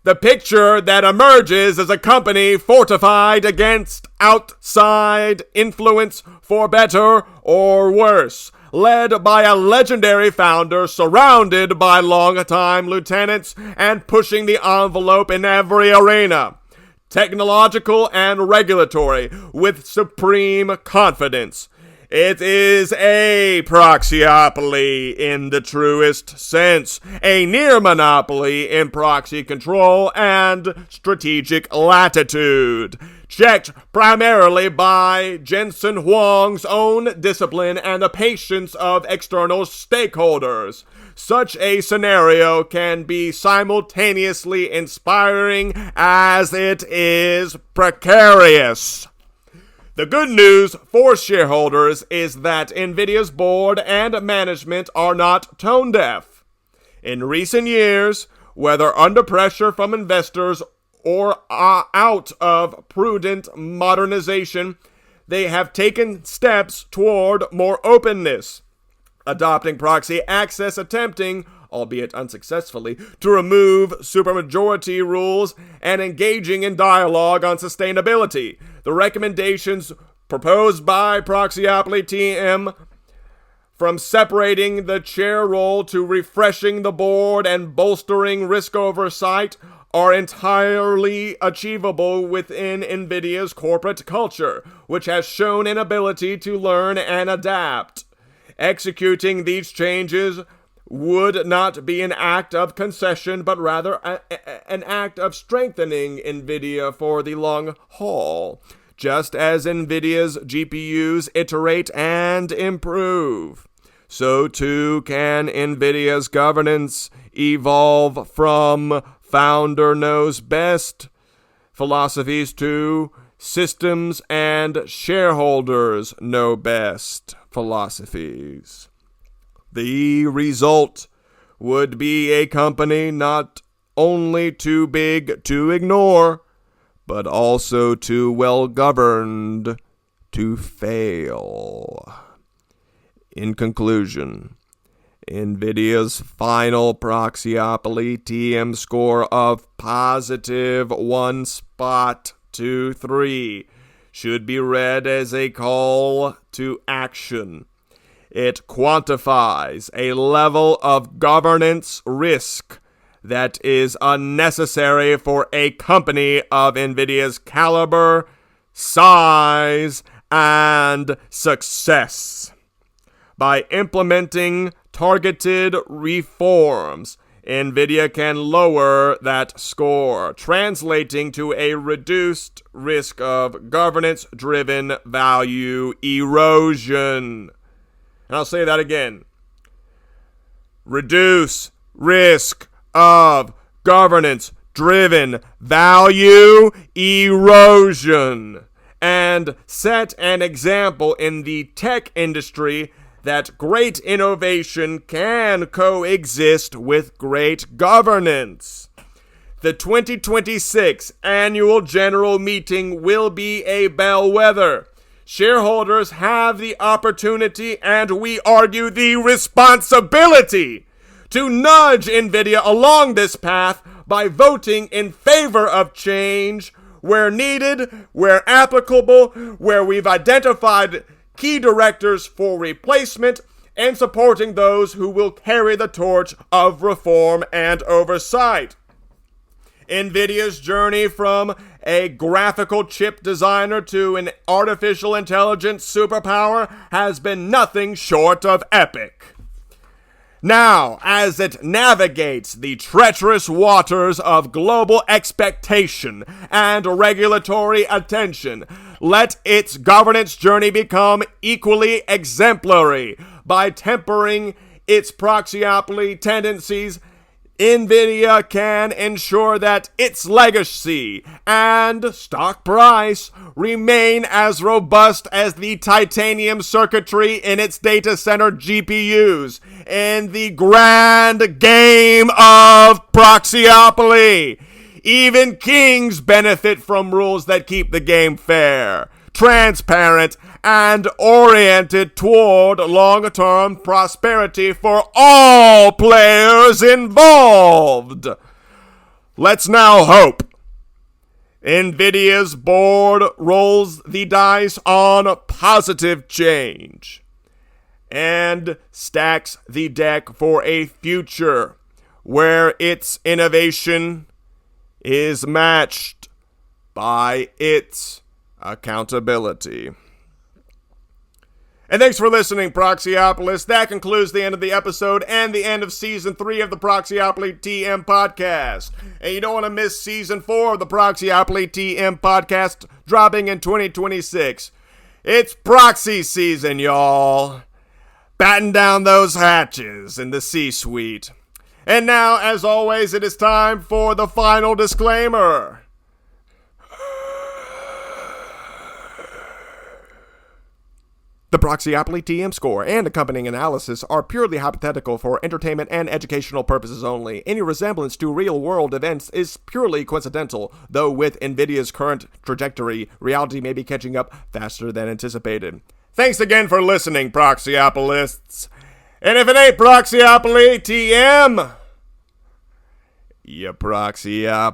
The picture that emerges is a company fortified against outside influence for better or worse, led by a legendary founder surrounded by long-time lieutenants and pushing the envelope in every arena, technological and regulatory, with supreme confidence. It is a proxyopoly in the truest sense, a near monopoly in proxy control and strategic latitude, checked primarily by Jensen Huang's own discipline and the patience of external stakeholders. Such a scenario can be simultaneously inspiring as it is precarious. The good news for shareholders is that NVIDIA's board and management are not tone deaf. In recent years, whether under pressure from investors or out of prudent modernization, they have taken steps toward more openness, adopting proxy access, attempting, albeit unsuccessfully, to remove supermajority rules, and engaging in dialogue on sustainability. The recommendations proposed by Proxyopoly TM, from separating the chair role to refreshing the board and bolstering risk oversight, are entirely achievable within NVIDIA's corporate culture, which has shown an ability to learn and adapt. Executing these changes would not be an act of concession, but rather an act of strengthening NVIDIA for the long haul, just as NVIDIA's GPUs iterate and improve. So too can NVIDIA's governance evolve from founder knows best philosophies to systems and shareholders know best philosophies. The result would be a company not only too big to ignore, but also too well governed to fail. In conclusion, NVIDIA's final Proxyopoly TM score of positive 1.23 should be read as a call to action. It quantifies a level of governance risk that is unnecessary for a company of NVIDIA's caliber, size, and success. By implementing targeted reforms, NVIDIA can lower that score, translating to a reduced risk of governance-driven value erosion. And I'll say that again. Reduce risk of governance-driven value erosion. And set an example in the tech industry that great innovation can coexist with great governance. The 2026 Annual General Meeting will be a bellwether. Shareholders have the opportunity, and we argue the responsibility, to nudge NVIDIA along this path by voting in favor of change where needed, where applicable, where we've identified key directors for replacement, and supporting those who will carry the torch of reform and oversight. NVIDIA's journey from a graphical chip designer to an artificial intelligence superpower has been nothing short of epic. Now, as it navigates the treacherous waters of global expectation and regulatory attention, let its governance journey become equally exemplary by tempering its proxyopoly tendencies NVIDIA can ensure that its legacy and stock price remain as robust as the titanium circuitry in its data center GPUs in the grand game of Proxyopoly. Even kings benefit from rules that keep the game fair, transparent, and oriented toward long-term prosperity for all players involved. Let's now hope NVIDIA's board rolls the dice on positive change and stacks the deck for a future where its innovation is matched by its accountability. And thanks for listening, Proxyopolis. That concludes the end of the episode and the end of Season 3 of the Proxyopoly TM Podcast. And you don't want to miss Season 4 of the Proxyopoly TM Podcast dropping in 2026. It's Proxy season, y'all. Batten down those hatches in the C-suite. And now, as always, it is time for the final disclaimer. The Proxyopoly TM score and accompanying analysis are purely hypothetical for entertainment and educational purposes only. Any resemblance to real-world events is purely coincidental, though with NVIDIA's current trajectory, reality may be catching up faster than anticipated. Thanks again for listening, Proxyopolists. And if it ain't Proxyopoly TM, you Proxyopoly.